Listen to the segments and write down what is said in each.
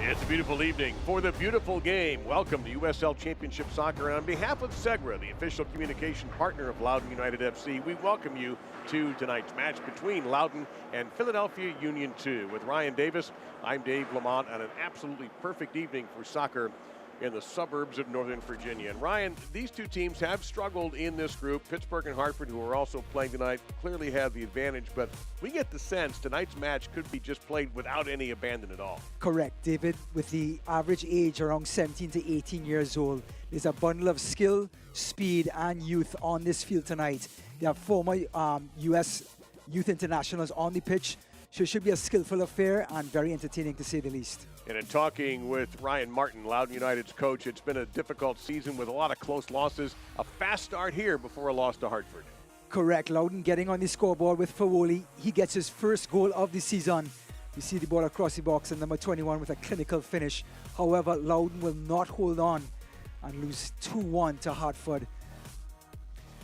It's a beautiful evening for the beautiful game. Welcome to USL Championship Soccer. And on behalf of Segra, the official communication partner of Loudoun United FC, we welcome you to tonight's match between Loudoun and Philadelphia Union 2. With Ryan Davis, I'm Dave Lamont, on an absolutely perfect evening for soccer in the suburbs of Northern Virginia. And Ryan, these two teams have struggled in this group. Pittsburgh and Hartford, who are also playing tonight, clearly have the advantage, but we get the sense tonight's match could be just played without any abandon at all. Correct, David. With the average age around 17 to 18 years old, there's a bundle of skill, speed, and youth on this field tonight. They have former U.S. youth internationals on the pitch, so it should be a skillful affair and very entertaining to say the least. And in talking with Ryan Martin, Loudoun United's coach, it's been a difficult season with a lot of close losses. A fast start here before a loss to Hartford. Correct. Loudoun getting on the scoreboard with Fawoli. He gets his first goal of the season. You see the ball across the box and number 21 with a clinical finish. However, Loudoun will not hold on and lose 2-1 to Hartford.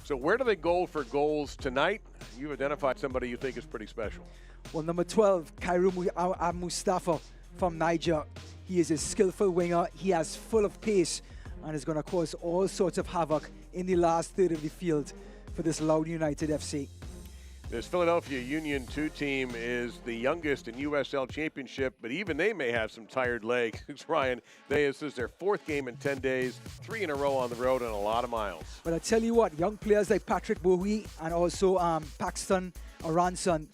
So where do they go for goals tonight? You've identified somebody you think is pretty special. Well, number 12, Kairu Mustafa from Niger. He is a skillful winger. He has full of pace and is going to cause all sorts of havoc in the last third of the field for this Loudoun United FC. This Philadelphia Union 2 team is the youngest in USL Championship, but even they may have some tired legs. Ryan, this is their fourth game in 10 days, 3 in a row on the road and a lot of miles. But I tell you what, young players like Patrick Bowie and also Paxton Aronson,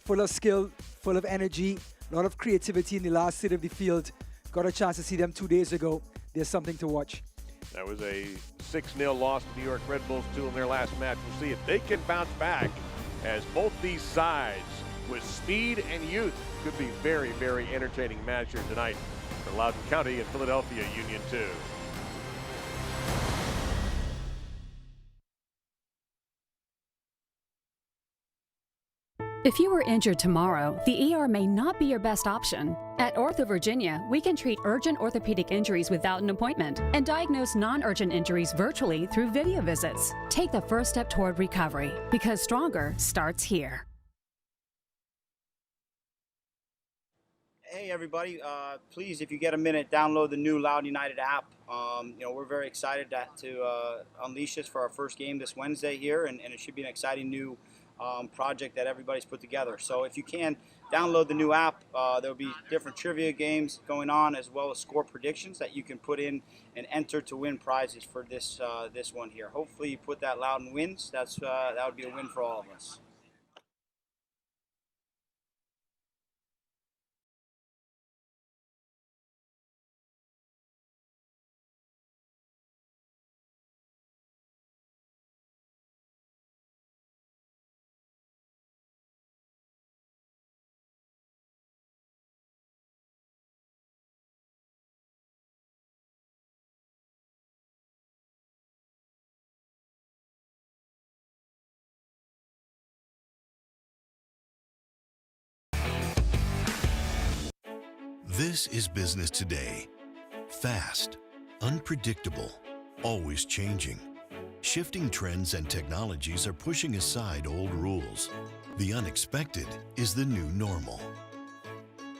full of skill, full of energy, a lot of creativity in the last third of the field. Got a chance to see them 2 days ago. There's something to watch. That was a 6-0 loss to New York Red Bulls 2 in their last match. We'll see if they can bounce back, as both these sides with speed and youth could be very, very entertaining match here tonight for Loudoun County and Philadelphia Union 2. If you were injured tomorrow, the ER may not be your best option. At Ortho Virginia, we can treat urgent orthopedic injuries without an appointment and diagnose non-urgent injuries virtually through video visits. Take the first step toward recovery, because stronger starts here. Hey everybody, please, if you get a minute, download the new Loudoun United app. We're very excited to unleash this for our first game this Wednesday here, and it should be an exciting new project that everybody's put together. So if you can, download the new app. There'll be different trivia games going on, as well as score predictions that you can put in and enter to win prizes for this one here. Hopefully you put that Loudoun wins. That would be a win for all of us. This is business today. Fast, unpredictable, always changing. Shifting trends and technologies are pushing aside old rules. The unexpected is the new normal.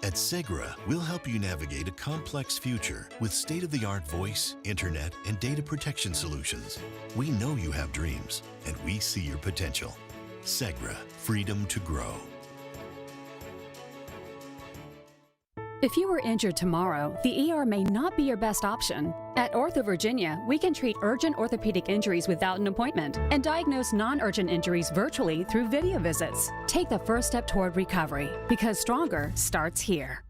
At Segra, we'll help you navigate a complex future with state-of-the-art voice, internet, and data protection solutions. We know you have dreams, and we see your potential. Segra, freedom to grow. If you were injured tomorrow, the ER may not be your best option. At Ortho Virginia, we can treat urgent orthopedic injuries without an appointment and diagnose non-urgent injuries virtually through video visits. Take the first step toward recovery, because stronger starts here.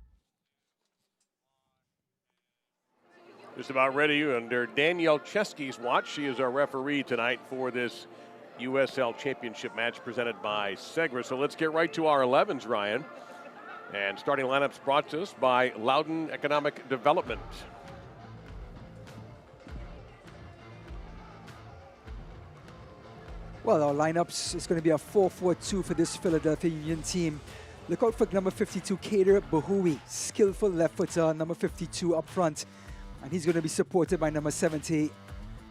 Just about ready under Danielle Chesky's watch. She is our referee tonight for this USL Championship match presented by Segra. So let's get right to our 11s, Ryan. And starting lineups brought to us by Loudoun Economic Development. Well, our lineups is going to be a 4-4-2 for this Philadelphia Union team. Look out for number 52, Kader Bahoui, skillful left footer, number 52 up front. And he's going to be supported by number 70,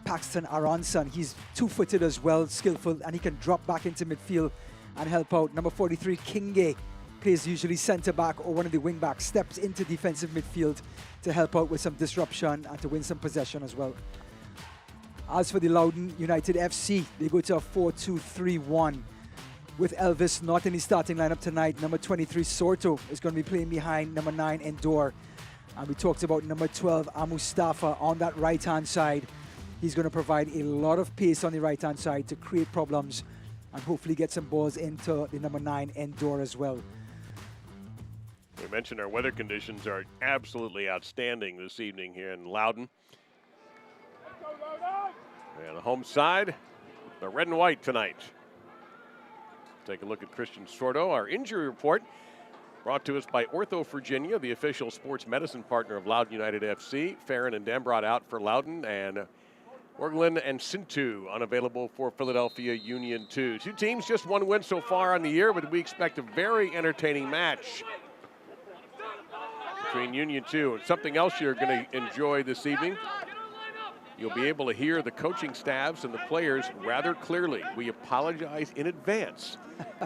Paxton Aronson. He's two-footed as well, skillful, and he can drop back into midfield and help out. Number 43, Kinge plays usually center back or one of the wing backs, steps into defensive midfield to help out with some disruption and to win some possession as well. As for the Loudoun United FC, they go to a 4-2-3-1 with Elvis not in the starting lineup tonight. Number 23, Sorto, is going to be playing behind number 9, Endor. And we talked about number 12, Mustafa, on that right-hand side. He's going to provide a lot of pace on the right-hand side to create problems and hopefully get some balls into the number 9, Endor, as well. We mentioned our weather conditions are absolutely outstanding this evening here in Loudoun. And the home side, the red and white tonight. Take a look at Christian Sordo. Our injury report brought to us by Ortho Virginia, the official sports medicine partner of Loudoun United FC. Farron and Dembrot out for Loudoun, and Orglin and Sintu unavailable for Philadelphia Union 2. Two teams, just one win so far on the year, but we expect a very entertaining match between Union 2. And something else you're going to enjoy this evening, you'll be able to hear the coaching staffs and the players rather clearly. We apologize in advance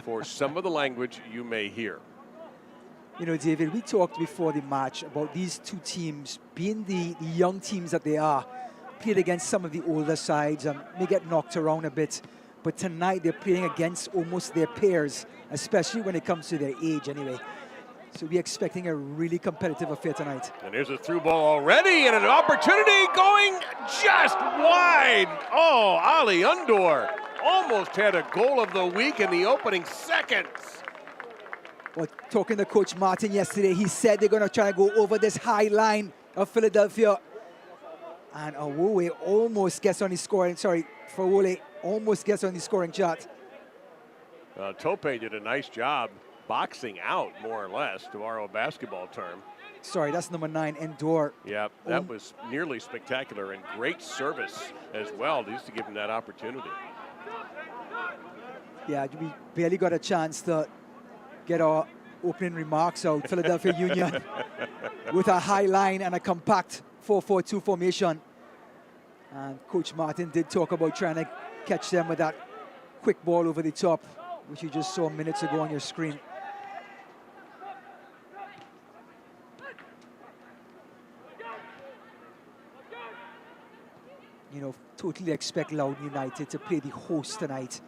for some of the language you may hear. You know, David, we talked before the match about these two teams being the young teams that they are, played against some of the older sides and may get knocked around a bit. But tonight they're playing against almost their peers, especially when it comes to their age anyway. So we're expecting a really competitive affair tonight. And there's a through ball already and an opportunity going just wide. Oh, Ali Undor almost had a goal of the week in the opening seconds. Well, talking to Coach Martin yesterday, he said they're going to try to go over this high line of Philadelphia. And Awowe almost gets on the scoring, Fawole almost gets on the scoring chart. Tope did a nice job boxing out, more or less, to borrow a basketball term. Sorry, that's number 9, Endor. Yeah, that was nearly spectacular and great service as well, just to give him that opportunity. Yeah, we barely got a chance to get our opening remarks out. Philadelphia Union with a high line and a compact 4-4-2 formation. And Coach Martin did talk about trying to catch them with that quick ball over the top, which you just saw minutes ago on your screen. You know, totally expect Loudoun United to play the host tonight.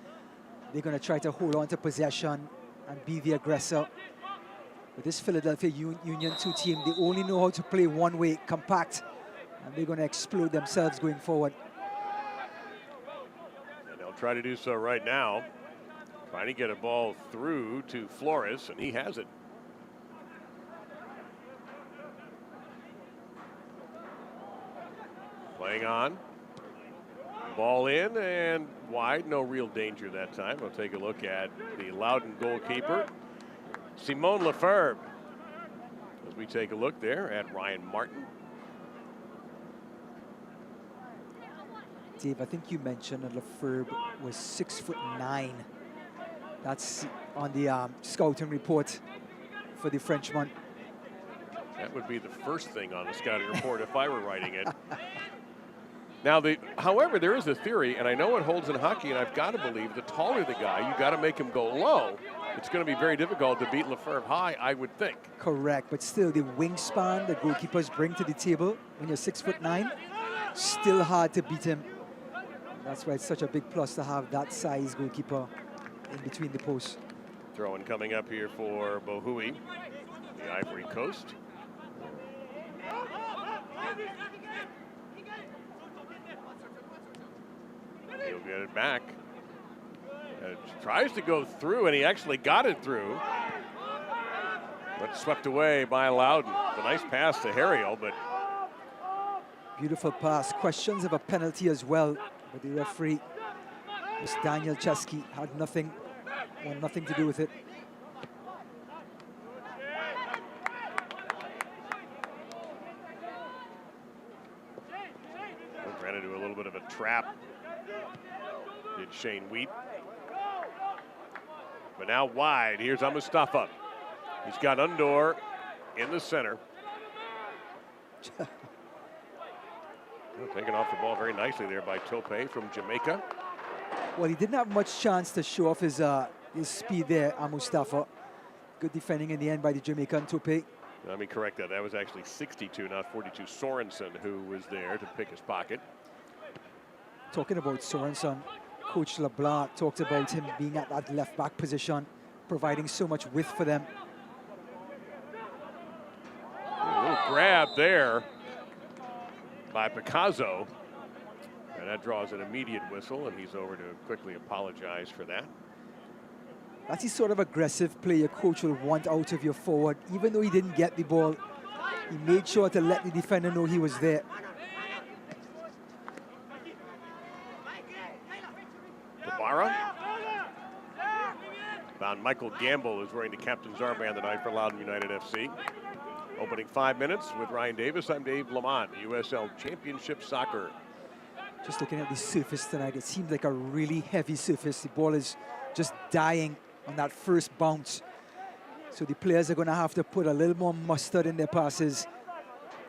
They're going to try to hold on to possession and be the aggressor. But this Philadelphia Union 2 team, they only know how to play one way, compact, and they're going to explode themselves going forward. And they'll try to do so right now. Trying to get a ball through to Flores, and he has it. Playing on. Ball in and wide, no real danger that time. We'll take a look at the Loudoun goalkeeper, Simone Lefebvre. As we take a look there at Ryan Martin. Dave, I think you mentioned that Lefebvre was 6'9". That's on the scouting report for the Frenchman. That would be the first thing on the scouting report if I were writing it. Now, however, there is a theory, and I know it holds in hockey, and I've got to believe the taller the guy, you got to make him go low. It's going to be very difficult to beat Lefebvre high, I would think. Correct, but still the wingspan that goalkeepers bring to the table when you're 6'9", still hard to beat him. That's why it's such a big plus to have that size goalkeeper in between the posts. Throw-in coming up here for Bohui, the Ivory Coast. He'll get it back. And tries to go through, and he actually got it through. But swept away by Loudoun. It's a nice pass to Harriel, but... Beautiful pass. Questions of a penalty as well. But the referee, Ms. Daniel Chesky, had nothing to do with it. Ran into a little bit of a trap. Did Shane Wheat. But now wide. Here's Mustafa. He's got Undor in the center. Taking off the ball very nicely there by Tope from Jamaica. Well, he didn't have much chance to show off his speed there, Mustafa. Good defending in the end by the Jamaican Tope. Let me correct that. That was actually 62, not 42. Sorensen, who was there to pick his pocket. Talking about Sorensen, Coach LeBlanc talked about him being at that left back position, providing so much width for them. A little grab there by Picasso. And that draws an immediate whistle, and he's over to quickly apologize for that. That's the sort of aggressive play your coach will want out of your forward. Even though he didn't get the ball, he made sure to let the defender know he was there. Tabara. Found Michael Gamble is wearing the captain's armband tonight for Loudoun United FC. Opening 5 minutes with Ryan Davis. I'm Dave Lamont, USL Championship Soccer. Just looking at the surface tonight, it seems like a really heavy surface. The ball is just dying on that first bounce. So the players are going to have to put a little more mustard in their passes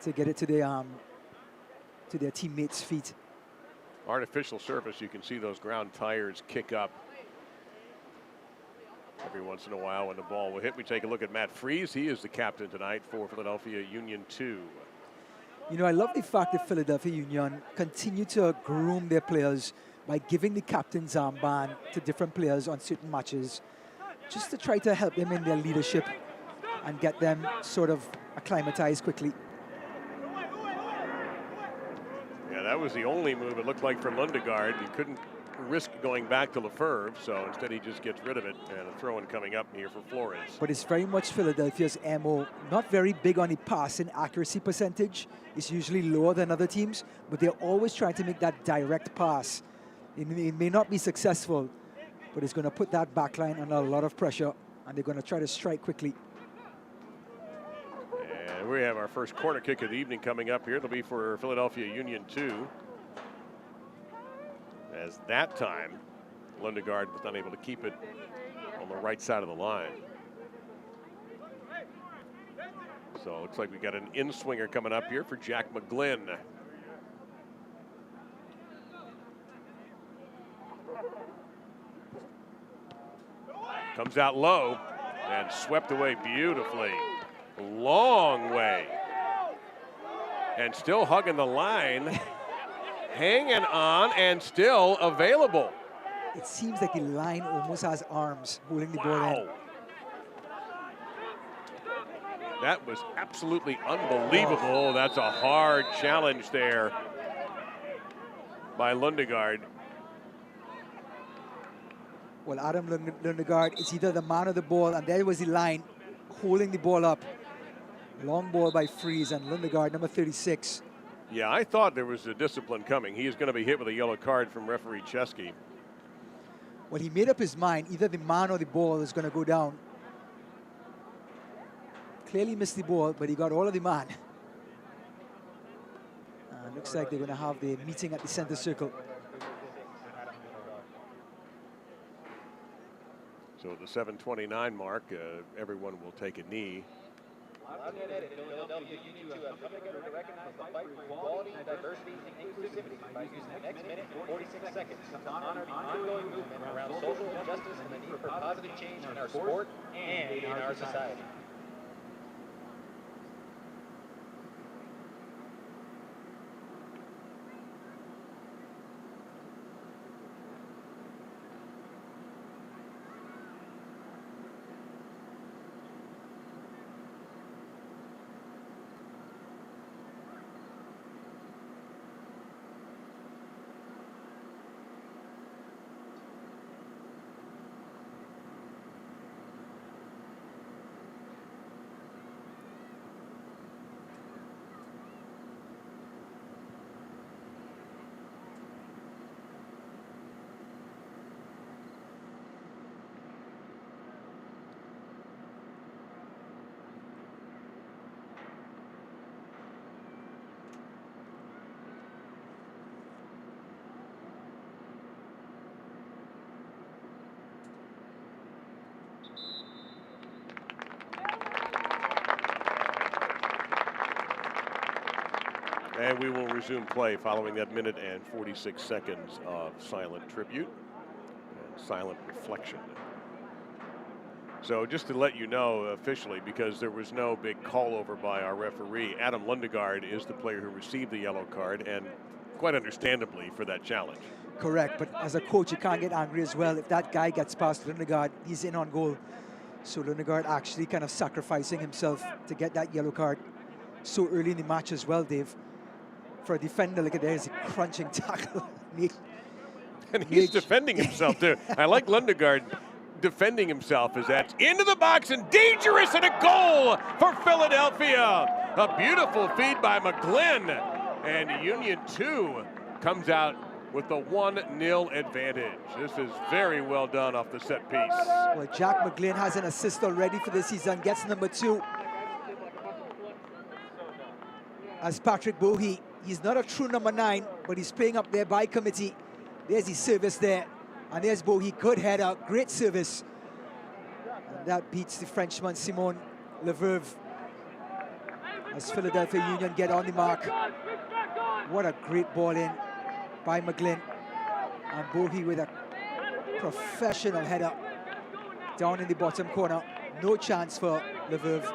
to get it to their teammates' feet. Artificial surface, you can see those ground tires kick up every once in a while when the ball will hit. We take a look at Matt Freese. He is the captain tonight for Philadelphia Union 2. You know, I love the fact that Philadelphia Union continue to groom their players by giving the captain's armband to different players on certain matches, just to try to help them in their leadership and get them sort of acclimatized quickly. Yeah, that was the only move it looked like for Lundegaard. He couldn't risk going back to Lefebvre, so instead he just gets rid of it, and a throw-in coming up here for Flores. But it's very much Philadelphia's MO. Not very big on the passing accuracy percentage. It's usually lower than other teams, but they're always trying to make that direct pass. It may not be successful, but it's going to put that back line under a lot of pressure, and they're going to try to strike quickly. And we have our first corner kick of the evening coming up here. It'll be for Philadelphia Union 2. As that time, Lundegaard was unable to keep it on the right side of the line. So it looks like we got an in-swinger coming up here for Jack McGlynn. Comes out low and swept away beautifully. Long way. And still hugging the line. Hanging on and still available. It seems like the line almost has arms holding the ball in. That was absolutely unbelievable. That's a hard challenge there by Lundegaard. Well, Adam Lundegaard is either the man of the ball, and there was the line holding the ball up. Long ball by Freese, and Lundegaard, number 36. Yeah, I thought there was a discipline coming. He is going to be hit with a yellow card from referee Chesky. Well, he made up his mind. Either the man or the ball is going to go down. Clearly missed the ball, but he got all of the man. Looks like they're going to have the meeting at the center circle. So at the 7:29 mark, everyone will take a knee. Philadelphia Union 2 have come together to recognize the fight for equality, diversity, and inclusivity by using the next minute and 46 seconds to honor the ongoing movement around social justice and the need for positive change in our sport and in our society. And we will resume play following that minute and 46 seconds of silent tribute and silent reflection. So just to let you know officially, because there was no big call over by our referee, Adam Lundegaard is the player who received the yellow card, and quite understandably for that challenge. Correct, but as a coach, you can't get angry as well. If that guy gets past Lundegaard, he's in on goal. So Lundegaard actually kind of sacrificing himself to get that yellow card so early in the match as well, Dave. For a defender, look at there's a crunching tackle. And he's defending himself too. I like Lundegaard defending himself as that's into the box and dangerous, and a goal for Philadelphia. A beautiful feed by McGlynn, and Union 2 comes out with the 1-0 advantage. This is very well done off the set piece. Well, Jack McGlynn has an assist already for this season, gets number 2. As Patrick Bohe, he's not a true number 9, but he's playing up there by committee. There's his service there. And there's Bohe, good header, great service. And that beats the Frenchman, Simon Lefebvre. As Philadelphia Union get on the mark. What a great ball in by McGlynn. And Bohe with a professional header down in the bottom corner. No chance for Lefebvre.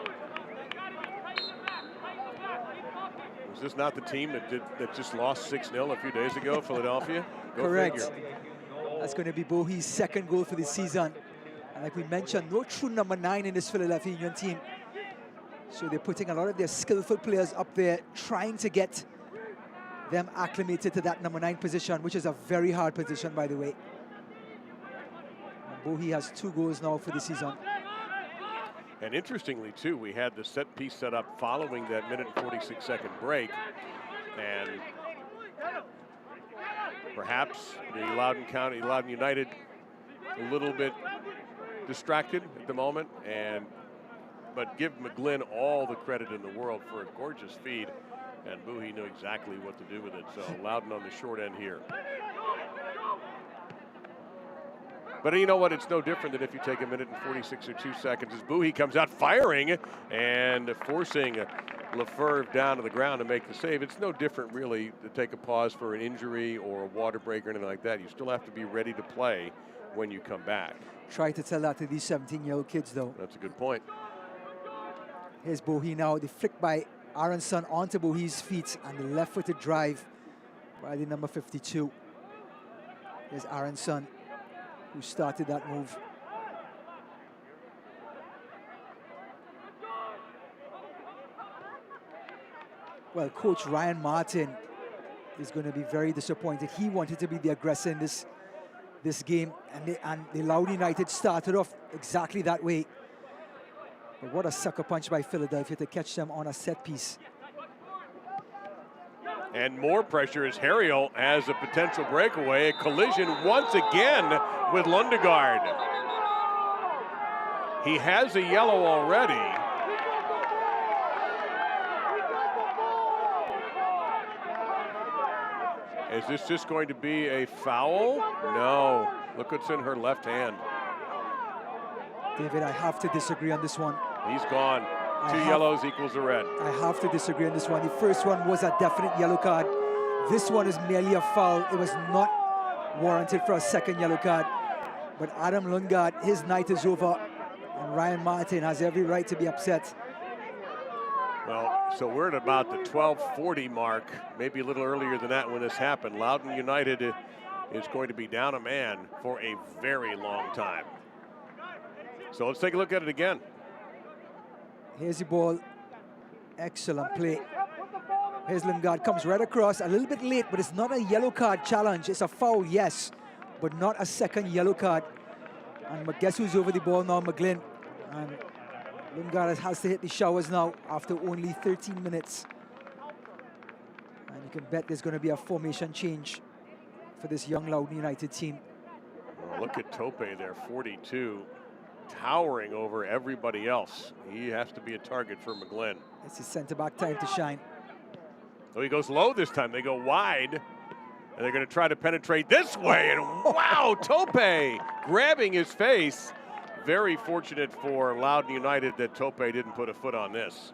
Was this not the team that just lost 6-0 a few days ago, Philadelphia? Go Correct. figure. That's going to be Bohe's second goal for the season. And like we mentioned, no true number 9 in this Philadelphia Union team. So they're putting a lot of their skillful players up there, trying to get them acclimated to that number 9 position, which is a very hard position, by the way. And Bohe has 2 goals now for the season. And interestingly, too, we had the set piece set up following that minute and 46-second break. And perhaps the Loudoun United a little bit distracted at the moment, but give McGlynn all the credit in the world for a gorgeous feed, and Bohe knew exactly what to do with it. So Loudoun on the short end here. But you know what? It's no different than if you take a minute and 46 or 2 seconds as Bohe comes out firing and forcing Lefebvre down to the ground to make the save. It's no different, really, to take a pause for an injury or a water break or anything like that. You still have to be ready to play when you come back. Try to tell that to these 17-year-old kids, though. That's a good point. Here's Bohe now. The flick by Aronson onto Bohe's feet, and the left-footed drive by the number 52. There's Aronson, who started that move. Well, Coach Ryan Martin is going to be very disappointed. He wanted to be the aggressor in this game, and the Loudoun United started off exactly that way. But what a sucker punch by Philadelphia to catch them on a set piece. And more pressure as Harriel has a potential breakaway. A collision once again with Lundegaard. He has a yellow already. Is this just going to be a foul? No. Look what's in her left hand. David, I have to disagree on this one. He's gone. 2 yellows equals a red. I have to disagree on this one. The first one was a definite yellow card. This one is merely a foul. It was not warranted for a second yellow card. But Adam Lundegaard, his night is over, and Ryan Martin has every right to be upset. Well, so we're at about the 12:40 mark, maybe a little earlier than that when this happened. Loudoun United is going to be down a man for a very long time. So let's take a look at it again. Here's the ball. Excellent play. Here's Lundegaard, comes right across, a little bit late, but it's not a yellow card challenge. It's a foul, yes, but not a second yellow card. And guess who's over the ball now? McGlynn. And Lundegaard has to hit the showers now after only 13 minutes. And you can bet there's going to be a formation change for this young Loudoun United team. Well, look at Tope there, 42, towering over everybody else. He has to be a target for McGlynn. It's his centre-back time to shine. So he goes low this time. They go wide, and they're going to try to penetrate this way. And wow, Tope grabbing his face. Very fortunate for Loudoun United that Tope didn't put a foot on this.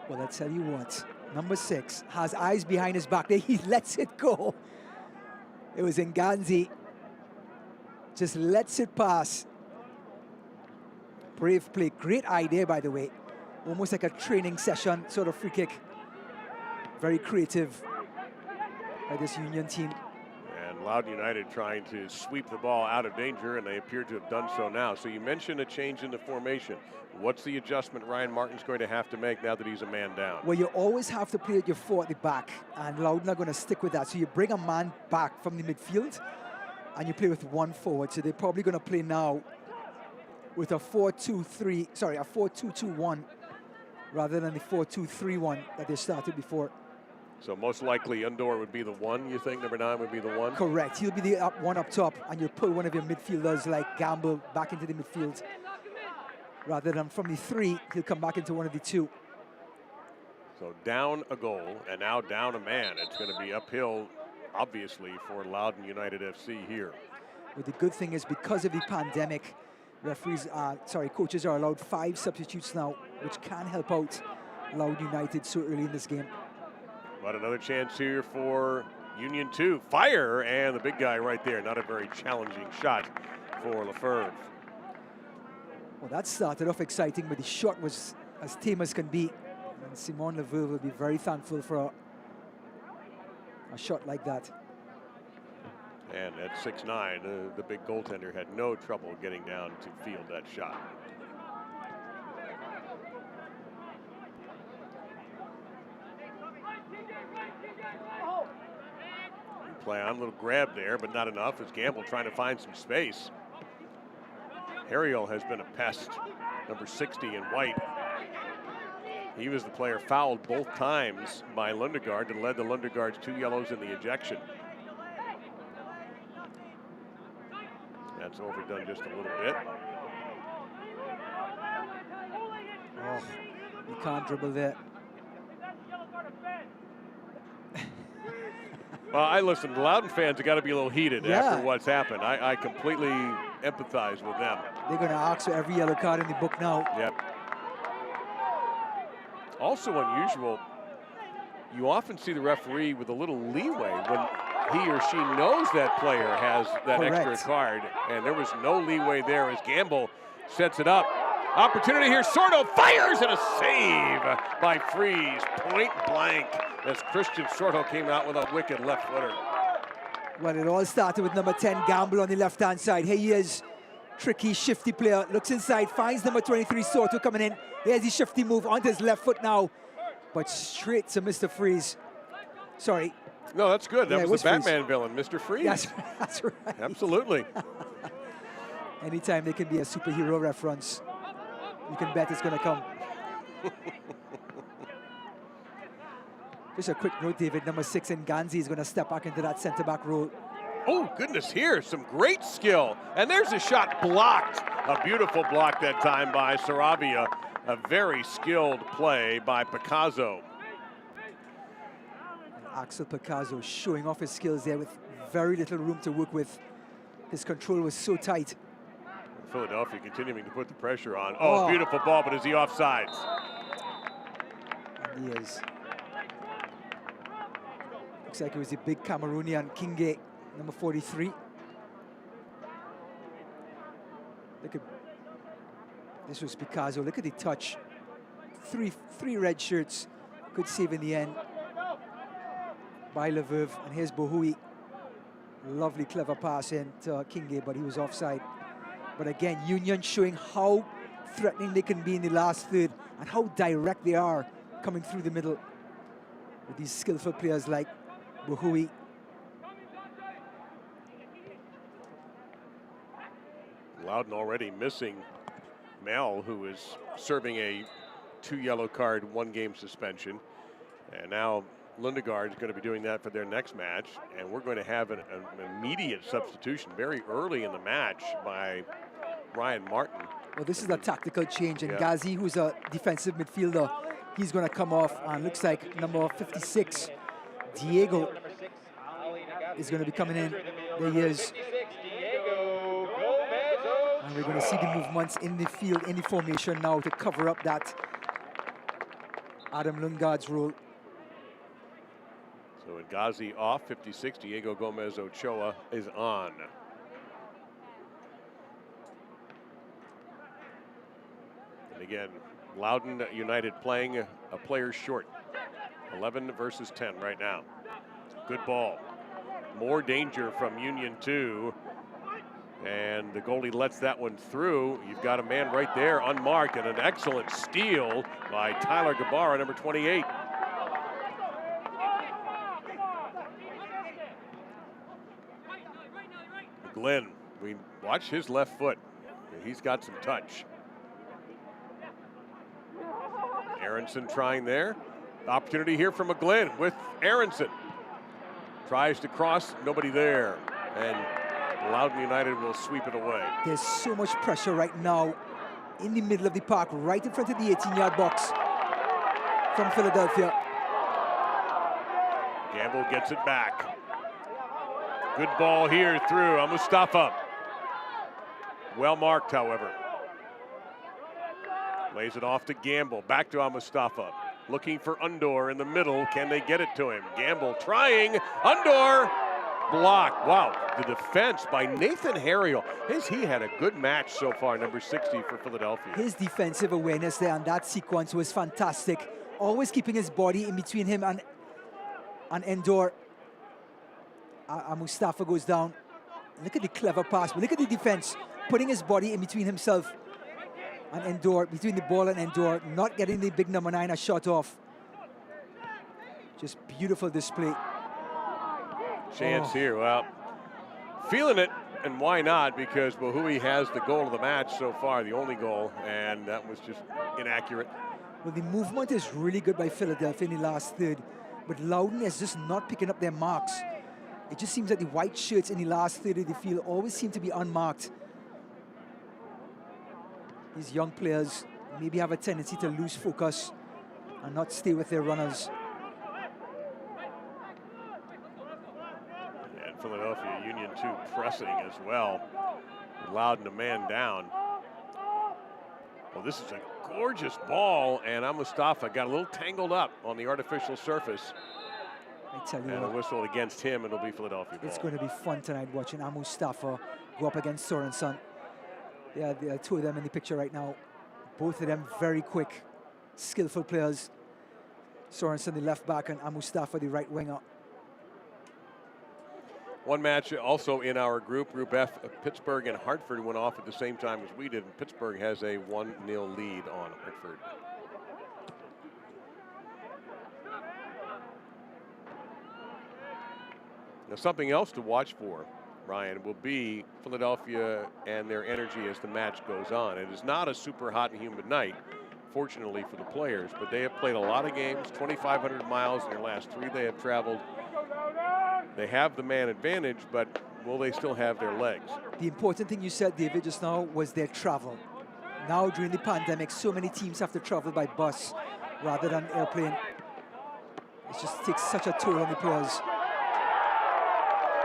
Well, I tell you what, number 6 has eyes behind his back. He lets it go. It was Nganzi. Just lets it pass. Brave play. Great idea, by the way. Almost like a training session sort of free kick. Very creative by this Union team. And Loudoun United trying to sweep the ball out of danger, and they appear to have done so now. So you mentioned a change in the formation. What's the adjustment Ryan Martin's going to have to make now that he's a man down? Well, you always have to play with your 4 at the back, and Loudoun are going to stick with that. So you bring a man back from the midfield, and you play with 1 forward. So they're probably going to play now with a 4-2-2-1, rather than the 4-2-3-1 that they started before. So most likely Undor would be the 1, you think? Number 9 would be the 1? Correct. He'll be the one up top, and you'll pull one of your midfielders like Gamble back into the midfield. Rather than from the 3, he'll come back into one of the 2. So down a goal, and now down a man. It's going to be uphill, obviously, for Loudoun United FC here. But the good thing is, because of the pandemic, coaches are allowed 5 substitutes now, which can help out Loudoun United so early in this game. But another chance here for Union 2. Fire, and the big guy right there. Not a very challenging shot for Lefebvre. Well, that started off exciting, but the shot was as tame as can be. And Simon Lefebvre will be very thankful for a shot like that. And at 6'9", the big goaltender had no trouble getting down to field that shot. Play on, a little grab there, but not enough as Gamble trying to find some space. Harriel has been a pest, number 60 in white. He was the player fouled both times by Lundegaard and led the Lundegaard's 2 yellows in the ejection. That's overdone just a little bit. Oh, you can't dribble there. Well, listen, the Loudoun fans have got to be a little heated Yeah. after what's happened. I completely empathize with them. They're going to ask for every yellow card in the book now. Yep. Also unusual, you often see the referee with a little leeway when he or she knows that player has that Correct. extra card, and there was no leeway there as Gamble sets it up. Opportunity here, Sordo fires, and a save by Freeze, point blank, as Christian Sordo came out with a wicked left footer. Well, it all started with number 10, Gamble, on the left-hand side. Here he is, tricky, shifty player, looks inside, finds number 23, Sordo coming in. Here's the shifty move onto his left foot now, but straight to Mr. Freeze. Sorry. No, that's good. That Yeah, was the Freeze. Batman villain, Mr. Freeze. That's right. Absolutely. Anytime there can be a superhero reference, you can bet it's going to come. Just a quick note, David, number 6 in Ganzi is going to step back into that centre-back role. Oh, goodness, here, some great skill. And there's a shot blocked. A beautiful block that time by Sarabia. A very skilled play by Picasso. And Axel Picasso showing off his skills there with very little room to work with. His control was so tight. Philadelphia continuing to put the pressure on. Oh, beautiful ball, but is he offsides? And he is. Looks like it was the big Cameroonian Kinge, number 43. Look at this was Picasso. Look at the touch. Three red shirts. Good save in the end by Lefebvre. And here's Bohui. Lovely, clever pass into Kinge, but he was offside. But again, Union showing how threatening they can be in the last third and how direct they are coming through the middle with these skillful players like Bohui. Loudoun already missing Mel, who is serving a 2 yellow card, 1 game suspension. And now Lundegaard is going to be doing that for their next match. And we're going to have an immediate substitution very early in the match by Ryan Martin. Well, this is a tactical change, and Ghazi, who's a defensive midfielder, he's going to come off, and looks like number 56, Diego, is going to be coming in. There he is. And we're going to see the movements in the field, in the formation now to cover up that Adam Lundgaard's role. So Ghazi off, 56, Diego Gomez Ochoa is on. Again, Loudoun United playing a player short. 11 versus 10 right now. Good ball. More danger from Union 2. And the goalie lets that one through. You've got a man right there, unmarked, and an excellent steal by Tyler Gabara, number 28. Glenn, we watch his left foot. He's got some touch. Aronson trying there. Opportunity here for McGlynn with Aronson. Tries to cross, nobody there. And Loudoun United will sweep it away. There's so much pressure right now in the middle of the park, right in front of the 18-yard box from Philadelphia. Gamble gets it back. Good ball here through Mustafa. Well marked, however. Lays it off to Gamble. Back to Mustafa. Looking for Undor in the middle. Can they get it to him? Gamble trying. Undor blocked. Wow, the defense by Nathan Harriel. He had a good match so far, number 60 for Philadelphia. His defensive awareness there on that sequence was fantastic. Always keeping his body in between him and Endor. Mustafa goes down. Look at the clever pass, but look at the defense. Putting his body in between himself and Endor, between the ball and Endor, not getting the big number 9 a shot off. Just beautiful display. Chance here, well, feeling it, and why not? Because Bohui has the goal of the match so far, the only goal, and that was just inaccurate. Well, the movement is really good by Philadelphia in the last third, but Loudoun is just not picking up their marks. It just seems that the white shirts in the last third of the field always seem to be unmarked. These young players maybe have a tendency to lose focus and not stay with their runners. And Philadelphia Union 2 pressing as well. Loudoun a man down. Well, this is a gorgeous ball, and Mustafa got a little tangled up on the artificial surface. I tell you and what, a whistle against him, it'll be Philadelphia ball. It's going to be fun tonight watching Mustafa go up against Sorensen. Yeah, there are two of them in the picture right now. Both of them very quick, skillful players. Sorensen, the left back, and Mustafa, the right winger. One match also in our group, Group F, Pittsburgh and Hartford went off at the same time as we did, and Pittsburgh has a 1-0 lead on Hartford. Now, something else to watch for, Ryan, will be Philadelphia and their energy as the match goes on. It is not a super hot and humid night, fortunately for the players, but they have played a lot of games, 2,500 miles in their last 3 they have traveled. They have the man advantage, but will they still have their legs? The important thing you said, David, just now was their travel. Now, during the pandemic, so many teams have to travel by bus rather than airplane. It just takes such a toll on the players.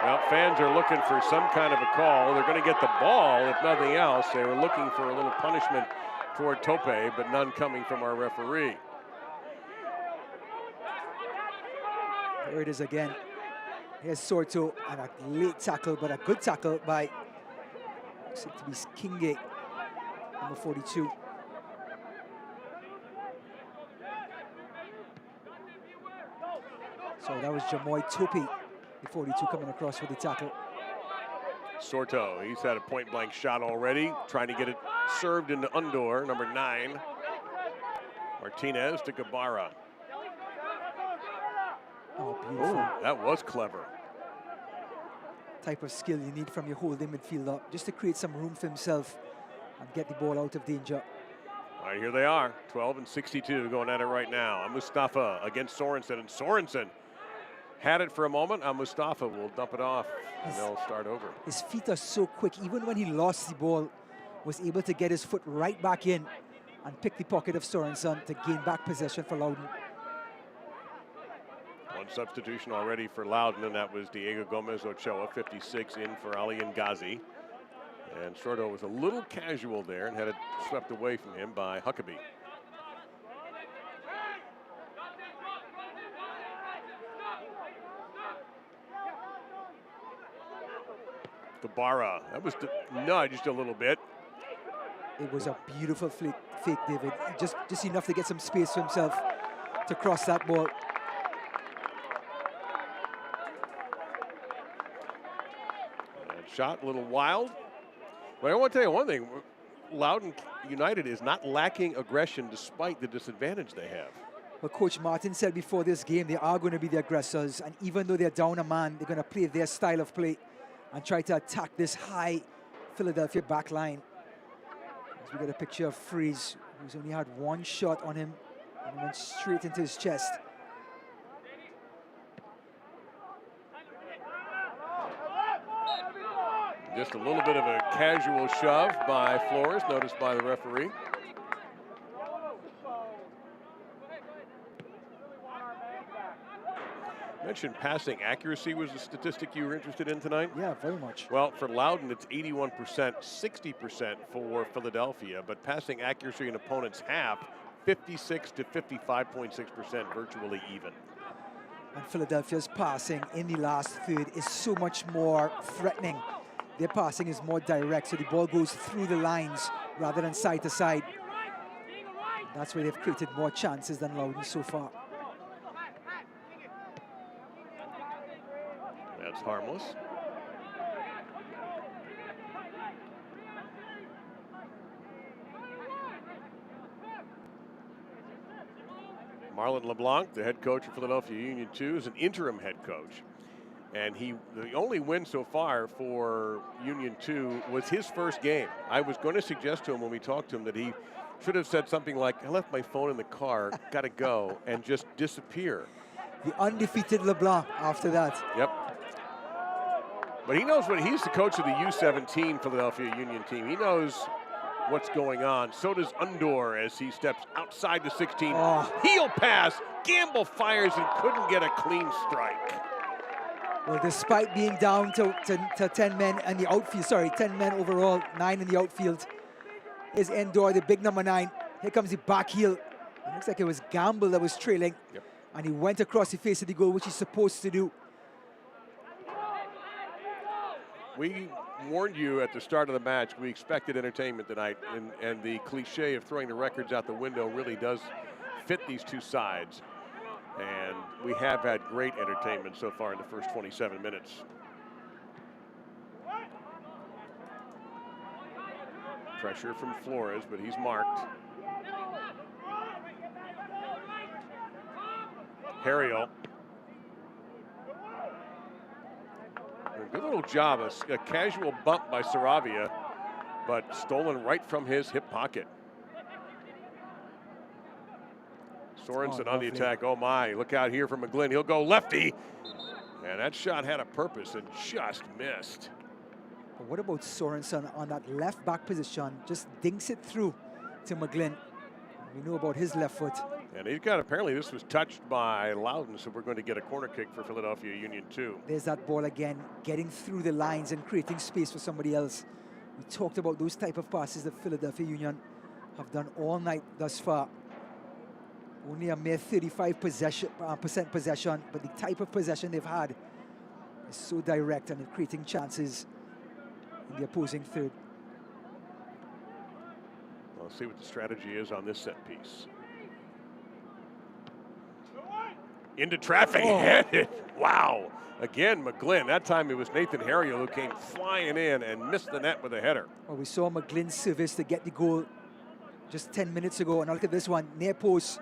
Well, fans are looking for some kind of a call. They're going to get the ball, if nothing else. They were looking for a little punishment toward Tope, but none coming from our referee. Here it is again. Here's Sorto, and a late tackle, but a good tackle by, looks like to be Kingate, number 42. So that was Jamoy Tope, the 42, coming across with the tackle. Sorto, he's had a point-blank shot already, trying to get it served into Undor, number 9. Martinez to Gabara. Oh, beautiful. Ooh, that was clever. Type of skill you need from your holding midfielder, just to create some room for himself and get the ball out of danger. All right, here they are, 12 and 62 going at it right now. Mustafa against Sorensen, and Sorensen had it for a moment. Mustafa will dump it off, and they'll start over. His feet are so quick. Even when he lost the ball, was able to get his foot right back in and pick the pocket of Sorensen to gain back possession for Loudoun. One substitution already for Loudoun, and that was Diego Gomez Ochoa, 56, in for Ali Ngazi. And Sorto was a little casual there and had it swept away from him by Huckabee. Gabara, that was nudged a little bit. It was a beautiful fake, David. Just enough to get some space for himself to cross that ball. Shot a little wild. But I want to tell you one thing. Loudoun United is not lacking aggression despite the disadvantage they have. Well, Coach Martin said before this game they are going to be the aggressors, and even though they're down a man, they're going to play their style of play and try to attack this high Philadelphia back line. As we get a picture of Freeze, who's only had one shot on him and went straight into his chest. Just a little bit of a casual shove by Flores, noticed by the referee. You mentioned passing accuracy was the statistic you were interested in tonight? Yeah, very much. Well, for Loudoun, it's 81%, 60% for Philadelphia, but passing accuracy in opponents' half, 56 to 55.6%, virtually even. And Philadelphia's passing in the last third is so much more threatening. Their passing is more direct, so the ball goes through the lines rather than side to side. That's where they've created more chances than Loudoun so far. That's harmless. Marlon LeBlanc, the head coach of Philadelphia Union 2, is an interim head coach. And the only win so far for Union 2 was his first game. I was going to suggest to him when we talked to him that he should have said something like, I left my phone in the car, got to go, and just disappear. The undefeated LeBlanc after that. Yep. But he knows he's the coach of the U17 Philadelphia Union team. He knows what's going on. So does Undor as he steps outside the 16. Oh. Heel pass. Gamble fires and couldn't get a clean strike. Well, despite being down to 10 men in the outfield, 10 men overall, 9 in the outfield, is Endor, the big number 9. Here comes the back heel. It looks like it was Gamble that was trailing. Yep. And he went across the face of the goal, which he's supposed to do. We warned you at the start of the match, we expected entertainment tonight, and the cliche of throwing the records out the window really does fit these two sides. And we have had great entertainment so far in the first 27 minutes. Pressure from Flores, but he's marked. Harriel. A good little job, a casual bump by Saravia, but stolen right from his hip pocket. Sorensen on the attack. Oh my, look out here from McGlynn. He'll go lefty. And that shot had a purpose and just missed. But what about Sorensen on that left back position? Just dinks it through to McGlynn. We know about his left foot. And he's got, apparently this was touched by Loudoun, so we're going to get a corner kick for Philadelphia Union 2. There's that ball again, getting through the lines and creating space for somebody else. We talked about those type of passes that Philadelphia Union have done all night thus far. Only a mere 35% possession, but the type of possession they've had is so direct and creating chances in the opposing third. We'll see what the strategy is on this set piece. Into traffic, headed. Wow. Again, McGlynn. That time it was Nathan Harriel who came flying in and missed the net with a header. Well, we saw McGlynn's service to get the goal just 10 minutes ago. And look at this one, near post.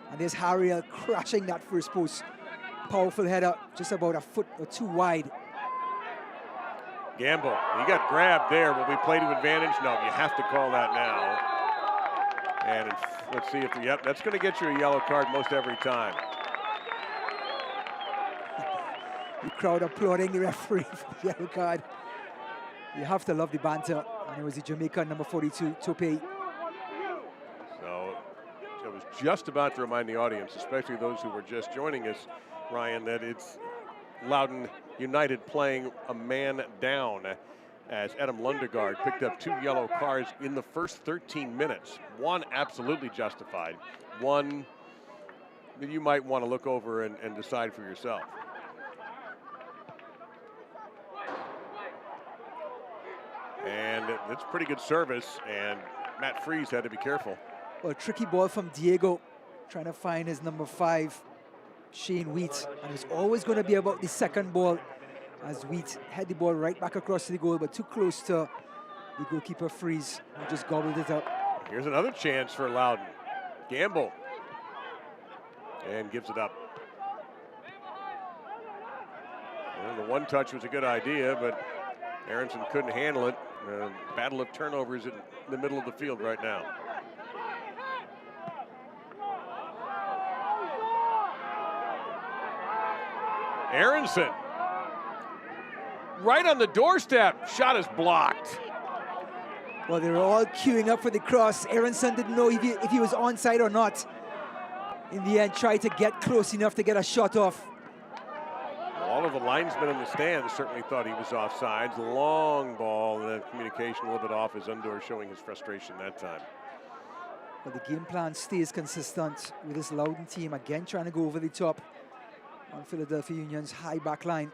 And there's Harriel crashing that first post. Powerful header, just about a foot or two wide. Gamble, he got grabbed there. Will we play to advantage? No, you have to call that now. And let's see if, yep, that's going to get you a yellow card most every time. The crowd applauding the referee for the yellow card. You have to love the banter. And it was the Jamaican number 42, Tope. So I was just about to remind the audience, especially those who were just joining us, Ryan, that it's Loudoun United playing a man down as Adam Lundegaard picked up 2 yellow cards in the first 13 minutes. One absolutely justified. One that you might want to look over and decide for yourself. And it's pretty good service, and Matt Freeze had to be careful. Well, tricky ball from Diego, trying to find his number 5, Shane Wheat. And it's always going to be about the second ball, as Wheat had the ball right back across to the goal, but too close to the goalkeeper Freeze, who just gobbled it up. Here's another chance for Loudoun. Gamble. And gives it up. Well, the one touch was a good idea, but Aronson couldn't handle it. Battle of turnovers in the middle of the field right now. Aronson. Right on the doorstep. Shot is blocked. Well, they were all queuing up for the cross. Aronson didn't know if he was onside or not. In the end, tried to get close enough to get a shot off. All of the linesmen in the stands certainly thought he was offsides. Long ball, and then communication a little bit off, as Undor showing his frustration that time. But the game plan stays consistent with this Loudoun team, again trying to go over the top on Philadelphia Union's high back line.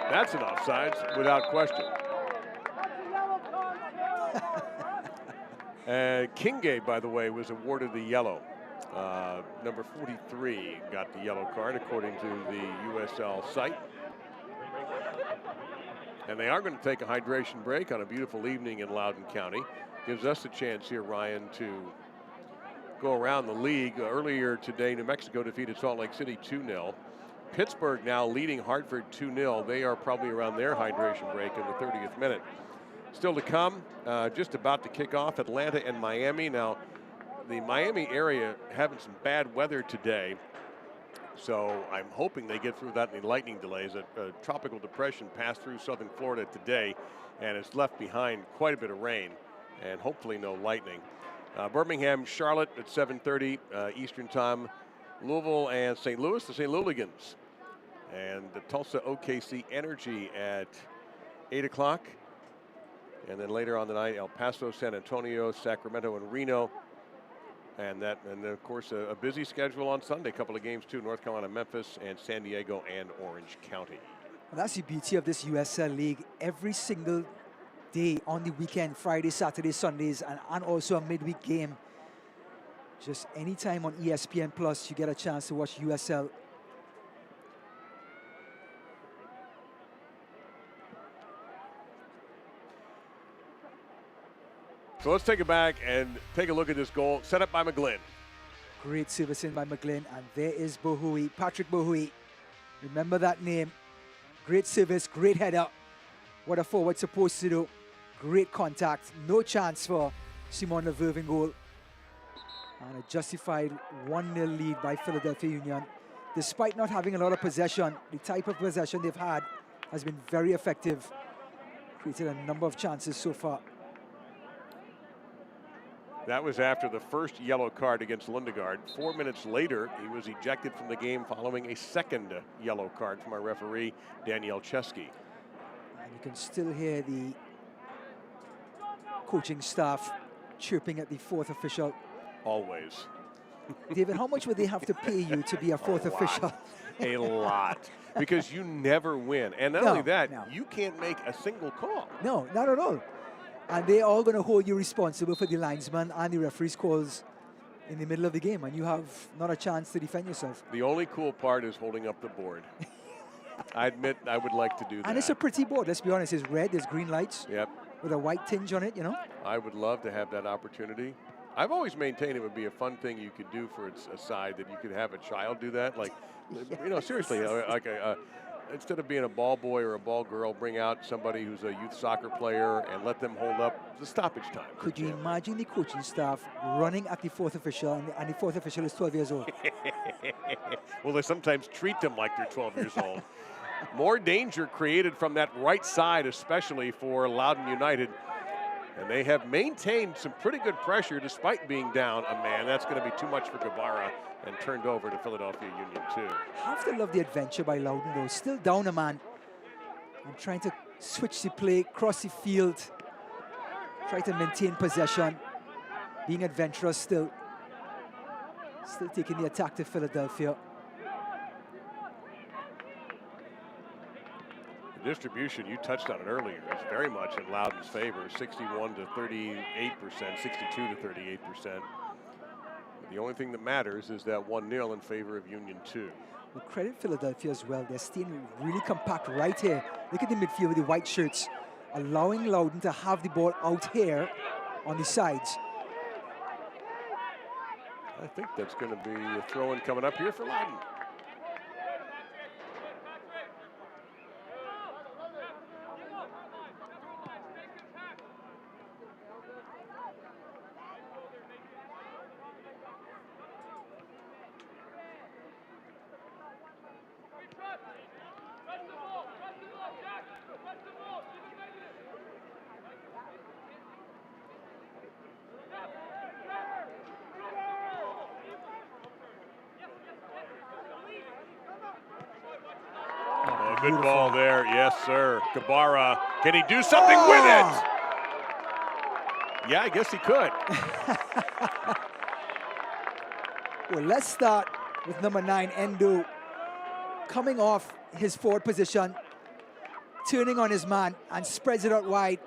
That's an offsides without question. Kingay, by the way, was awarded the yellow. Number 43 got the yellow card according to the USL site. And they are going to take a hydration break on a beautiful evening in Loudoun County. Gives us a chance here, Ryan, to go around the league. Earlier today, New Mexico defeated Salt Lake City 2-0. Pittsburgh now leading Hartford 2-0. They are probably around their hydration break in the 30th minute. Still to come, just about to kick off, Atlanta and Miami. Now, the Miami area having some bad weather today, so I'm hoping they get through that in the lightning delays. A tropical depression passed through southern Florida today, and it's left behind quite a bit of rain, and hopefully no lightning. Birmingham, Charlotte at 7:30 Eastern time. Louisville and St. Louis, the St. Louligans. And the Tulsa OKC Energy at 8 o'clock. And then later on the night, El Paso, San Antonio, Sacramento, and Reno. And of course, a busy schedule on Sunday. A couple of games too: North Carolina, Memphis, and San Diego and Orange County. Well, that's the beauty of this USL League. Every single day on the weekend, Friday, Saturday, Sundays, and also a midweek game. Just anytime on ESPN Plus, you get a chance to watch USL. So let's take it back and take a look at this goal set up by McGlynn. Great service in by McGlynn, and there is Bohui, Patrick Bohui. Remember that name. Great service, great header. What a forward supposed to do. Great contact, no chance for Simon Lefebvre in goal. And a justified 1-0 lead by Philadelphia Union. Despite not having a lot of possession, the type of possession they've had has been very effective. Created a number of chances so far. That was after the first yellow card against Lundegaard. 4 minutes later, he was ejected from the game following a second yellow card from our referee, Daniel Chesky. And you can still hear the coaching staff chirping at the fourth official. Always. David, how much would they have to pay you to be a fourth official? A lot. Because you never win. And not only that, you can't make a single call. No, not at all. And they're all going to hold you responsible for the linesman and the referee's calls in the middle of the game, and you have not a chance to defend yourself. The only cool part is holding up the board. I admit I would like to do that. And it's a pretty board, let's be honest. It's red, there's green lights. Yep. With a white tinge on it, you know? I would love to have that opportunity. I've always maintained it would be a fun thing you could do for a side, that you could have a child do that. Like, you know, seriously, like instead of being a ball boy or a ball girl, bring out somebody who's a youth soccer player and let them hold up the stoppage time. Could you imagine the coaching staff running at the fourth official, and the fourth official is 12 years old? Well, they sometimes treat them like they're 12 years old. More danger created from that right side, especially for Loudoun United. And they have maintained some pretty good pressure despite being down a man. That's going to be too much for Guevara, and turned over to Philadelphia Union too. Have to love the adventure by Loudoun though. Still down a man. And trying to switch the play, cross the field. Try to maintain possession. Being adventurous still. Still taking the attack to Philadelphia. distribution, you touched on it earlier, is very much in Loudoun's favor, 61 to 38%, 62 to 38%. The only thing that matters is that 1-0 in favor of Union 2. Well, credit Philadelphia as well. They're staying really compact right here. Look at the midfield with the white shirts, allowing Loudoun to have the ball out here on the sides. I think that's going to be a throw-in coming up here for Loudoun. Good ball there, yes, sir. Gabara, can he do something with it? Yeah, I guess he could. Well, let's start with number 9, Endo, coming off his forward position, turning on his man and spreads it out wide.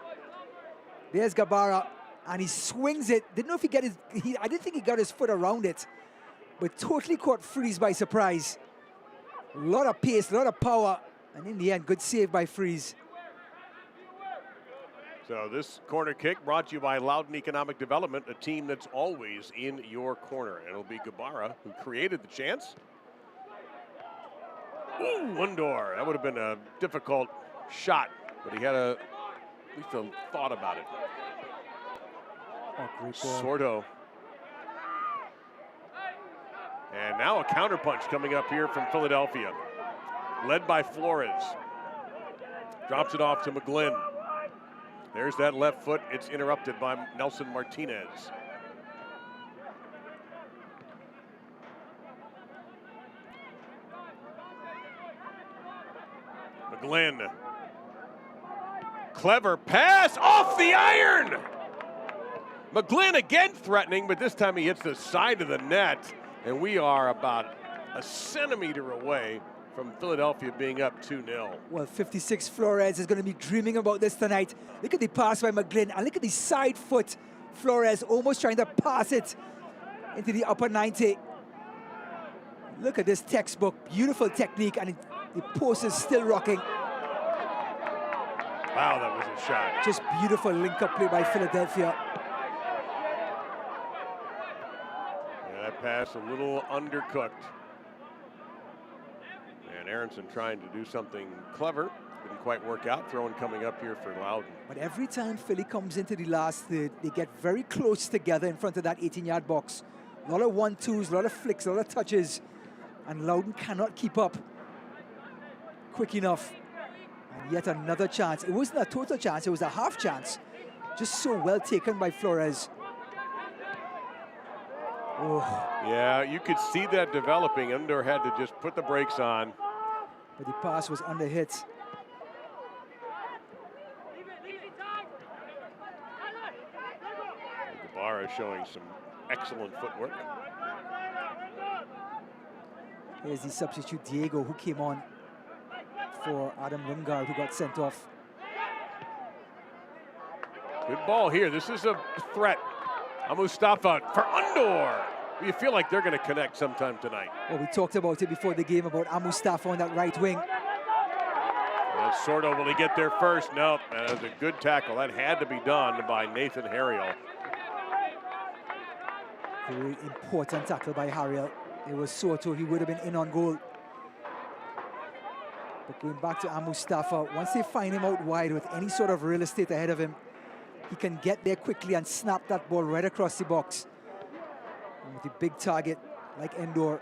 There's Gabara, and he swings it. Didn't know if he got his, I didn't think he got his foot around it, but totally caught Freeze by surprise. A lot of pace, a lot of power. And in the end, good save by Freeze. So this corner kick brought to you by Loudoun Economic Development, a team that's always in your corner. And it'll be Gabara who created the chance. Ooh, Lundor. That would have been a difficult shot, but he had at least a thought about it. Oh, great ball. Sordo. And now a counterpunch coming up here from Philadelphia. Led by Flores. Drops it off to McGlynn. There's that left foot. It's interrupted by Nelson Martinez. McGlynn. Clever pass off the iron. McGlynn again threatening, but this time he hits the side of the net. And we are about a centimeter away from Philadelphia being up 2-0. Well, 56 Flores is going to be dreaming about this tonight. Look at the pass by McGlynn, and look at the side foot. Flores almost trying to pass it into the upper 90. Look at this textbook, beautiful technique, and the post is still rocking. Wow, that was a shot. Just beautiful link-up play by Philadelphia. Yeah, that pass a little undercooked. And Aronson trying to do something clever. Didn't quite work out. Throwing coming up here for Loudoun. But every time Philly comes into the last third, they get very close together in front of that 18-yard box. A lot of 1-2s, a lot of flicks, a lot of touches. And Loudoun cannot keep up quick enough. And yet another chance. It wasn't a total chance, it was a half chance. Just so well taken by Flores. Oh. Yeah, you could see that developing. Undor had to just put the brakes on. But the pass was under hit. Gabara showing some excellent footwork. Here's the substitute Diego, who came on for Adam Lundgaard, who got sent off. Good ball here. This is a threat. Mustafa for Undor. You feel like they're going to connect sometime tonight. Well, we talked about it before the game about Mustafa on that right wing. And Sordo, will he get there first? Nope. That was a good tackle. That had to be done by Nathan Harriel. Very important tackle by Harriel. It was Soto, he would have been in on goal. But going back to Mustafa, once they find him out wide with any sort of real estate ahead of him, he can get there quickly and snap that ball right across the box. And with a big target like Endor.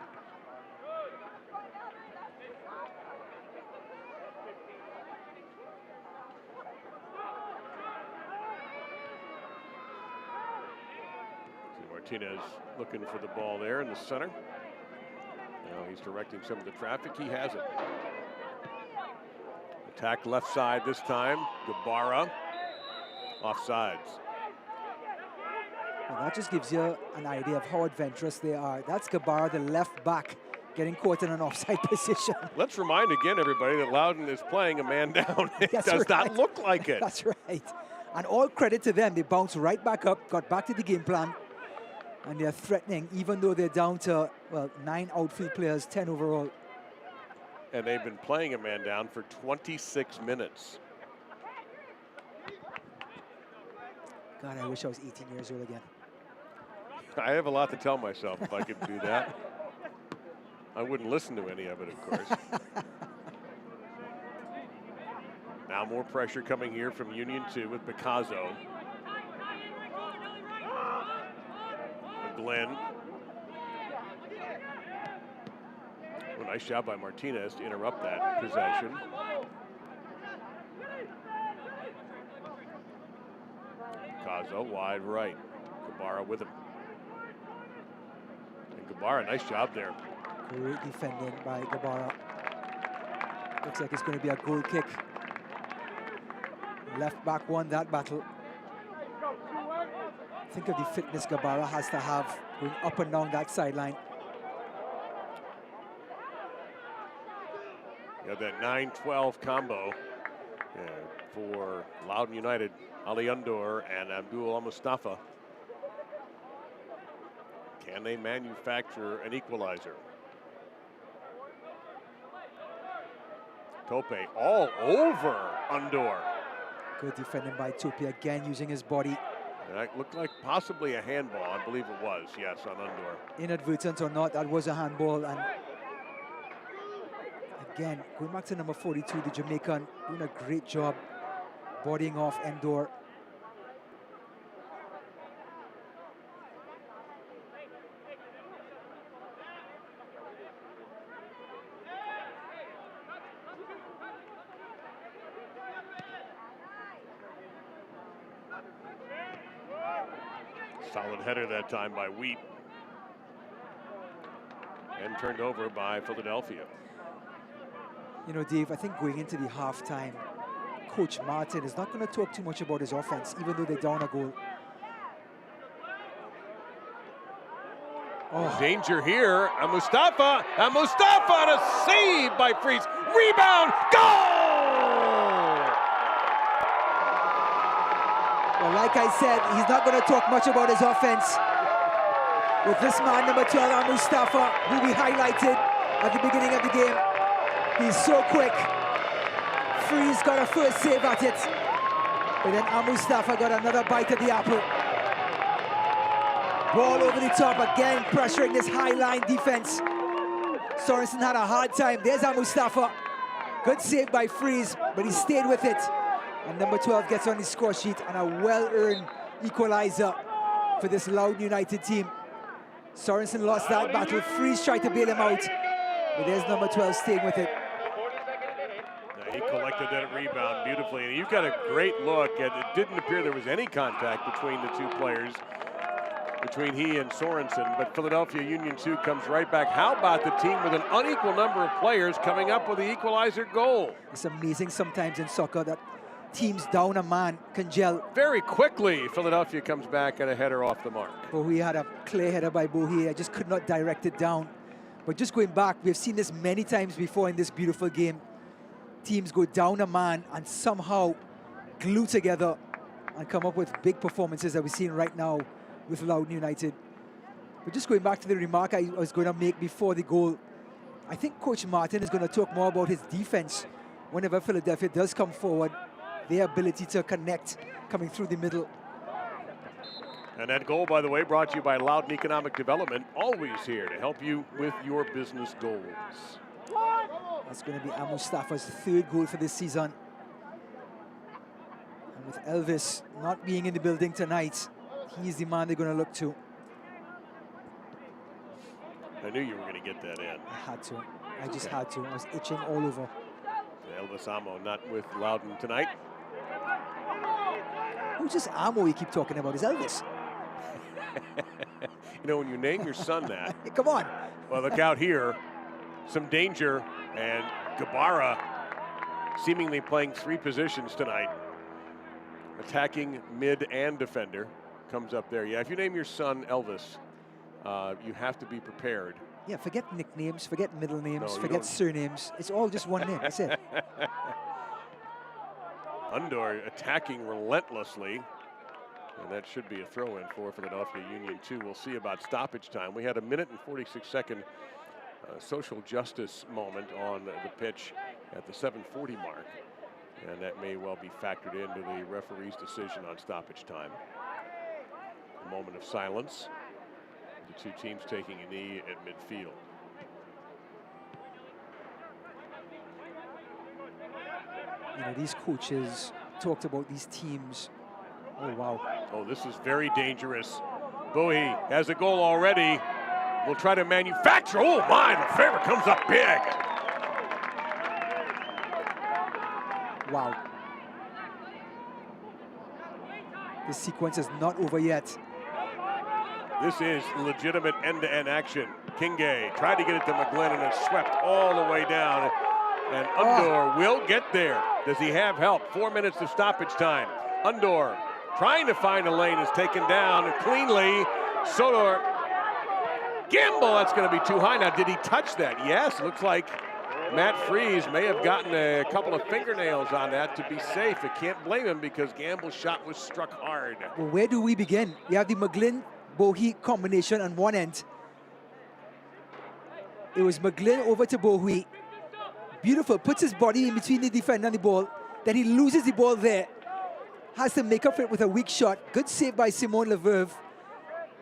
Martinez looking for the ball there in the center. Now he's directing some of the traffic. He has it. Attack left side this time. Gabara. Offsides. Well, that just gives you an idea of how adventurous they are. That's Gabara, the left back, getting caught in an offside position. Let's remind again, everybody, that Loudoun is playing a man down. It That's does not right. look like it. That's right. And all credit to them. They bounced right back up, got back to the game plan, and they're threatening, even though they're down to, well, 9 outfield players, 10 overall. And they've been playing a man down for 26 minutes. God, I wish I was 18 years old again. I have a lot to tell myself if I could do that. I wouldn't listen to any of it, of course. Now more pressure coming here from Union 2 with Picasso. Glenn. Oh, nice job by Martinez to interrupt that possession. Picasso wide right. Gabara with him. And Gabara, nice job there. Great defending by Gabara. Looks like it's going to be a goal kick. Left back won that battle. Think of the fitness Gabara has to have going up and down that sideline. You have that 9-12 combo for Loudoun United. Ali Undor and Abdul Al-Mustafa. Can they manufacture an equalizer? Tope all over Undor. Good defending by Tope, again using his body. And that looked like possibly a handball. I believe it was, yes, on Undor. Inadvertent or not, that was a handball. And again, going back to number 42, the Jamaican, doing a great job bodying off Endor. Solid header that time by Wheat. And turned over by Philadelphia. You know, Dave, I think going into the halftime, Coach Martin is not going to talk too much about his offense, even though they're down a goal. Oh. Danger here. Mustafa and a save by Freeze. Rebound, goal! Well, like I said, he's not going to talk much about his offense. With this man, number 12, Mustafa, who we highlighted at the beginning of the game. He's so quick. Freeze got a first save at it. But then Mustafa got another bite of the apple. Ball over the top, again pressuring this high line defense. Sorensen had a hard time. There's Mustafa. Good save by Freeze, but he stayed with it. And number 12 gets on the score sheet, and a well-earned equalizer for this Loudoun United team. Sorensen lost that battle. Freeze tried to bail him out, but there's number 12 staying with it. He collected that rebound beautifully, and you've got a great look. And it didn't appear there was any contact between the two players, between he and Sorensen, but Philadelphia Union 2 comes right back. How about the team with an unequal number of players coming up with the equalizer goal? It's amazing sometimes in soccer that teams down a man can gel. Very quickly, Philadelphia comes back and a header off the mark. Bowie had a clear header by Bowie. I just could not direct it down. But just going back, we've seen this many times before in this beautiful game. Teams go down a man and somehow glue together and come up with big performances that we're seeing right now with Loudoun United. But just going back to the remark I was going to make before the goal, I think Coach Martin is going to talk more about his defense whenever Philadelphia does come forward, their ability to connect coming through the middle. And that goal, by the way, brought to you by Loudoun Economic Development, always here to help you with your business goals. That's going to be Mustafa's third goal for this season. And with Elvis not being in the building tonight, he's the man they're going to look to. I knew you were going to get that in. I had to. I just had to. I was itching all over. Elvis Amo not with Loudoun tonight. Who's this Amo you keep talking about? Is Elvis? You know, when you name your son that. Hey, come on. Well, look out here. Some danger, and Gabara seemingly playing three positions tonight. Attacking mid and defender. Comes up there. Yeah, if you name your son Elvis, you have to be prepared Yeah, forget nicknames, forget middle names, No, forget surnames. It's all just one name. That's it. Undor attacking relentlessly. And that should be a throw-in for Philadelphia Union 2. We'll see about stoppage time. We had a 1:46 social justice moment on the pitch at the 7:40 mark. And that may well be factored into the referee's decision on stoppage time. A moment of silence. The two teams taking a knee at midfield. You know, these coaches talked about these teams. Oh, wow. Oh, this is very dangerous. Bowie has a goal already. Will try to manufacture. Oh, my, Lefebvre comes up big. Wow. This sequence is not over yet. This is legitimate end-to-end action. Kingay tried to get it to McGlynn, and it's swept all the way down. And Undor will get there. Does he have help? 4 minutes of stoppage time. Undor trying to find a lane, is taken down cleanly. Sodor, Gamble, that's going to be too high. Now, did he touch that? Yes, looks like Matt Freese may have gotten a couple of fingernails on that to be safe. I can't blame him because Gamble's shot was struck hard. Well, where do we begin? We have the McGlynn-Bowie combination on one end. It was McGlynn over to Bowie. Beautiful, puts his body in between the defender and the ball. Then he loses the ball there. Has to make up for it with a weak shot. Good save by Simon Lefebvre.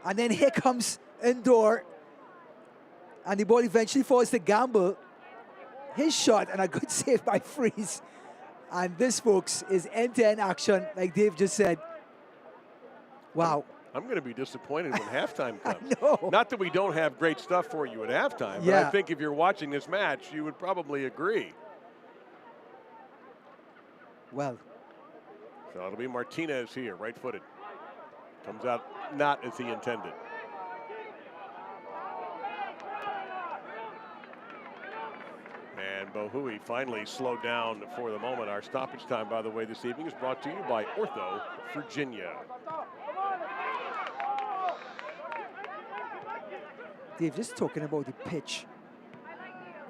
And then here comes Undor. And the ball eventually falls to Gamble. His shot and a good save by Freese. And this, folks, is end-to-end action, like Dave just said. Wow. I'm going to be disappointed when halftime comes. I know. Not that we don't have great stuff for you at halftime, but I think if you're watching this match, you would probably agree. Well. So it'll be Martinez here, right-footed. Comes out not as he intended. And Bohui finally slowed down for the moment. Our stoppage time, by the way, this evening is brought to you by Ortho Virginia. Dave, just talking about the pitch.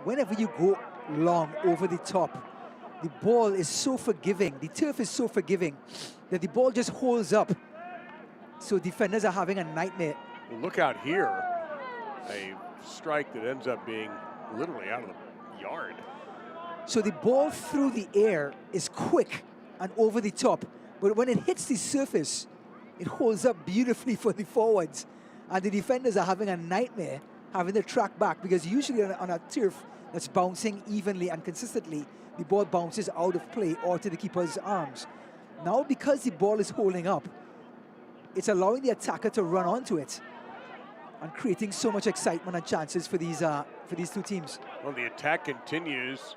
Whenever you go long over the top, the ball is so forgiving, the turf is so forgiving that the ball just holds up. So defenders are having a nightmare. Well, look out here. A strike that ends up being literally out of the yard. So the ball through the air is quick and over the top, but when it hits the surface, it holds up beautifully for the forwards. And the defenders are having a nightmare having to track back because usually on a turf that's bouncing evenly and consistently, the ball bounces out of play or to the keeper's arms. Now, because the ball is holding up, it's allowing the attacker to run onto it and creating so much excitement and chances for these two teams. Well, the attack continues,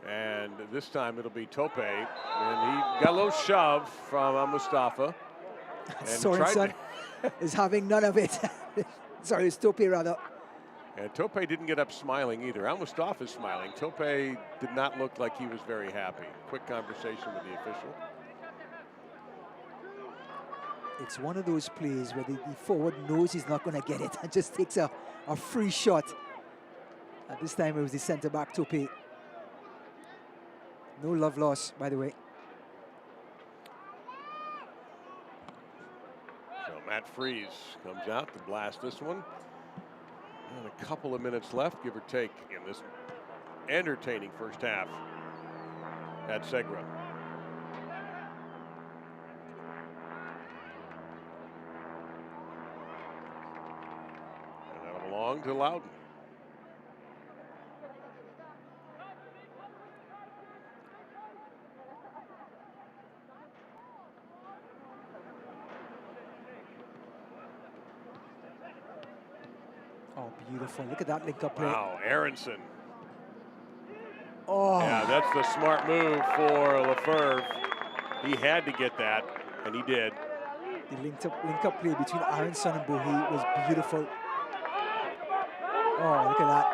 and this time it'll be Tope, and he got a little shove from Mustafa. Sorensen is having none of it. Sorry, it's Tope rather. And Tope didn't get up smiling either. Al-Mustafa's smiling. Tope did not look like he was very happy. Quick conversation with the official. It's one of those plays where the forward knows he's not going to get it and just takes a free shot. At this time, it was the centre-back, Tope. No love lost, by the way. So Matt Freese comes out to blast this one. And a couple of minutes left, give or take, in this entertaining first half at Segra. And that'll belong to Loudoun. Oh, beautiful. Look at that link-up play. Wow, Aronson. Oh. Yeah, that's the smart move for Lefebvre. He had to get that, and he did. The link-up play between Aronson and Bowie was beautiful. Oh, look at that.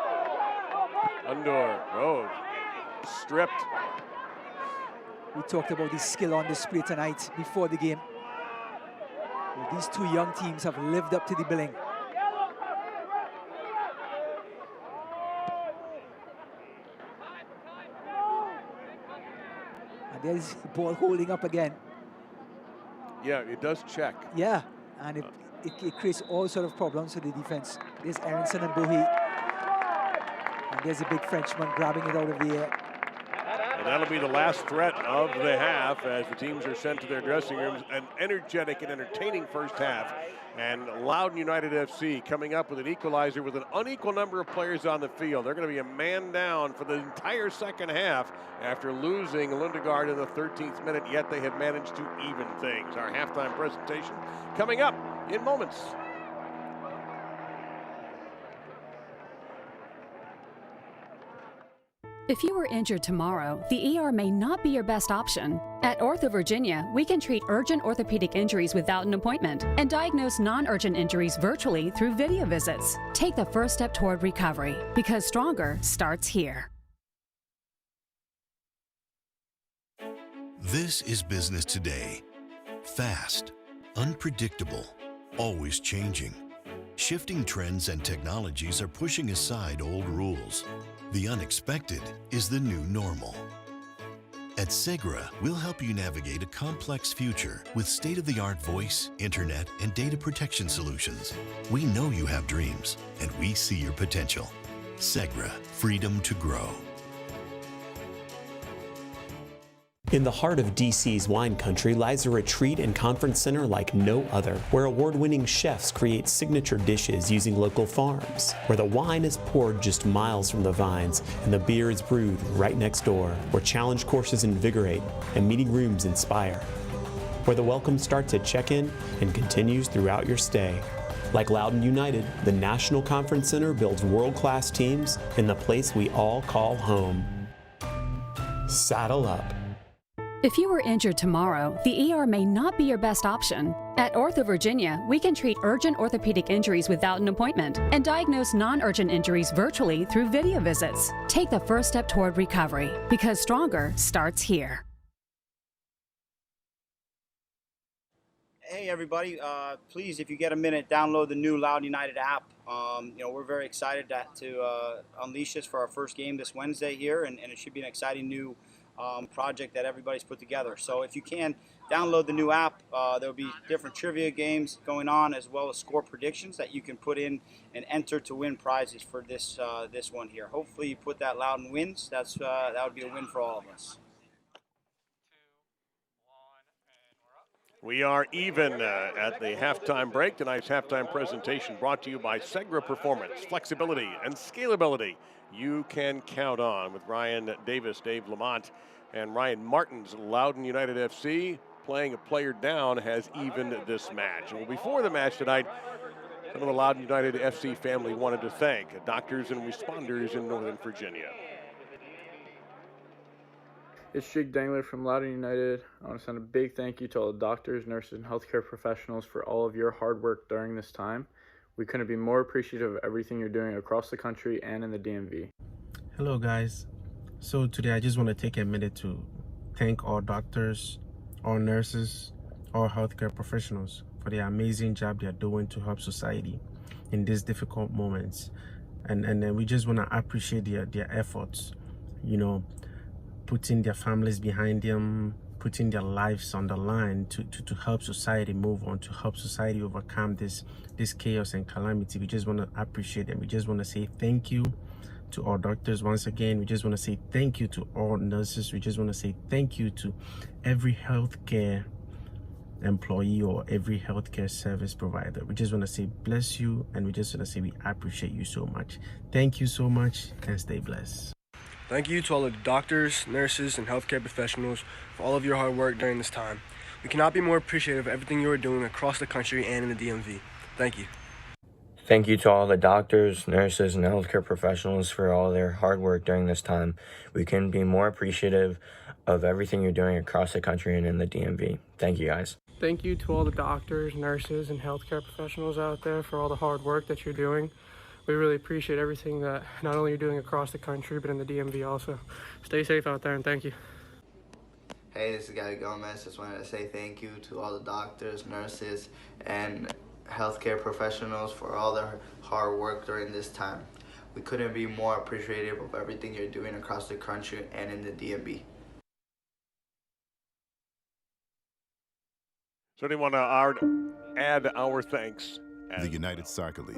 Undor, stripped. We talked about the skill on display tonight before the game. Well, these two young teams have lived up to the billing. And there's the ball holding up again. Yeah, it does check. Yeah, and it creates all sort of problems for the defense. There's Aronson and Bowie. And there's a big Frenchman grabbing it out of the air. And that'll be the last threat of the half as the teams are sent to their dressing rooms. An energetic and entertaining first half. And Loudoun United FC coming up with an equalizer with an unequal number of players on the field. They're going to be a man down for the entire second half after losing Loudoun in the 13th minute, yet they have managed to even things. Our halftime presentation coming up in moments. If you were injured tomorrow, the ER may not be your best option. At Ortho Virginia, we can treat urgent orthopedic injuries without an appointment and diagnose non-urgent injuries virtually through video visits. Take the first step toward recovery, because stronger starts here. This is business today. Fast, unpredictable, always changing. Shifting trends and technologies are pushing aside old rules. The unexpected is the new normal. At Segra, we'll help you navigate a complex future with state-of-the-art voice, internet, and data protection solutions. We know you have dreams, and we see your potential. Segra, freedom to grow. In the heart of DC's wine country lies a retreat and conference center like no other, where award-winning chefs create signature dishes using local farms, where the wine is poured just miles from the vines and the beer is brewed right next door, where challenge courses invigorate and meeting rooms inspire, where the welcome starts at check-in and continues throughout your stay. Like Loudoun United, the National Conference Center builds world-class teams in the place we all call home. Saddle up. If you were injured tomorrow, the ER may not be your best option. At Ortho Virginia, we can treat urgent orthopedic injuries without an appointment and diagnose non-urgent injuries virtually through video visits. Take the first step toward recovery, because stronger starts here. Hey everybody, please, if you get a minute, download the new Loudoun United app. We're very excited to unleash this for our first game this Wednesday here, and it should be an exciting new project that everybody's put together. So if you can, download the new app. There'll be different trivia games going on, as well as score predictions that you can put in and enter to win prizes for this one here. Hopefully you put that Loudoun wins. That would be a win for all of us. We are even at the halftime break. Tonight's halftime presentation brought to you by Segra Performance, flexibility and scalability you can count on, with Ryan Davis, Dave Lamont, and Ryan Martins. Loudoun United FC, playing a player down, has evened this match. Well, before the match tonight, some of the Loudoun United FC family wanted to thank doctors and responders in Northern Virginia. It's Jake Dangler from Loudoun United. I want to send a big thank you to all the doctors, nurses, and healthcare professionals for all of your hard work during this time. We couldn't be more appreciative of everything you're doing across the country and in the DMV. Hello guys. So today I just want to take a minute to thank all doctors, all nurses, all healthcare professionals for the amazing job they're doing to help society in these difficult moments. And then we just want to appreciate their efforts, putting their families behind them, putting their lives on the line to help society move on, to help society overcome this chaos and calamity. We just want to appreciate them. We just want to say thank you to all doctors once again. We just want to say thank you to all nurses. We just want to say thank you to every healthcare employee or every healthcare service provider. We just want to say bless you, and we just want to say we appreciate you so much. Thank you so much, and stay blessed. Thank you to all of the doctors, nurses, and healthcare professionals for all of your hard work during this time. We cannot be more appreciative of everything you are doing across the country and in the DMV. Thank you. Thank you to all the doctors, nurses, and healthcare professionals for all their hard work during this time. We couldn't be more appreciative of everything you're doing across the country and in the DMV. Thank you, guys. Thank you to all the doctors, nurses, and healthcare professionals out there for all the hard work that you're doing. We really appreciate everything that not only you're doing across the country, but in the DMV also. Stay safe out there, and thank you. Hey, this is Gary Gomez. Just wanted to say thank you to all the doctors, nurses, and healthcare professionals for all their hard work during this time. We couldn't be more appreciative of everything you're doing across the country and in the DMV. Certainly want to add our thanks. The United Soccer League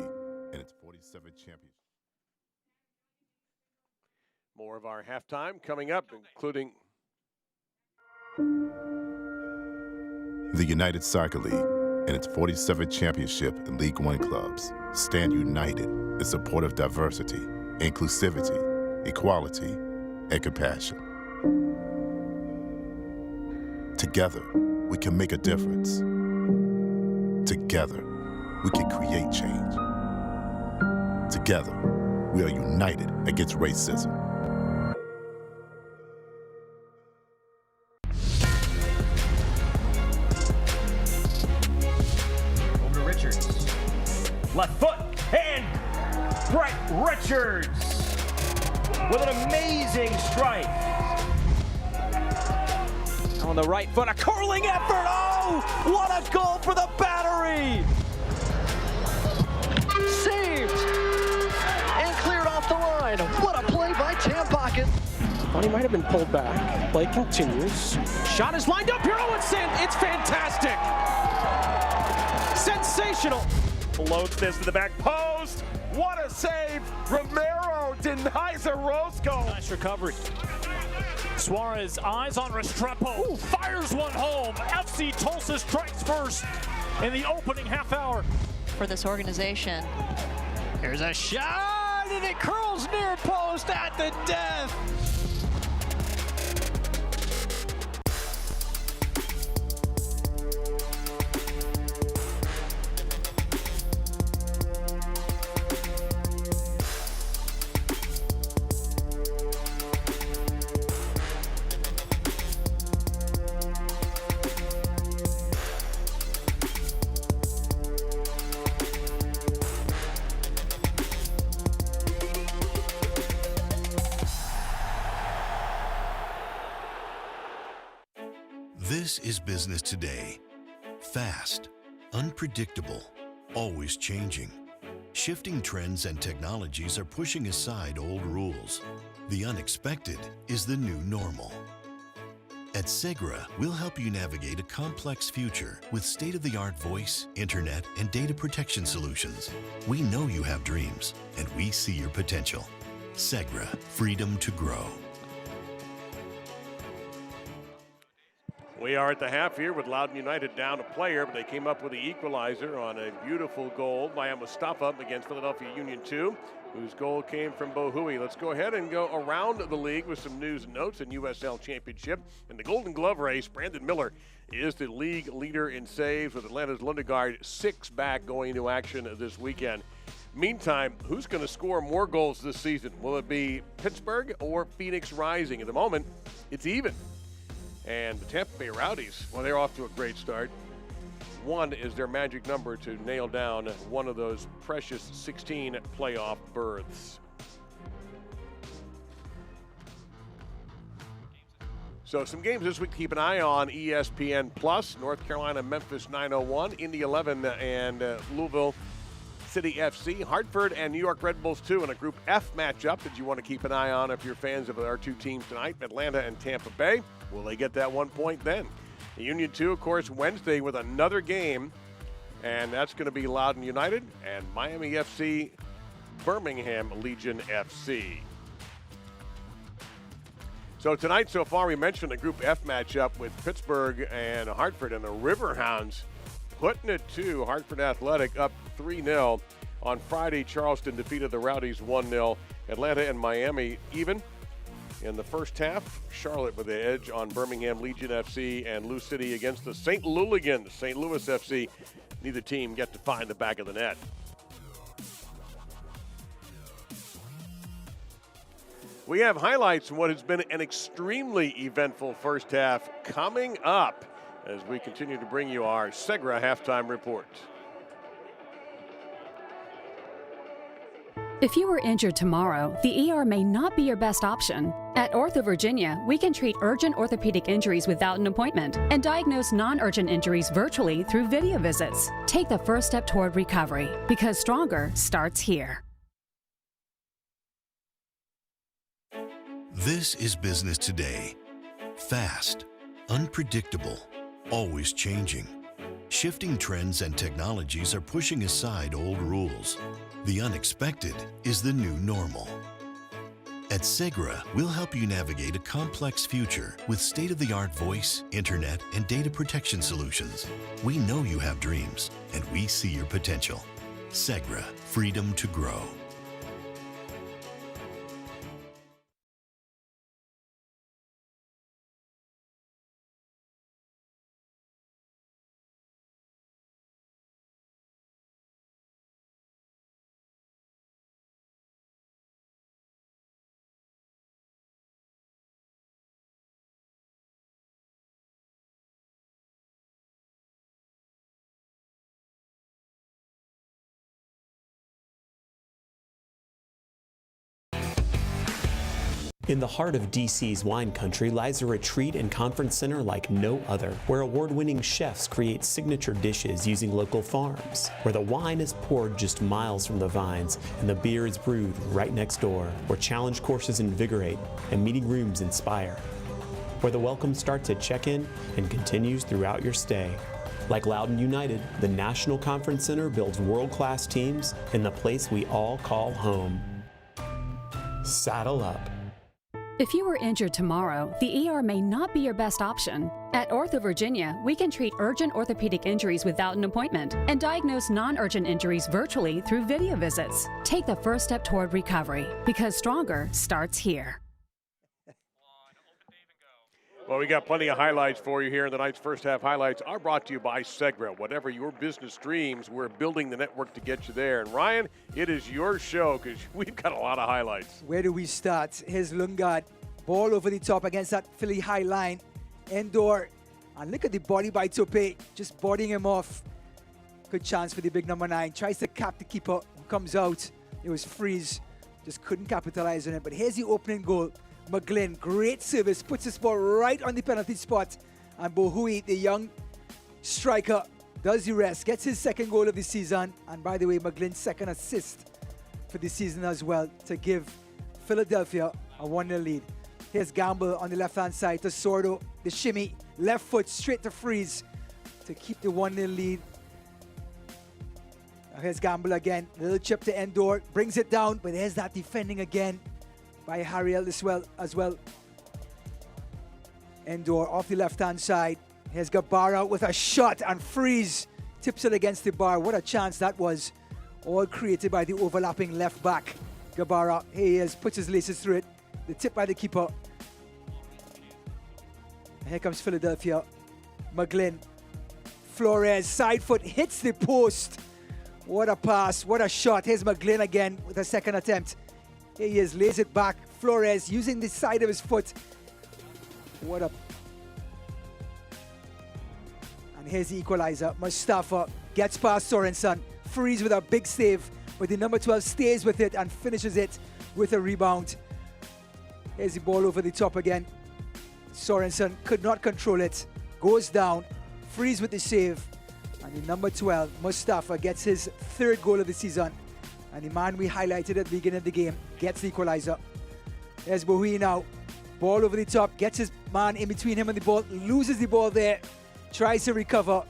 and its 47th championship. More of our halftime coming up, including The United Soccer League and its 47th championship in League One clubs stand united in support of diversity, inclusivity, equality, and compassion. Together, we can make a difference. Together, we can create change. Together, we are united against racism. Over to Richards. Left foot, and Brett Richards with an amazing strike. On the right foot, a curling effort. Oh, what a goal for the Battery! Saved and cleared off the line. What a play by Tampocket. Thought he might have been pulled back. Play continues. Shot is lined up here. Oh, it's fantastic. Sensational. Floats this to the back post. What a save. Romero denies Orozco. Nice recovery. Suarez eyes on Restrepo. Ooh, fires one home. FC Tulsa strikes first in the opening half hour. For this organization. Here's a shot, and it curls near post at the death. This is business today. Fast, unpredictable, always changing. Shifting trends and technologies are pushing aside old rules. The unexpected is the new normal. At Segra, we'll help you navigate a complex future with state-of-the-art voice, internet, and data protection solutions. We know you have dreams, and we see your potential. Segra, freedom to grow. We are at the half here with Loudoun United down a player, but they came up with the equalizer on a beautiful goal by Mustafa against Philadelphia Union 2, whose goal came from Bohui. Let's go ahead and go around the league with some news and notes in USL Championship. In the Golden Glove race, Brandon Miller is the league leader in saves with Atlanta's Lundegaard 6 back going into action this weekend. Meantime, who's going to score more goals this season? Will it be Pittsburgh or Phoenix Rising? At the moment, it's even. And the Tampa Bay Rowdies, well, they're off to a great start. 1 is their magic number to nail down one of those precious 16 playoff berths. So some games this week to keep an eye on. ESPN Plus, North Carolina, Memphis 901, Indy 11 and Louisville City FC, Hartford and New York Red Bulls 2 in a Group F matchup that you want to keep an eye on if you're fans of our two teams tonight, Atlanta and Tampa Bay. Will they get that 1 point then? The Union 2, of course, Wednesday with another game, and that's going to be Loudoun United and Miami FC, Birmingham Legion FC. So tonight so far we mentioned the Group F matchup with Pittsburgh and Hartford, and the Riverhounds putting it to Hartford Athletic up 3-0. On Friday, Charleston defeated the Rowdies 1-0. Atlanta and Miami even. In the first half, Charlotte with the edge on Birmingham Legion FC, and Lou City against the St. Louligans, St. Louis FC. Neither team get to find the back of the net. We have highlights from what has been an extremely eventful first half coming up as we continue to bring you our Segra halftime report. If you were injured tomorrow, the ER may not be your best option. At Ortho Virginia, we can treat urgent orthopedic injuries without an appointment and diagnose non-urgent injuries virtually through video visits. Take the first step toward recovery, because stronger starts here. This is business today. Fast, unpredictable, always changing. Shifting trends and technologies are pushing aside old rules. The unexpected is the new normal. At Segra, we'll help you navigate a complex future with state-of-the-art voice, internet, and data protection solutions. We know you have dreams, and we see your potential. Segra, freedom to grow. In the heart of DC's wine country lies a retreat and conference center like no other, where award-winning chefs create signature dishes using local farms, where the wine is poured just miles from the vines and the beer is brewed right next door, where challenge courses invigorate and meeting rooms inspire, where the welcome starts at check-in and continues throughout your stay. Like Loudoun United, the National Conference Center builds world-class teams in the place we all call home. Saddle up. If you were injured tomorrow, the ER may not be your best option. At Ortho Virginia, we can treat urgent orthopedic injuries without an appointment and diagnose non-urgent injuries virtually through video visits. Take the first step toward recovery, because stronger starts here. Well, we got plenty of highlights for you here. Tonight's first half highlights are brought to you by Segra. Whatever your business dreams, we're building the network to get you there. And Ryan, it is your show because we've got a lot of highlights. Where do we start? Here's Lundgaard. Ball over the top against that Philly high line. Endor. And look at the body by Tope. Just bodying him off. Good chance for the big number 9. Tries to cap the keeper. Comes out. It was Freeze. Just couldn't capitalize on it. But here's the opening goal. McGlynn, great service, puts his ball right on the penalty spot. And Bohui, the young striker, does the rest, gets his second goal of the season. And by the way, McGlynn's second assist for the season as well to give Philadelphia a 1-0 lead. Here's Gamble on the left-hand side to Sordo, the shimmy, left foot straight to Freeze to keep the 1-0 lead. Now here's Gamble again, little chip to Endor, brings it down, but there's that defending again by Harriel as well. Endor off the left-hand side. Here's Gabara with a shot and Freeze tips it against the bar. What a chance that was. All created by the overlapping left back. Gabara, here he is, puts his laces through it. The tip by the keeper. Here comes Philadelphia. McGlynn. Flores, side foot, hits the post. What a pass, what a shot. Here's McGlynn again with a second attempt. Here he is, lays it back. Flores using the side of his foot. What a... And here's the equalizer. Mustafa gets past Sorensen. Freeze with a big save, but the number 12 stays with it and finishes it with a rebound. Here's the ball over the top again. Sorensen could not control it. Goes down. Freeze with the save. And the number 12, Mustafa, gets his third goal of the season. And the man we highlighted at the beginning of the game gets the equalizer. There's Bohui now. Ball over the top, gets his man in between him and the ball, loses the ball there, tries to recover.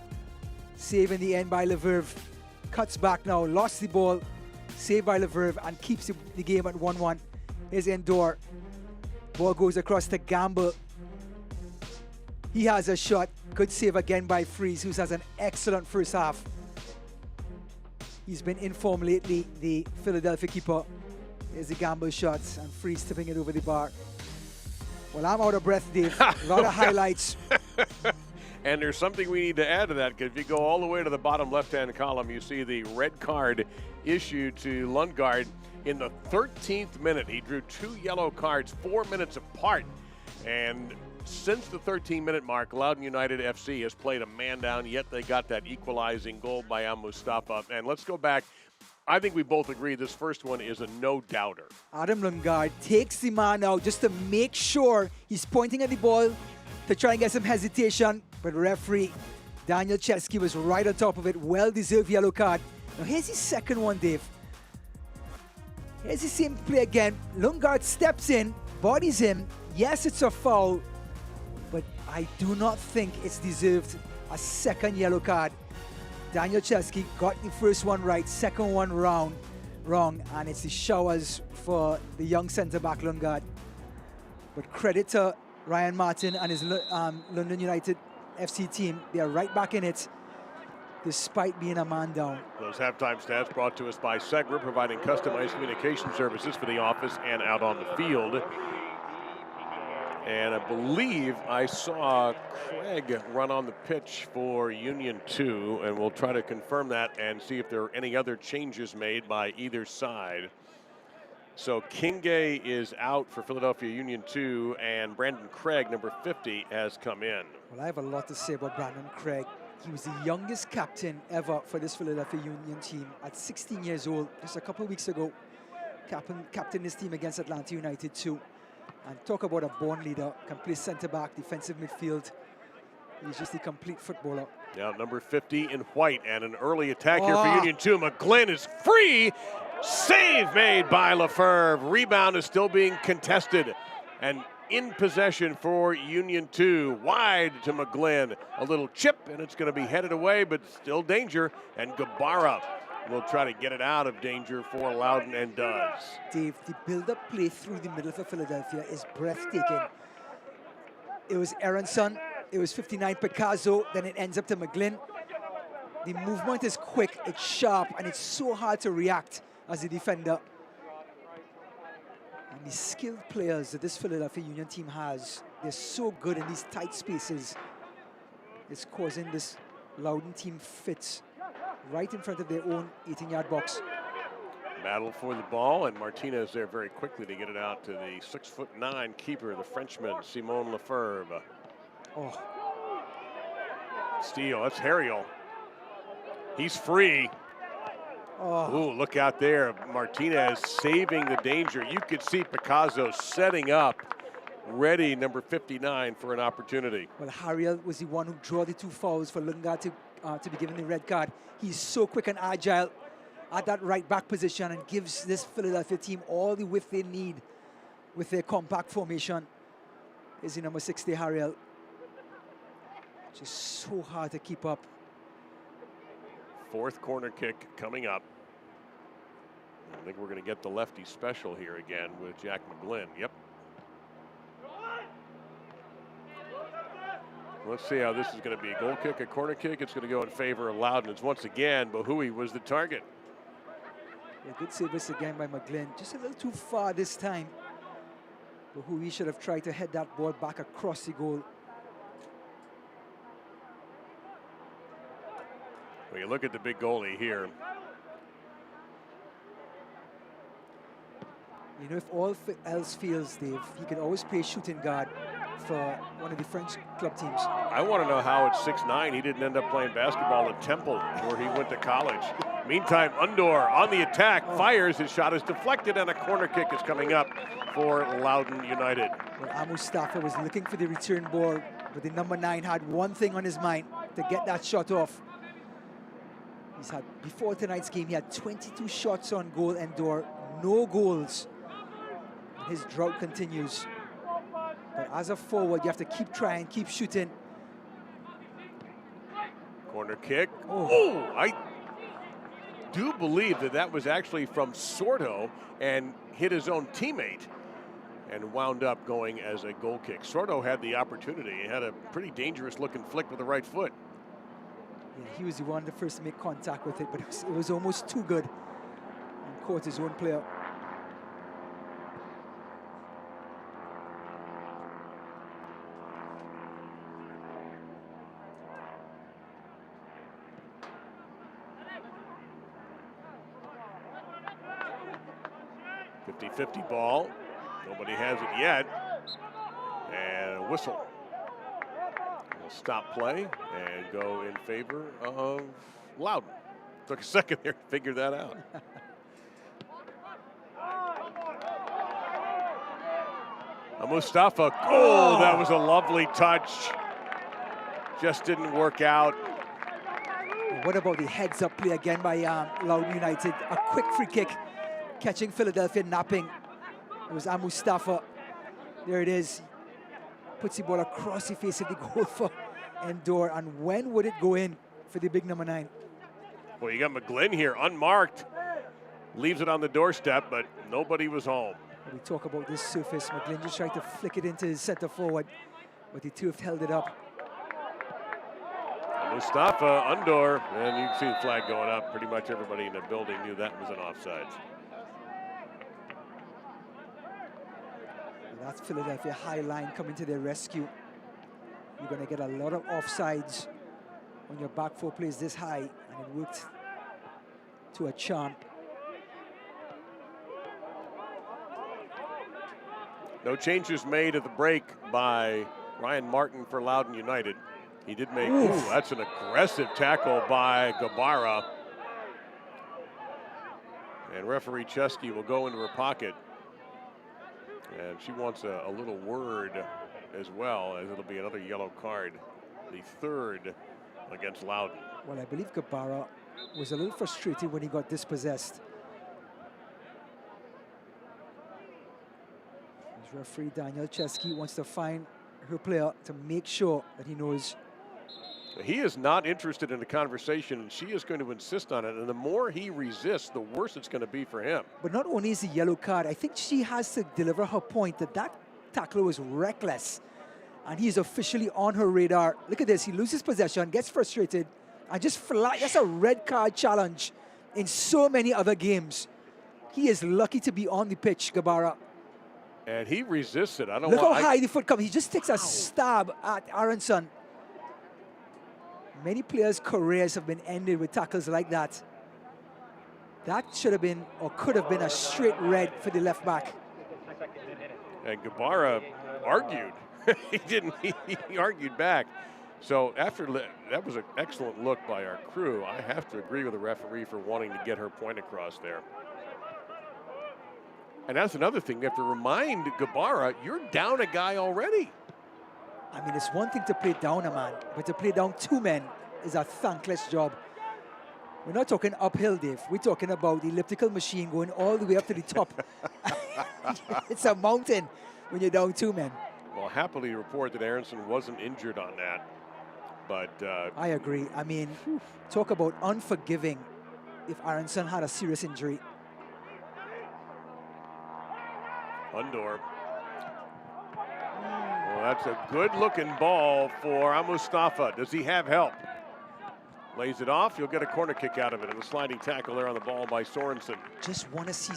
Save in the end by Lefebvre. Cuts back now, lost the ball. Saved by Lefebvre and keeps the game at 1-1. Here's Endor. Ball goes across to Gamble. He has a shot. Good save again by Freeze, who has an excellent first half. He's been in form lately, the Philadelphia keeper. There's the Gamble shots and Freeze tipping it over the bar. Well, I'm out of breath, Dave. A lot of highlights. And there's something we need to add to that, because if you go all the way to the bottom left-hand column, you see the red card issued to Lundgaard in the 13th minute. He drew 2 yellow cards 4 minutes apart. And since the 13-minute mark, Loudoun United FC has played a man down, yet they got that equalizing goal by Mustafa. And let's go back. I think we both agree this first one is a no-doubter. Adam Lundgaard takes the man out just to make sure he's pointing at the ball to try and get some hesitation. But referee Daniel Chesky was right on top of it. Well-deserved yellow card. Now here's his second one, Dave. Here's the same play again. Lundgaard steps in, bodies him. Yes, it's a foul, but I do not think it's deserved a second yellow card. Daniel Chesky got the first one right, second one wrong, and it's the showers for the young centre-back Lundgaard. But credit to Ryan Martin and his London United FC team. They are right back in it, despite being a man down. Those halftime stats brought to us by Segra, providing customized communication services for the office and out on the field. And I believe I saw Craig run on the pitch for Union 2, and we'll try to confirm that and see if there are any other changes made by either side. So Kinge is out for Philadelphia Union 2, and Brandon Craig, number 50, has come in. Well, I have a lot to say about Brandon Craig. He was the youngest captain ever for this Philadelphia Union team at 16 years old. Just a couple of weeks ago, captained his team against Atlanta United 2. And talk about a born leader, can play centre-back, defensive midfield. He's just a complete footballer. Yeah, number 50 in white, and an early attack here for Union 2. McGlynn is free. Save made by Lefebvre. Rebound is still being contested. And in possession for Union 2. Wide to McGlynn. A little chip, and it's going to be headed away, but still danger. And Gabara will try to get it out of danger for Loudoun, and does. Dave, the build-up play through the middle for Philadelphia is breathtaking. It was Aronson, it was 59 Picasso, then it ends up to McGlynn. The movement is quick, it's sharp, and it's so hard to react as a defender. And the skilled players that this Philadelphia Union team has, they're so good in these tight spaces. It's causing this Loudoun team fits right in front of their own 18-yard box. Battle for the ball, and Martinez there very quickly to get it out to the 6'9" keeper, the Frenchman, Simon Lefebvre. Oh. Steal, that's Harriel. He's free. Oh. Ooh, look out there. Martinez saving the danger. You could see Picasso setting up, ready, number 59, for an opportunity. Well, Harriel was the one who drew the 2 fouls for Lundgaard to be given the red card. He's so quick and agile at that right back position and gives this Philadelphia team all the width they need with their compact formation. Is the number 60, Harriel. Just so hard to keep up. Fourth corner kick coming up. I think we're going to get the lefty special here again with Jack McGlynn. Yep. Let's see how this is going to be. A goal kick, a corner kick. It's going to go in favor of Loudoun. It's once again, Bohui was the target. Yeah, good service again by McGlynn. Just a little too far this time. Bohui should have tried to head that ball back across the goal. When you look at the big goalie here. You know, if all else fails, Dave, he can always play shooting guard for one of the French club teams. I want to know how at 6'9" he didn't end up playing basketball at Temple, where he went to college. Meantime, Undor on the attack, fires. His shot is deflected, and a corner kick is coming up for Loudoun United. Well, Mustafa was looking for the return ball, but the number 9 had one thing on his mind, to get that shot off. He's had, before tonight's game, he had 22 shots on goal and door, no goals. His drought continues. But as a forward, you have to keep trying, keep shooting. Corner kick. Oh, I do believe that was actually from Sordo and hit his own teammate and wound up going as a goal kick. Sordo had the opportunity. He had a pretty dangerous looking flick with the right foot. Yeah, he was the one that first to make contact with it, but it was almost too good and caught his own player. .50 ball. Nobody has it yet. And a whistle. We'll stop play and go in favor of Loudoun. Took a second there to figure that out. Mustafa. Oh, that was a lovely touch. Just didn't work out. What about the heads-up play again by Loudoun United? A quick free kick, catching Philadelphia napping. It was Mustafa. There it is. Puts the ball across the face of the goal for Endor. And when would it go in for the big number 9? Well, you got McGlynn here, unmarked. Leaves it on the doorstep, but nobody was home. We talk about this surface. McGlynn just tried to flick it into his center forward, but the turf held it up. Mustafa, Undor, and you can see the flag going up. Pretty much everybody in the building knew that was an offside. And that's Philadelphia high line coming to their rescue. You're going to get a lot of offsides when your back four plays this high, and it worked to a charm. No changes made at the break by Ryan Martin for Loudoun United. He did make, ooh, that's an aggressive tackle by Gabara. And referee Chesky will go into her pocket. And she wants a little word as well, as it'll be another yellow card, the third against Loudoun. Well, I believe Gabara was a little frustrated when he got dispossessed. His referee Daniel Chesky wants to find her player to make sure that he knows. He is not interested in the conversation, and she is going to insist on it. And the more he resists, the worse it's going to be for him. But not only is the yellow card, I think she has to deliver her point that that tackler was reckless. And he's officially on her radar. Look at this. He loses possession, gets frustrated, and just flat. That's a red card challenge in so many other games. He is lucky to be on the pitch, Gabara. And he resists it. I don't Look want, how high the foot comes. He just takes a stab at Aronson. Many players' careers have been ended with tackles like that. That should have been, or could have been, a straight red for the left back. And Gabara argued. He didn't. He argued back. So after that was an excellent look by our crew. I have to agree with the referee for wanting to get her point across there. And that's another thing. You have to remind Gabara, you're down a guy already. I mean, it's one thing to play down a man, but to play down two men is a thankless job. We're not talking uphill, Dave. We're talking about the elliptical machine going all the way up to the top. It's a mountain when you're down two men. Well, happily report that Aronson wasn't injured on that. But I agree. I mean, talk about unforgiving if Aronson had a serious injury. Undor. Well, that's a good-looking ball for Mustafa. Does he have help? Lays it off. You'll get a corner kick out of it. And a sliding tackle there on the ball by Sorensen. Just want to see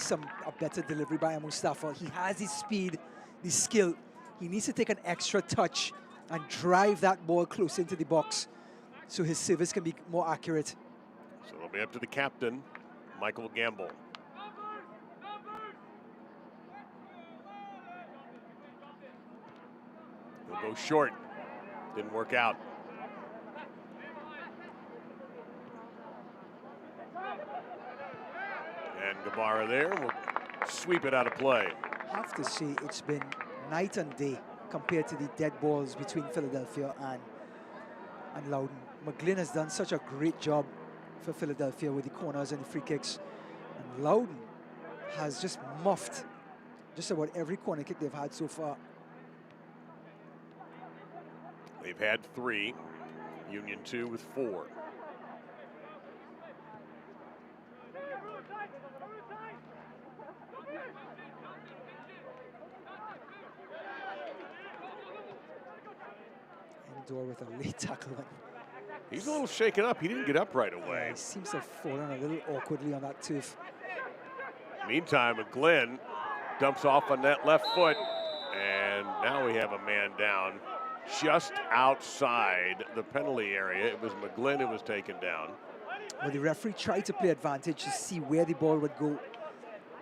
a better delivery by Mustafa. He has the speed, the skill. He needs to take an extra touch and drive that ball close into the box so his service can be more accurate. So it'll be up to the captain, Michael Gamble. He'll go short. Didn't work out. And Gabara there will sweep it out of play. I have to say it's been night and day compared to the dead balls between Philadelphia and Loudoun. McGlynn has done such a great job for Philadelphia with the corners and the free kicks. And Loudoun has just muffed just about every corner kick they've had so far. They've had 3, Union 2 with 4. Endor with a late tackle. He's a little shaken up. He didn't get up right away. Yeah, he seems to have fallen a little awkwardly on that turf. Meantime, McGlynn dumps off on that left foot. And now we have a man down just outside the penalty area. It was McGlynn who was taken down. Well, the referee tried to play advantage to see where the ball would go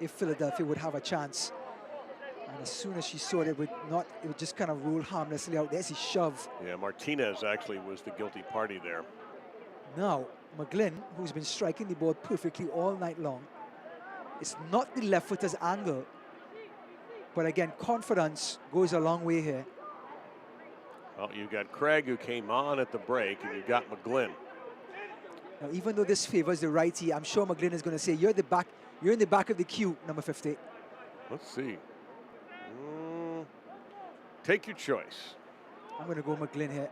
if Philadelphia would have a chance. And as soon as she saw it, it would just kind of roll harmlessly out. There's his shove. Yeah, Martinez actually was the guilty party there. Now, McGlynn, who's been striking the ball perfectly all night long, it's not the left footer's angle. But again, confidence goes a long way here. Well, you've got Craig who came on at the break, and you've got McGlynn. Now, even though this favors the righty, I'm sure McGlynn is going to say, you're in the back of the queue, number 50. Let's see. Take your choice. I'm going to go McGlynn here,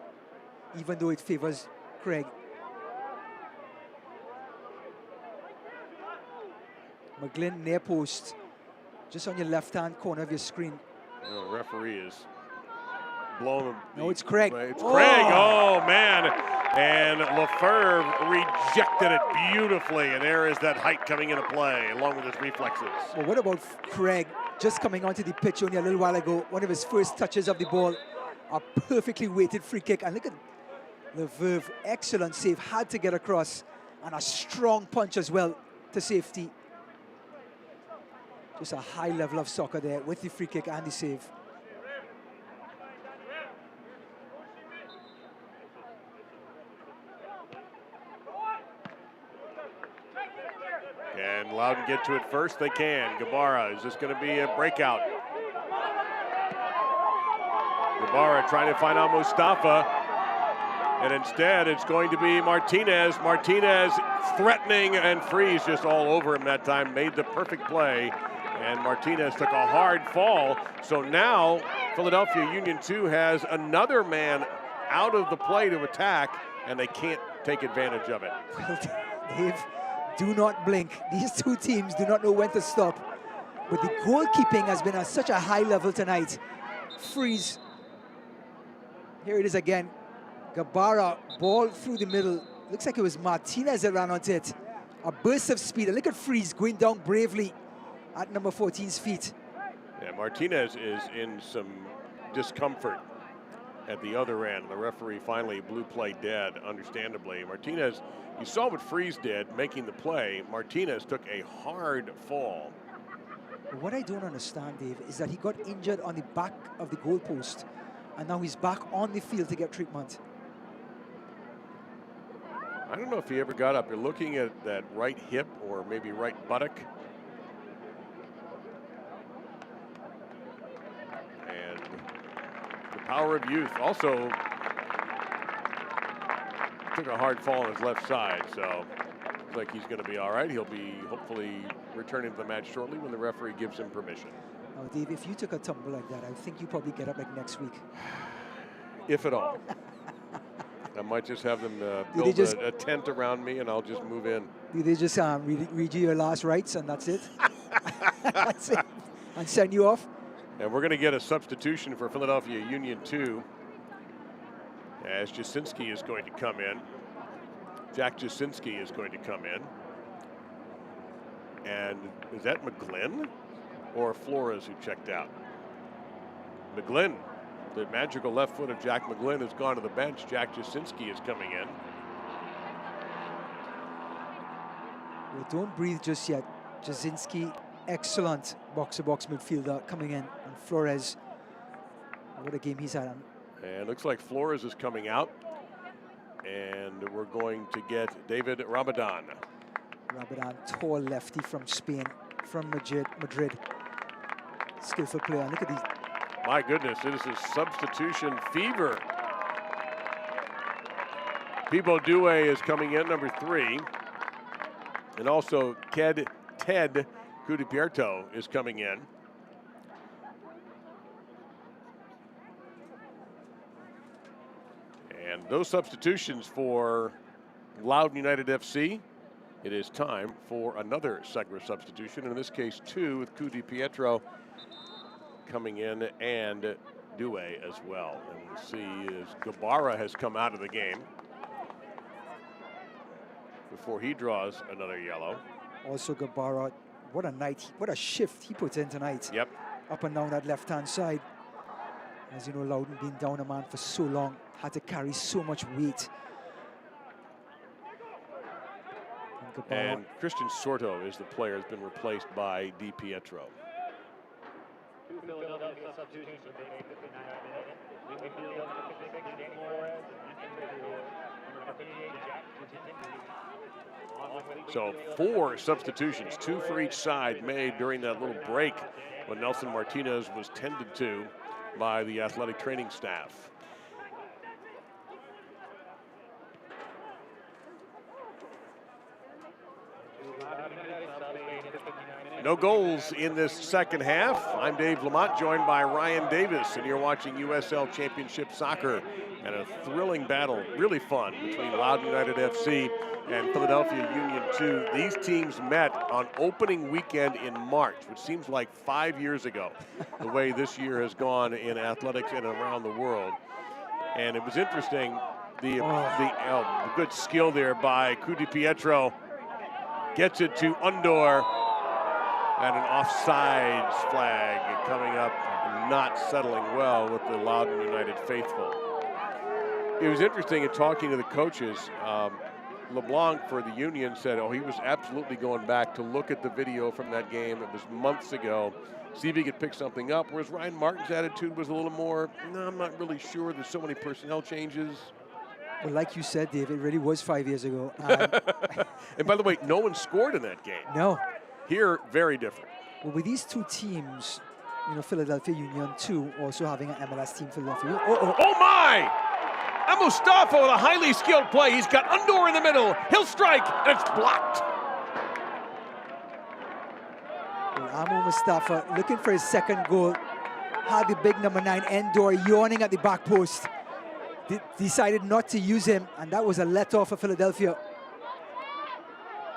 even though it favors Craig. McGlynn near post, just on your left-hand corner of your screen. The referee is blowing. No, it's Craig. It's Craig. Oh, man. And Lefebvre rejected it beautifully. And there is that height coming into play, along with his reflexes. Well, what about Craig just coming onto the pitch only a little while ago? One of his first touches of the ball, a perfectly weighted free kick. And look at Lefebvre, excellent save, had to get across. And a strong punch as well to safety. Just a high level of soccer there with the free kick and the save. And Loudoun get to it first. They can. Gabara, is this going to be a breakout? Gabara trying to find out Mustafa. And instead, it's going to be Martinez. Martinez threatening, and Freeze just all over him that time. Made the perfect play. And Martinez took a hard fall. So now, Philadelphia Union 2 has another man out of the play to attack, and they can't take advantage of it. Well, Dave, do not blink. These two teams do not know when to stop. But the goalkeeping has been at such a high level tonight. Freeze. Here it is again. Gabara, ball through the middle. Looks like it was Martinez that ran onto it. A burst of speed. And look at Freeze going down bravely at number 14's feet. Yeah, Martinez is in some discomfort at the other end. The referee finally blew play dead, understandably. Martinez, you saw what Freeze did, making the play. Martinez took a hard fall. What I don't understand, Dave, is that he got injured on the back of the goalpost, and now he's back on the field to get treatment. I don't know if he ever got up. You're looking at that right hip or maybe right buttock. And the power of youth. Also took a hard fall on his left side, so looks like he's going to be all right. He'll be hopefully returning to the match shortly when the referee gives him permission. Now, Dave, if you took a tumble like that, I think you probably get up like next week. If at all. I might just have them build a tent around me, and I'll just move in. Do they just read you your last rites, and that's it? That's it. And send you off? And we're going to get a substitution for Philadelphia Union 2, as Jasinski is going to come in. Jack Jasinski is going to come in. And is that McGlynn or Flores who checked out? McGlynn. The magical left foot of Jack McGlynn has gone to the bench. Jack Jasinski is coming in. Well, don't breathe just yet. Jasinski, excellent box-to-box midfielder coming in. And Flores, what a game he's had. And it looks like Flores is coming out. And we're going to get David Ramadan. Ramadan, tall lefty from Spain, from Madrid. Skillful player. Look at these. My goodness, it is a substitution fever. Pipo Due is coming in, number 3. And also Ted Cudipierto is coming in. And those substitutions for Loudoun United FC. It is time for another Segra substitution, in this case 2, with Cudipierto coming in and Due as well. And we'll see as Gabara has come out of the game before he draws another yellow. Also Gabara, what a night, what a shift he puts in tonight. Yep. Up and down that left-hand side. As you know, Loudoun being down a man for so long, had to carry so much weight. And Christian Sorto is the player that's been replaced by Di Pietro. So 4 substitutions, 2 for each side, made during that little break when Nelson Martinez was tended to by the athletic training staff. No goals in this second half. I'm Dave Lamont, joined by Ryan Davis, and you're watching USL Championship Soccer And a thrilling battle, really fun, between Loudoun United FC and Philadelphia Union 2. These teams met on opening weekend in March, which seems like 5 years ago, the way this year has gone in athletics and around the world. And it was interesting, the good skill there by Cudi Pietro. Gets it to Undor, and an offsides flag coming up, not settling well with the Loudoun United faithful. It was interesting in talking to the coaches. LeBlanc for the Union said, he was absolutely going back to look at the video from that game. It was months ago. See if he could pick something up. Whereas Ryan Martin's attitude was a little more, no, I'm not really sure. There's so many personnel changes. Well, like you said, Dave, it really was 5 years ago. And by the way, no one scored in that game. No. Here, very different. Well, with these two teams, Philadelphia Union 2 also having an MLS team, Philadelphia. Oh my! And Mustafa with a highly skilled play. He's got Undor in the middle. He'll strike, and it's blocked. Well, Amo Mustafa looking for his second goal. Had the big number 9, Endor, yawning at the back post. Decided not to use him, and that was a let-off for Philadelphia.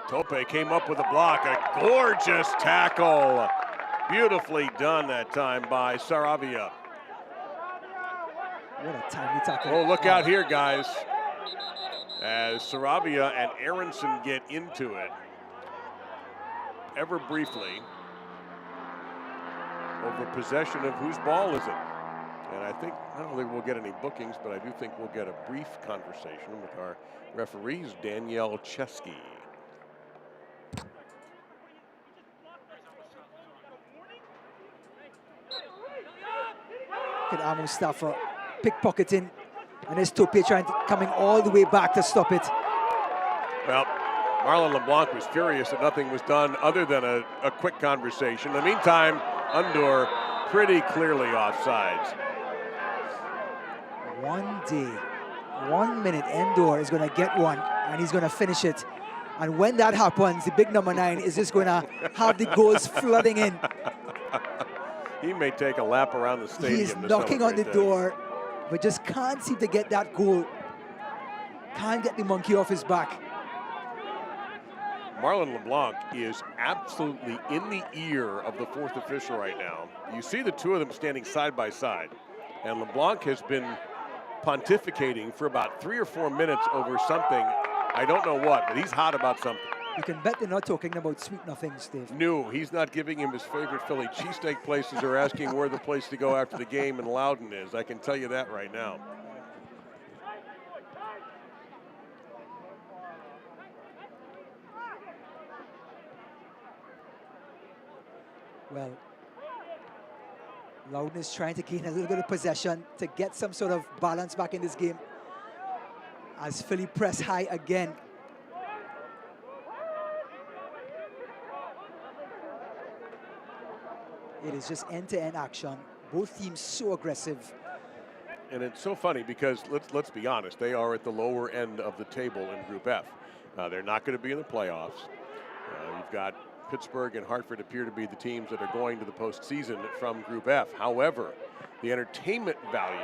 Tope came up with a block. A gorgeous tackle. Beautifully done that time by Saravia. What a timely tackle. Oh, look out here, guys. As Saravia and Aronson get into it, ever briefly, over possession of whose ball is it? And I don't think we'll get any bookings, but I do think we'll get a brief conversation with our referees, Danielle Chesky. Look at Mustafa pickpocketing, and there's Tope coming all the way back to stop it. Well, Marlon LeBlanc was furious that nothing was done other than a quick conversation. In the meantime, Undor pretty clearly offsides. 1 day, 1 minute, Endor is going to get one, and he's going to finish it. And when that happens, the big number 9 is just going to have the goals flooding in. He may take a lap around the stadium. He's knocking on the door, but just can't seem to get that goal. Can't get the monkey off his back. Marlon LeBlanc is absolutely in the ear of the fourth official right now. You see the two of them standing side by side, and LeBlanc has been pontificating for about 3 or 4 minutes over something. I don't know what, but he's hot about something. You can bet they're not talking about sweet nothings, Dave. No, he's not giving him his favorite Philly cheesesteak places or asking where the place to go after the game in Loudoun is. I can tell you that right now. Well, Loudoun is trying to gain a little bit of possession to get some sort of balance back in this game as Philly press high again. It is just end-to-end action. Both teams so aggressive. And it's so funny because let's be honest, they are at the lower end of the table in Group F. They're not going to be in the playoffs. You've got Pittsburgh and Hartford appear to be the teams that are going to the postseason from Group F. However, the entertainment value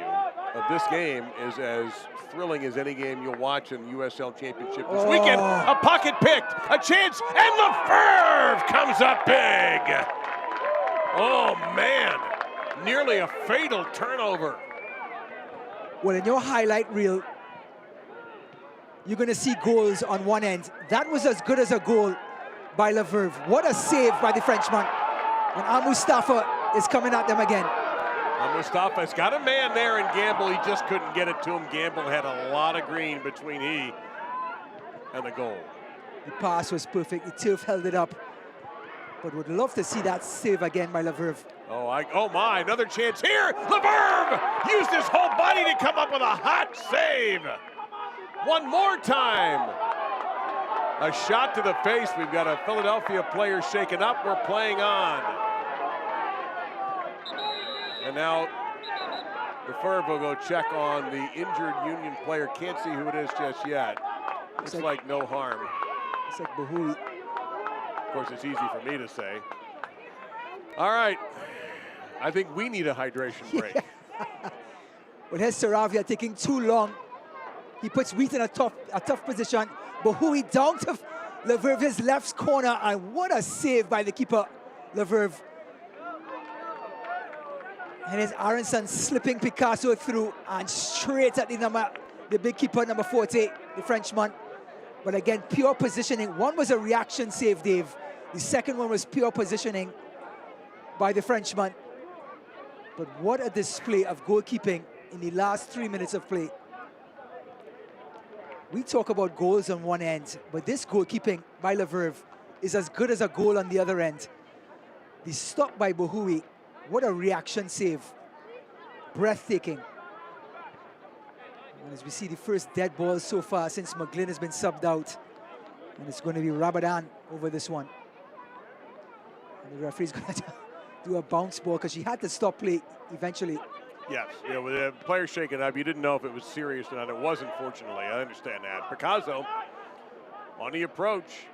of this game is as thrilling as any game you'll watch in the USL Championship this weekend. A pocket picked, a chance, and Lefebvre comes up big. Oh, man. Nearly a fatal turnover. Well, in your highlight reel, you're going to see goals on one end. That was as good as a goal by Lefebvre. What a save by the Frenchman. And Mustafa is coming at them again. Mustafa's got a man there in Gamble. He just couldn't get it to him. Gamble had a lot of green between he and the goal. The pass was perfect. The turf held it up. But would love to see that save again by Lefebvre. Oh my, another chance here. Lefebvre used his whole body to come up with a hot save. One more time. A shot to the face. We've got a Philadelphia player shaken up. We're playing on. And now Lefebvre will go check on the injured Union player. Can't see who it is just yet. Looks like no harm. It's like Bahuli. Of course, it's easy for me to say. All right. I think we need a hydration break. Well, here's Saravia taking too long. He puts Wheat in a tough position. Bohui down to Lefebvre's left corner, and what a save by the keeper, Lefebvre. And here's Aronson slipping Picasso through and straight at the big keeper, number 40, the Frenchman. But again, pure positioning. One was a reaction save, Dave. The second one was pure positioning by the Frenchman. But what a display of goalkeeping in the last 3 minutes of play. We talk about goals on one end, but this goalkeeping by Lefebvre is as good as a goal on the other end. The stop by Bohui, what a reaction save. Breathtaking. And as we see the first dead ball so far since McGlynn has been subbed out. And it's going to be Rabadan over this one. And the referee's going to do a bounce ball because she had to stop play eventually. Yes, yeah, with the player shaking up, you didn't know if it was serious or not. It wasn't, fortunately. I understand that. Picasso on the approach.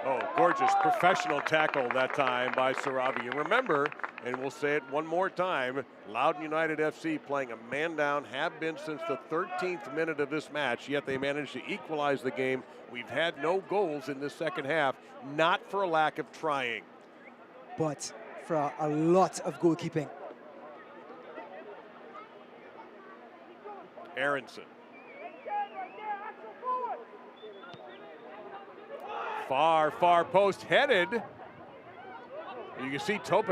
Oh, gorgeous professional tackle that time by Saravia. Remember, and we'll say it one more time, Loudoun United FC playing a man down, have been since the 13th minute of this match, yet they managed to equalize the game. We've had no goals in this second half, not for a lack of trying. But for a lot of goalkeeping. Aronson. Far post headed. You can see Tope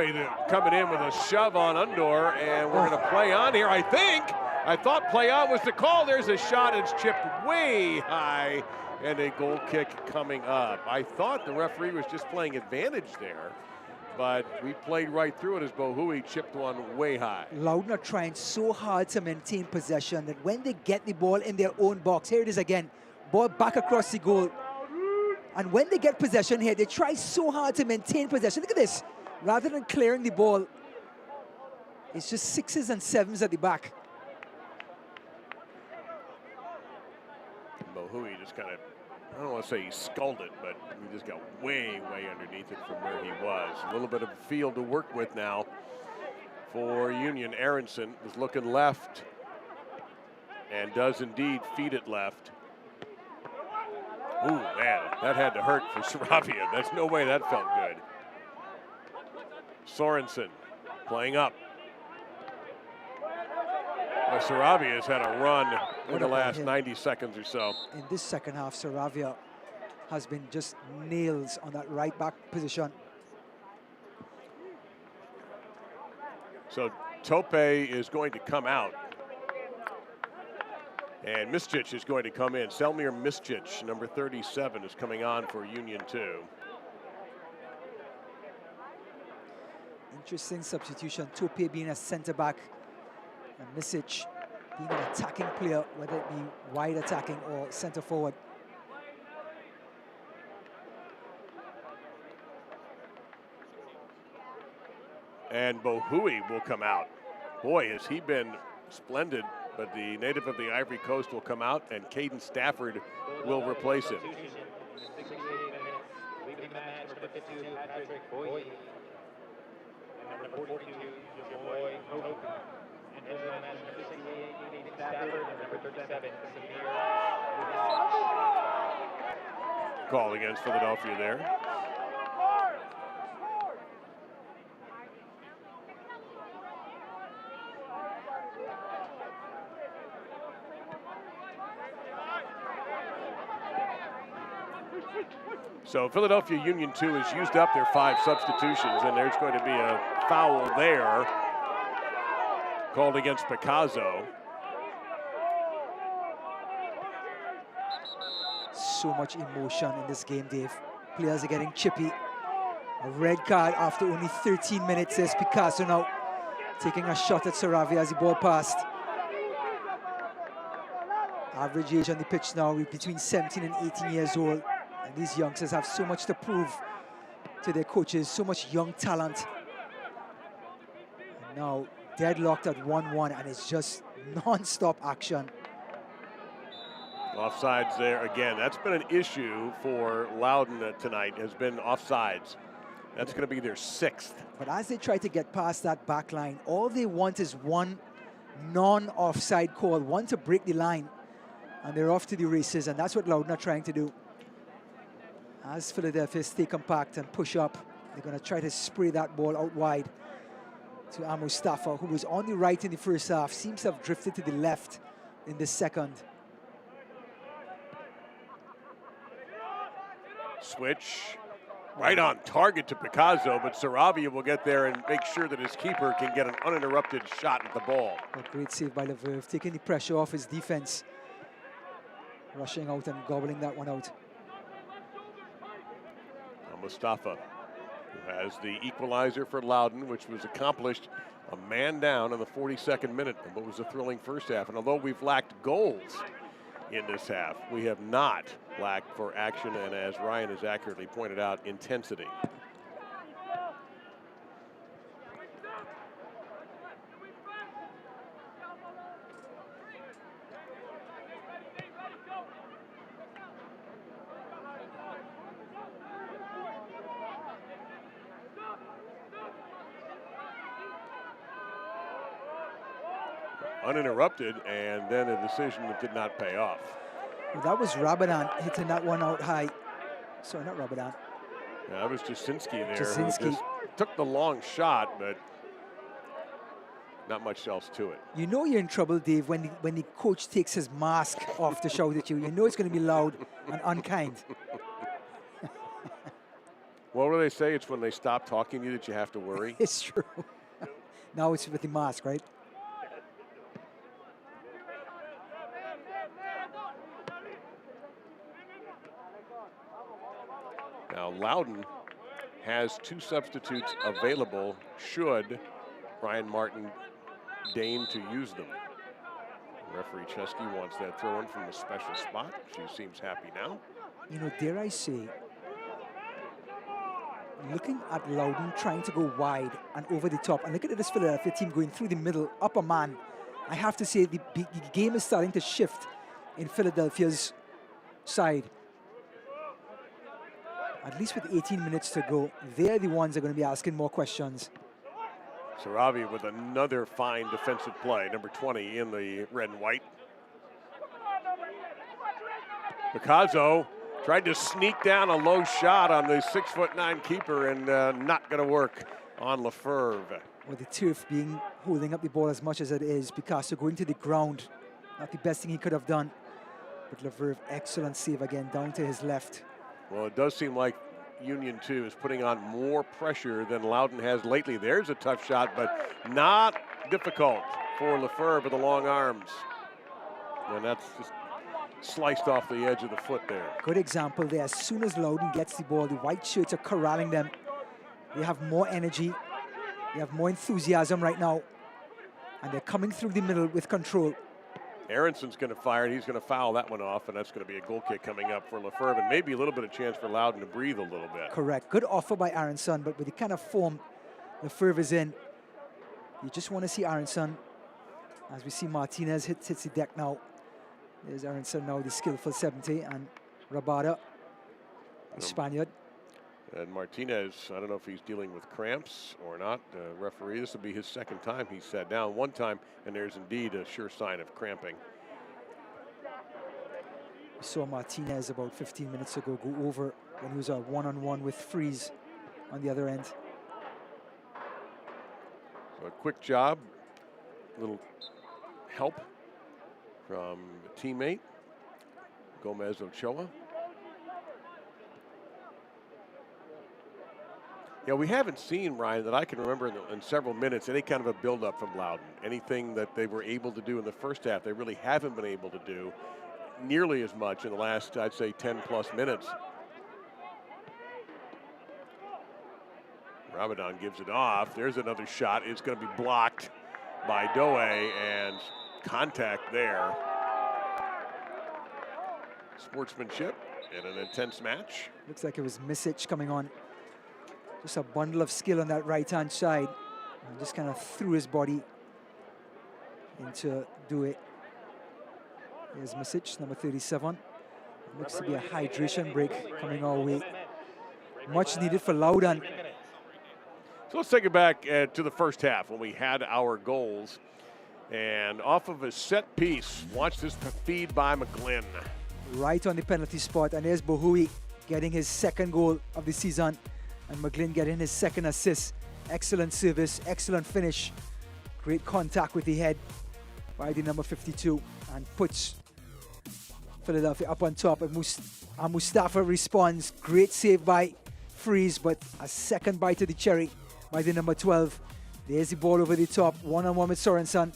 coming in with a shove on Undor, and we're going to play on here, I think. I thought play on was the call. There's a shot. It's chipped way high, and a goal kick coming up. I thought the referee was just playing advantage there, but we played right through it as Bohui chipped one way high. Loudoun are trying so hard to maintain possession that when they get the ball in their own box, here it is again, ball back across the goal. And when they get possession here, they try so hard to maintain possession. Look at this. Rather than clearing the ball, it's just 6s and 7s at the back. Bohui just kind of, I don't want to say he sculled it, but he just got way underneath it from where he was. A little bit of a field to work with now for Union. Aronson is looking left and does indeed feed it left. Ooh, man, that had to hurt for Saravia. There's no way that felt good. Sorensen playing up. Well, Saravia has had a run in the last 90 seconds or so. In this second half, Saravia has been just nails on that right back position. So Tope is going to come out. And Miscic is going to come in. Selmir Miscic, number 37, is coming on for Union 2. Interesting substitution. Tope being a centre-back and Miscic being an attacking player, whether it be wide attacking or centre-forward. And Bohui will come out. Boy, has he been splendid. But the native of the Ivory Coast will come out, and Caden Stafford will replace him. Call against Philadelphia there. So Philadelphia Union 2 has used up their 5 substitutions, and there's going to be a foul there called against Picasso. So much emotion in this game, Dave. Players are getting chippy. A red card after only 13 minutes, says Picasso now taking a shot at Saravia as the ball passed. Average age on the pitch now between 17 and 18 years old. And these youngsters have so much to prove to their coaches, so much young talent. And now deadlocked at 1-1, and it's just non-stop action. Offsides there again. That's been an issue for Loudoun tonight, has been offsides. That's going to be their 6th. But as they try to get past that back line, all they want is one non-offside call, one to break the line. And they're off to the races, and that's what Loudoun are trying to do. As Philadelphia stay compact and push up, they're going to try to spray that ball out wide to Mustafa, who was on the right in the first half, seems to have drifted to the left in the second. Switch right on target to Picasso, but Saravia will get there and make sure that his keeper can get an uninterrupted shot at the ball. A great save by Lefebvre, taking the pressure off his defense. Rushing out and gobbling that one out. Mustafa, who has the equalizer for Loudoun, which was accomplished a man down in the 42nd minute of what was a thrilling first half. And although we've lacked goals in this half, we have not lacked for action and, as Ryan has accurately pointed out, intensity. Uninterrupted, and then a decision that did not pay off. Well, that was Rabadan hitting that one out high. Sorry, not Rabadan. Yeah, that was Jasinski there. Jasinski. Who just took the long shot, but not much else to it. You know you're in trouble, Dave, when the coach takes his mask off to shout at you. You know it's going to be loud and unkind. What do they say? It's when they stop talking to you that you have to worry. It's true. Now it's with the mask, right? Now Loudoun has two substitutes available should Brian Martin deign to use them. Referee Chesky wants that throw in from a special spot. She seems happy now. You know, dare I say, looking at Loudoun trying to go wide and over the top, and look at this Philadelphia team going through the middle, up a man, I have to say the game is starting to shift in Philadelphia's side. At least with 18 minutes to go, they're the ones that are going to be asking more questions. Saravia with another fine defensive play, number 20 in the red and white. Picasso tried to sneak down a low shot on the 6'9" keeper, and not going to work on Lefebvre. With the turf being holding up the ball as much as it is, Picasso going to the ground, not the best thing he could have done. But Lefebvre, excellent save again, down to his left. Well, it does seem like Union 2 is putting on more pressure than Loudoun has lately. There's a tough shot, but not difficult for Lefebvre with the long arms. And that's just sliced off the edge of the foot there. Good example there. As soon as Loudoun gets the ball, the white shirts are corralling them. They have more energy. They have more enthusiasm right now. And they're coming through the middle with control. Aronson's going to fire, and he's going to foul that one off, and that's going to be a goal kick coming up for Lefebvre, and maybe a little bit of chance for Loudoun to breathe a little bit. Correct. Good offer by Aronson, but with the kind of form Lefebvre is in, you just want to see Aronson. As we see Martinez hits the deck now. There's Aronson now, the skillful 70, and Rabada, the Spaniard. And Martinez, I don't know if he's dealing with cramps or not. Referee, this will be his second time he's sat down. One time, and there's indeed a sure sign of cramping. We saw Martinez about 15 minutes ago go over when he was a one-on-one with Freeze on the other end. So a quick job, a little help from a teammate, Gomez Ochoa. Yeah, we haven't seen, Ryan, that I can remember in several minutes, any kind of a build-up from Loudoun. Anything that they were able to do in the first half, they really haven't been able to do nearly as much in the last, I'd say, 10-plus minutes. Ramadan gives it off. There's another shot. It's going to be blocked by Doe, and contact there. Sportsmanship in an intense match. Looks like it was Misic coming on. Just a bundle of skill on that right-hand side. And just kind of threw his body into do it. Here's Misic, number 37. Looks to be a hydration break coming our way. Much needed for Loudoun. So let's take it back to the first half when we had our goals. And off of a set piece, watch this feed by McGlynn. Right on the penalty spot, and there's Bohui getting his second goal of the season, and McGlynn getting his second assist. Excellent service, excellent finish. Great contact with the head by the number 52, and puts Philadelphia up on top. And Mustafa responds. Great save by Freeze, but a second bite to the cherry by the number 12. There's the ball over the top, one-on-one with Sorensen.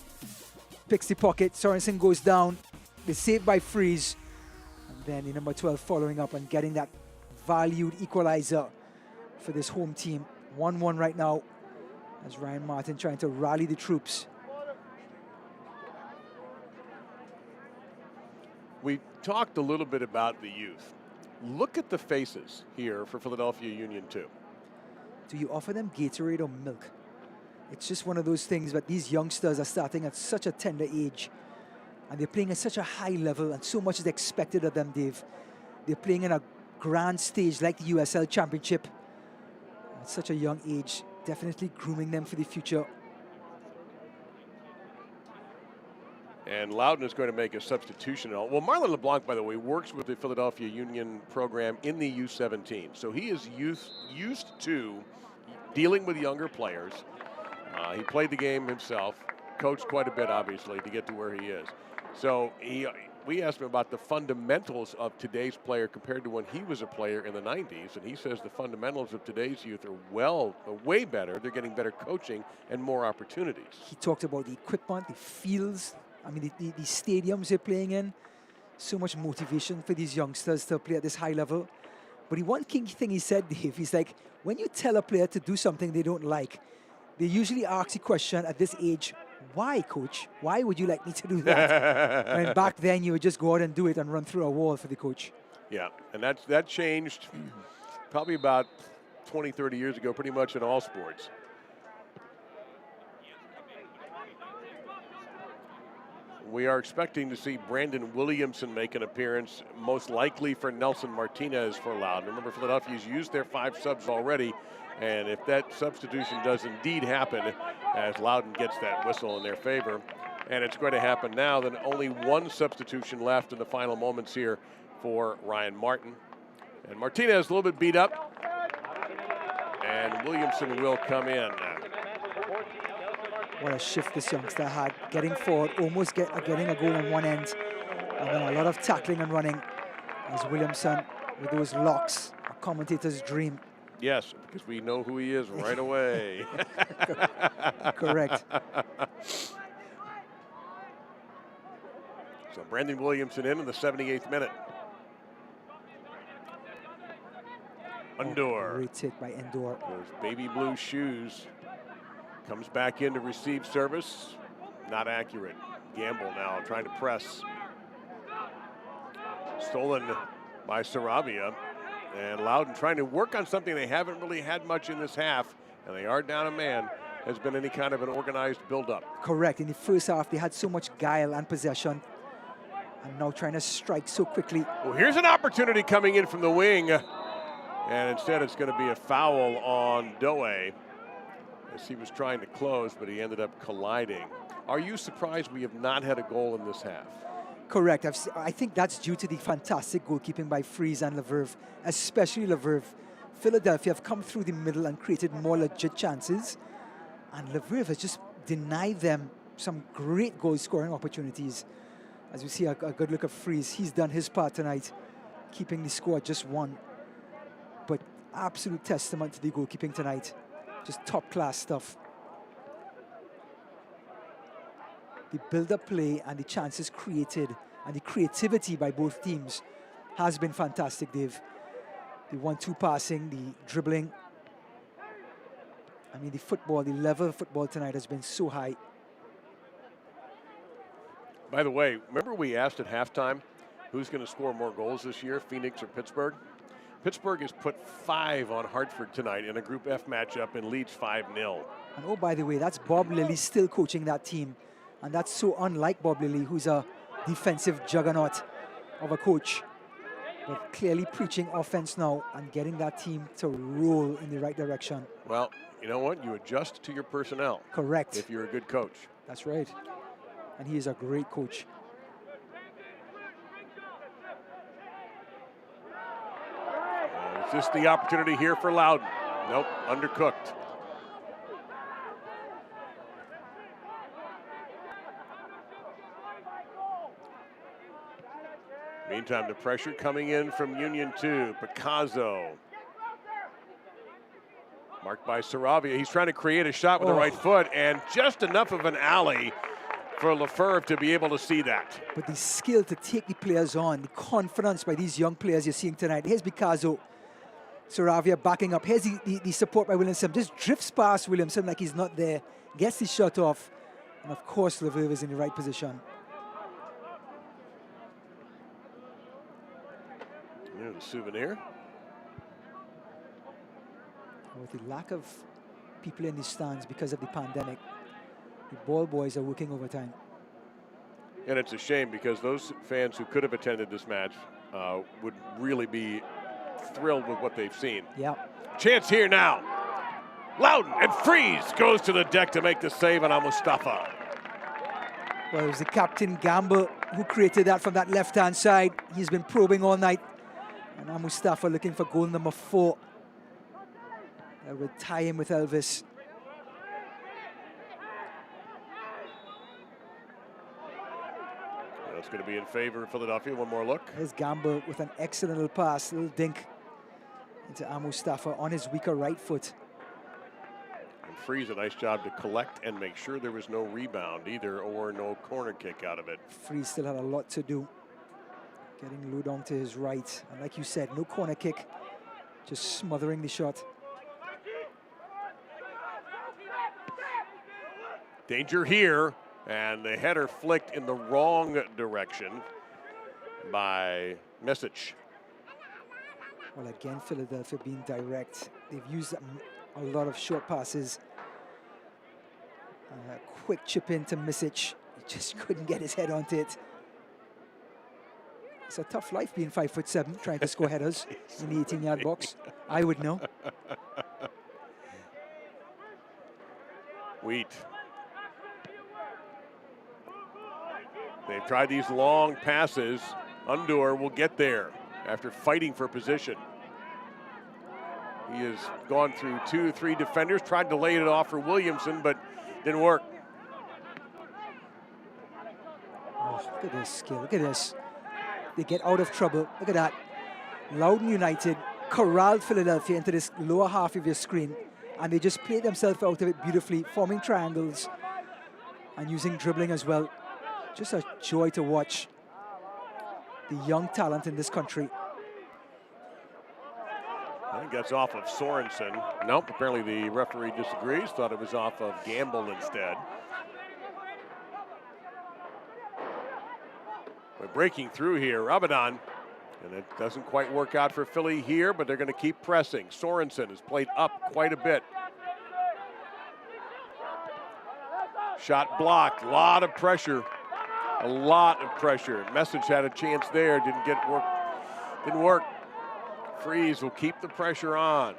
Picks the pocket, Sorensen goes down. The save by Freeze. And then the number 12 following up and getting that valued equalizer for this home team. 1-1 right now as Ryan Martin trying to rally the troops. We talked a little bit about the youth. Look at the faces here for Philadelphia Union 2. Do you offer them Gatorade or milk? It's just one of those things, but these youngsters are starting at such a tender age, and they're playing at such a high level, and so much is expected of them, Dave. They're playing in a grand stage like the USL Championship at such a young age, definitely grooming them for the future. And Loudoun is going to make a substitution. Well, Marlon LeBlanc, by the way, works with the Philadelphia Union program in the U17. So he is used to dealing with younger players. He played the game himself, coached quite a bit, obviously, to get to where he is. So we asked him about the fundamentals of today's player compared to when he was a player in the 90s. And he says the fundamentals of today's youth are way better. They're getting better coaching and more opportunities. He talked about the equipment, the fields, I mean, the stadiums they're playing in. So much motivation for these youngsters to play at this high level. But the one key thing he said, Dave, he's like, when you tell a player to do something they don't like, they usually ask the question at this age, why, coach? Why would you like me to do that? And back then, you would just go out and do it and run through a wall for the coach. Yeah, and that changed probably about 20, 30 years ago, pretty much in all sports. We are expecting to see Brandon Williamson make an appearance, most likely for Nelson Martinez for Loudoun. Remember, Philadelphia's used their 5 subs already, and if that substitution does indeed happen, as Loudoun gets that whistle in their favor, and it's going to happen now, then only 1 substitution left in the final moments here for Ryan Martin. And Martinez a little bit beat up, and Williamson will come in. What a shift this youngster had, getting forward, almost getting a goal on one end, and then a lot of tackling and running as Williamson with those locks, a commentator's dream. Yes, because we know who he is right away. Correct. So Brandon Williamson in the 78th minute. Undor. Great hit by Endor. Those baby blue shoes. Comes back in to receive service. Not accurate. Gamble now trying to press. Stolen by Sarabia. And Loudoun trying to work on something they haven't really had much in this half. And they are down a man. Has been any kind of an organized build-up. Correct. In the first half, they had so much guile and possession. And now trying to strike so quickly. Well, here's an opportunity coming in from the wing. And instead it's going to be a foul on Doe. As he was trying to close, but he ended up colliding. Are you surprised we have not had a goal in this half? Correct. I think that's due to the fantastic goalkeeping by Freeze and Lefebvre, especially Lefebvre. Philadelphia have come through the middle and created more legit chances, and Lefebvre has just denied them some great goal-scoring opportunities. As we see a good look at Freeze, he's done his part tonight, keeping the score at just 1. But absolute testament to the goalkeeping tonight. Just top-class stuff. The build-up play and the chances created and the creativity by both teams has been fantastic, Dave. The 1-2 passing, the dribbling. I mean, the football, the level of football tonight has been so high. By the way, remember we asked at halftime who's going to score more goals this year, Phoenix or Pittsburgh? Pittsburgh has put 5 on Hartford tonight in a Group F matchup and leads 5-0. And oh, by the way, that's Bob Lilly still coaching that team. And that's so unlike Bob Lilly, who's a defensive juggernaut of a coach. But clearly preaching offense now and getting that team to roll in the right direction. Well, you know what? You adjust to your personnel. Correct. If you're a good coach. That's right. and he is a great coach. Is this the opportunity here for Loudoun? Nope, undercooked. Meantime, the pressure coming in from Union 2. Picasso. Marked by Saravia. He's trying to create a shot with the right foot, and just enough of an alley for Lefebvre to be able to see that. But the skill to take the players on, the confidence by these young players you're seeing tonight. Here's Picasso. Saravia backing up. Here's the support by Williamson. Just drifts past Williamson like he's not there. Gets the shot off. And of course, Lefebvre is in the right position. Here's the souvenir. With the lack of people in the stands because of the pandemic, the ball boys are working overtime. And it's a shame because those fans who could have attended this match would really be thrilled with what they've seen. Yeah. Chance here now. Loudoun and Freeze goes to the deck to make the save on Mustafa. Well, it was the captain Gamble who created that from that left-hand side. He's been probing all night. And Mustafa looking for goal number 4. That would tie him with Elvis. That's going to be in favor of Philadelphia. One more look. There's Gamble with an excellent little pass, little dink into Mustafa on his weaker right foot. And Freeze, a nice job to collect and make sure there was no rebound either or no corner kick out of it. Freeze still had a lot to do. Getting Loudoun to his right. And like you said, no corner kick, just smothering the shot. Danger here, and the header flicked in the wrong direction by Message. Well, again, Philadelphia being direct. They've used a lot of short passes. Quick chip in to Message. He just couldn't get his head onto it. It's a tough life being 5'7", trying to score headers in the 18-yard box. I would know. Wheat. They've tried these long passes. Undur will get there after fighting for position. He has gone through 2-3 defenders, tried to lay it off for Williamson, but didn't work. Oh, look at this skill, look at this. They get out of trouble, look at that. Loudoun United corralled Philadelphia into this lower half of your screen, and they just played themselves out of it beautifully, forming triangles and using dribbling as well. Just a joy to watch the young talent in this country. I think that's off of Sorensen. Nope, apparently the referee disagrees. Thought it was off of Gamble instead. But breaking through here, Rabadon. And it doesn't quite work out for Philly here, but they're going to keep pressing. Sorensen has played up quite a bit. Shot blocked, a lot of pressure. A lot of pressure. Message had a chance there, didn't work. Freeze will keep the pressure on.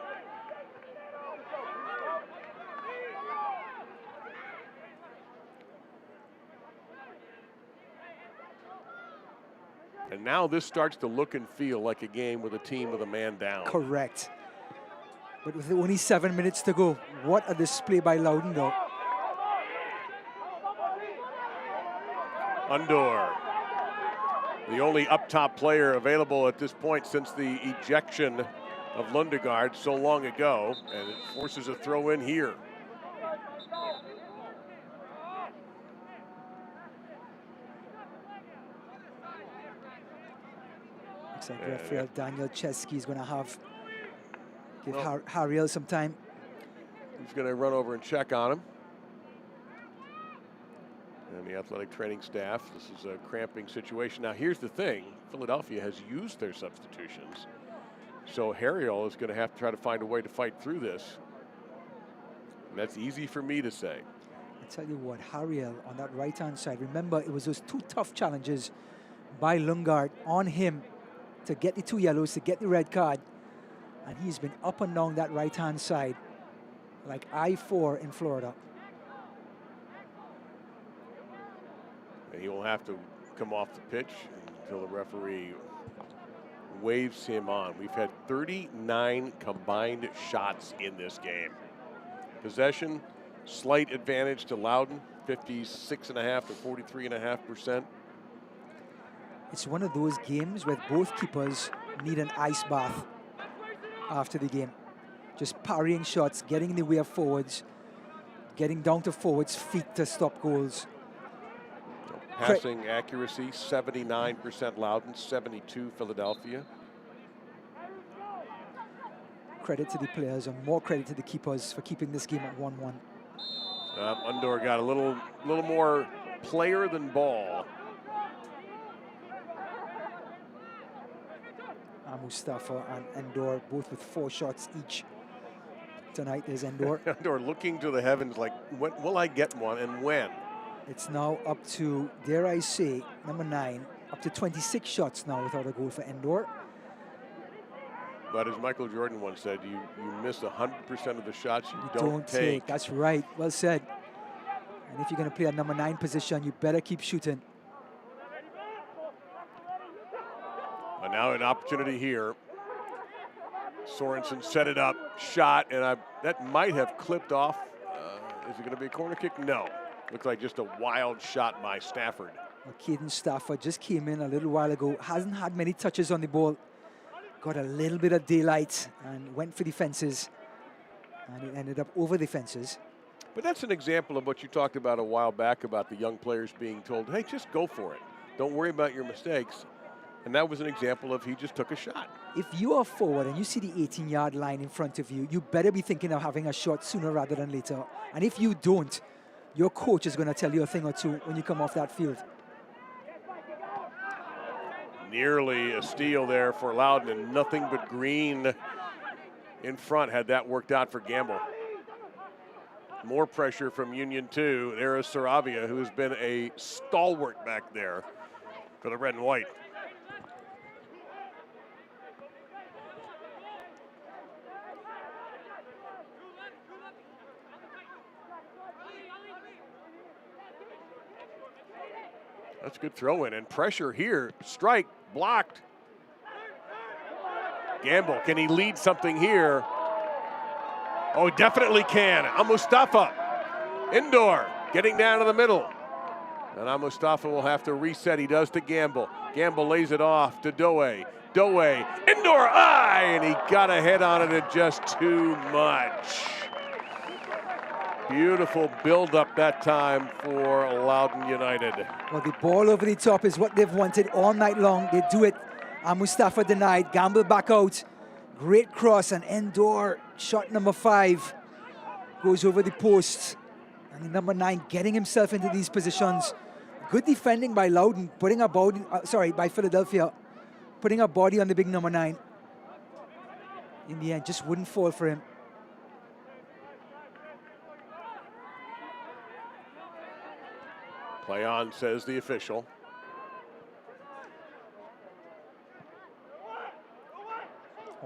And now this starts to look and feel like a game with a team with a man down. Correct. But with only 7 minutes to go, what a display by Loudoun though. Undur, the only up-top player available at this point since the ejection of Lundegaard so long ago, and it forces a throw in here. Looks like referee Daniel Chesky is going to give Hariel some time. He's going to run over and check on him. And the athletic training staff, this is a cramping situation. Now here's the thing, Philadelphia has used their substitutions. So Hariel is going to have to try to find a way to fight through this. And that's easy for me to say. I tell you what, Hariel on that right-hand side, remember it was those 2 tough challenges by Lundgaard on him to get the 2 yellows, to get the red card. And he's been up and down that right-hand side like I-4 in Florida. And he will have to come off the pitch until the referee waves him on. We've had 39 combined shots in this game. Possession, slight advantage to Loudoun, 56.5 to 43.5%. It's one of those games where both keepers need an ice bath after the game. Just parrying shots, getting in the way of forwards, getting down to forwards' feet to stop goals. Passing accuracy, 79% Loudoun, 72 Philadelphia. Credit to the players and more credit to the keepers for keeping this game at 1-1. Undor got a little more player than ball. Mustafa and Endor both with 4 shots each. Tonight there's Endor. Endor looking to the heavens like, when will I get one and when? It's now up to, dare I say, number 9, up to 26 shots now without a goal for Endor. But as Michael Jordan once said, you miss 100% of the shots you don't take. That's right, well said. And if you're going to play a number 9 position, you better keep shooting. And now an opportunity here. Sorensen set it up, shot, and that might have clipped off. Is it going to be a corner kick? No. Looks like just a wild shot by Stafford. Well, Caden Stafford just came in a little while ago. Hasn't had many touches on the ball. Got a little bit of daylight and went for the fences. And it ended up over the fences. But that's an example of what you talked about a while back about the young players being told, hey, just go for it. Don't worry about your mistakes. And that was an example of he just took a shot. If you are forward and you see the 18-yard line in front of you, you better be thinking of having a shot sooner rather than later. And if you don't, your coach is going to tell you a thing or two when you come off that field. Nearly a steal there for Loudoun, and nothing but green in front had that worked out for Gamble. More pressure from Union 2. There is Saravia, who has been a stalwart back there for the red and white. That's a good throw in and pressure here. Strike blocked. Gamble, can he lead something here? Oh, definitely can. Mustafa. Indoor, getting down to the middle. And Mustafa will have to reset. He does to Gamble. Gamble lays it off to Doe. Doe, Indoor, and he got a head on it at just too much. Beautiful build-up that time for Loudoun United. Well, the ball over the top is what they've wanted all night long. They do it. Mustafa denied. Gamble back out. Great cross, and Endor, shot number 5, goes over the post. And the number 9 getting himself into these positions. Good defending by Loudoun, putting a body, by Philadelphia, putting a body on the big number 9. In the end, just wouldn't fall for him. Play on, says the official.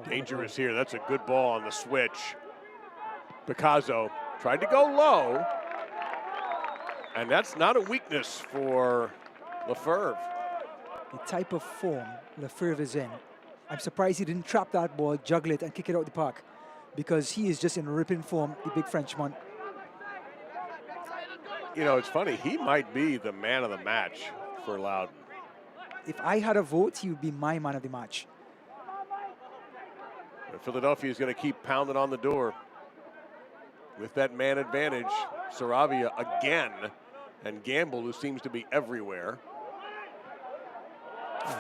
Dangerous here. That's a good ball on the switch. Picasso tried to go low. And that's not a weakness for Lefebvre. The type of form Lefebvre is in, I'm surprised he didn't trap that ball, juggle it, and kick it out the park, because he is just in ripping form, the big Frenchman. You know, it's funny. He might be the man of the match for Loudoun. If I had a vote, he would be my man of the match. And Philadelphia is going to keep pounding on the door with that man advantage. Saravia again, and Gamble, who seems to be everywhere.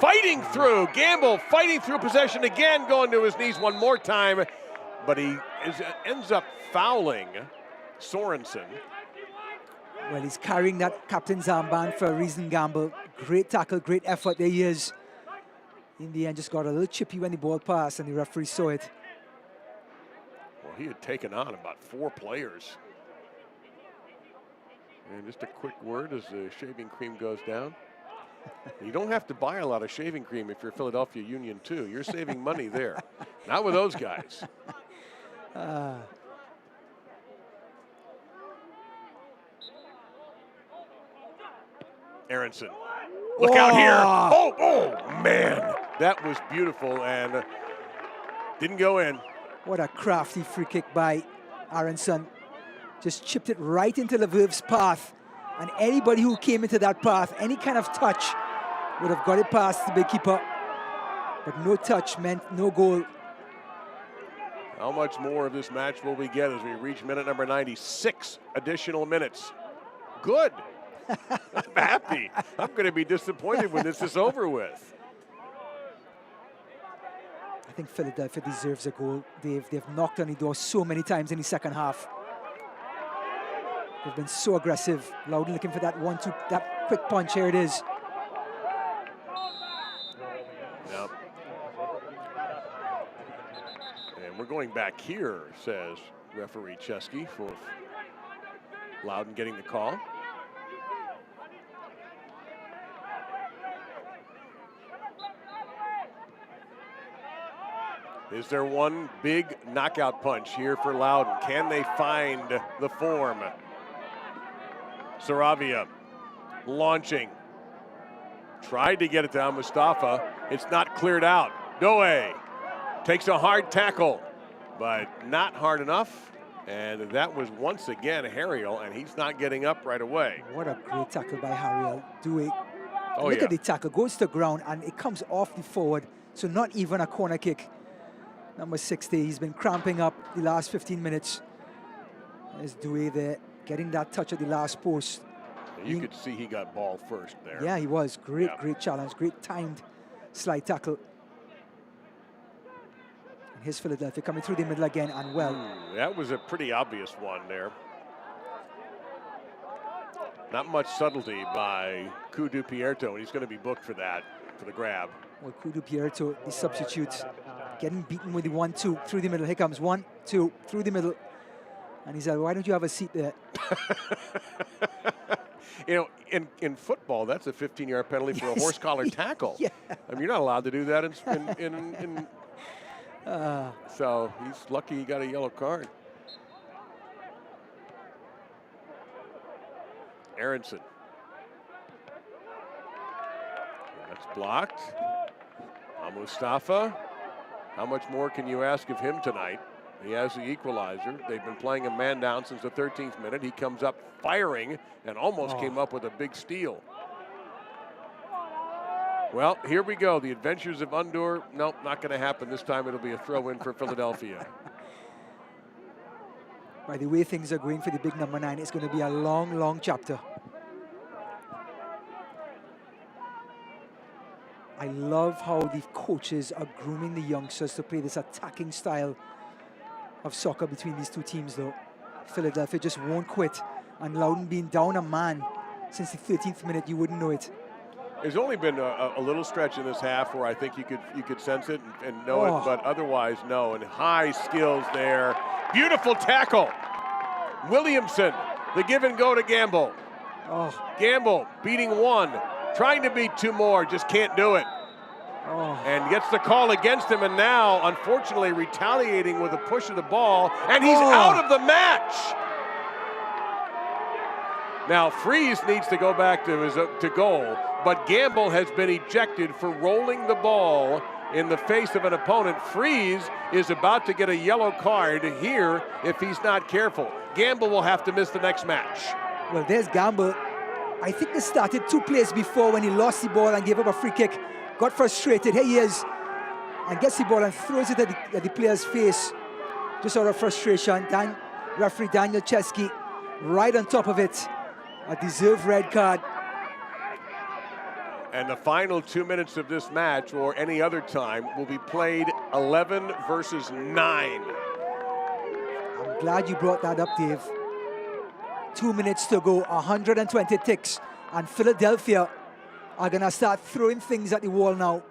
Fighting through. Gamble fighting through possession again, going to his knees one more time, but he ends up fouling Sorensen. Well, he's carrying that captain's armband for a reason, Gamble. Great tackle, great effort. There he is. In the end, just got a little chippy when the ball passed, and the referee saw it. Well, he had taken on about 4 players. And just a quick word as the shaving cream goes down. You don't have to buy a lot of shaving cream if you're Philadelphia Union 2. You're saving money there. Not with those guys. Aronson. Look out here. Oh, man. That was beautiful and didn't go in. What a crafty free kick by Aronson. Just chipped it right into Lefebvre's path. And anybody who came into that path, any kind of touch, would have got it past the big keeper. But no touch meant no goal. How much more of this match will we get as we reach minute number 96 additional minutes? Good. I'm happy. I'm going to be disappointed when this is over with. I think Philadelphia deserves a goal. They've knocked on the door so many times in the second half. They've been so aggressive. Loudoun looking for that 1-2, that quick punch. Here it is. Yep. And we're going back here, says referee Chesky, for Loudoun getting the call. Is there one big knockout punch here for Loudoun? Can they find the form? Saravia launching. Tried to get it down Mustafa. It's not cleared out. Doe takes a hard tackle, but not hard enough. And that was once again Harriel, and he's not getting up right away. What a great tackle by Harriel. Doe. Oh, Look yeah. at the tackle. Goes to the ground, and it comes off the forward. So not even a corner kick. Number 60, he's been cramping up the last 15 minutes. There's Doe there, getting that touch at the last post. You could see he got ball first there. Yeah, he was. Great, great challenge. Great timed slide tackle. And here's Philadelphia coming through the middle again, and well. That was a pretty obvious one there. Not much subtlety by Kudu Pierto, and he's going to be booked for that, for the grab. Well, Kudu Pierto, the substitute, getting beaten with the 1-2 through the middle. Here comes 1-2 through the middle. And he said, why don't you have a seat there? You know, in football, that's a 15-yard penalty for a horse collar tackle. Yeah. I mean, you're not allowed to do that so he's lucky he got a yellow card. Aronson. That's blocked. Mustafa. How much more can you ask of him tonight? He has the equalizer. They've been playing a man down since the 13th minute. He comes up firing and almost came up with a big steal. Well, here we go. The adventures of Undur. Nope, not going to happen. This time it'll be a throw-in for Philadelphia. By the way things are going for the big number 9, it's going to be a long, long chapter. I love how the coaches are grooming the youngsters to play this attacking style of soccer between these two teams, though. Philadelphia just won't quit, and Loudoun being down a man since the 13th minute, you wouldn't know it. There's only been a little stretch in this half where I think you could sense it and know it, but otherwise, no. And high skills there. Beautiful tackle. Williamson, the give and go to Gamble. Gamble beating one, trying to beat two more, just can't do it. And gets the call against him, and now, unfortunately, retaliating with a push of the ball, and he's out of the match. Now, Freeze needs to go back to goal, but Gamble has been ejected for rolling the ball in the face of an opponent. Freeze is about to get a yellow card here if he's not careful. Gamble will have to miss the next match. Well, there's Gamble. I think they started 2 plays before when he lost the ball and gave up a free kick. Got frustrated. Here he is. And gets the ball and throws it at the player's face. Just out of frustration. Referee Daniel Chesky right on top of it. A deserved red card. And the final 2 minutes of this match, or any other time, will be played 11 versus 9. I'm glad you brought that up, Dave. 2 minutes to go, 120 ticks, and Philadelphia are gonna start throwing things at the wall now.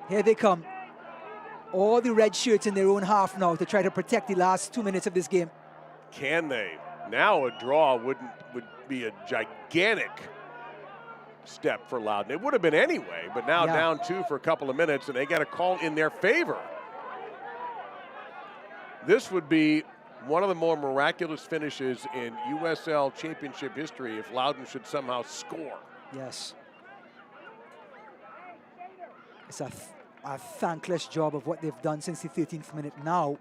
Here they come. All the red shirts in their own half now to try to protect the last 2 minutes of this game. Can they? Now a draw would be a gigantic step for Loudoun. It would have been anyway, but now down 2 for a couple of minutes, and they got a call in their favor. This would be one of the more miraculous finishes in USL Championship history if Loudoun should somehow score. Yes. It's a thankless job of what they've done since the 13th minute. Now,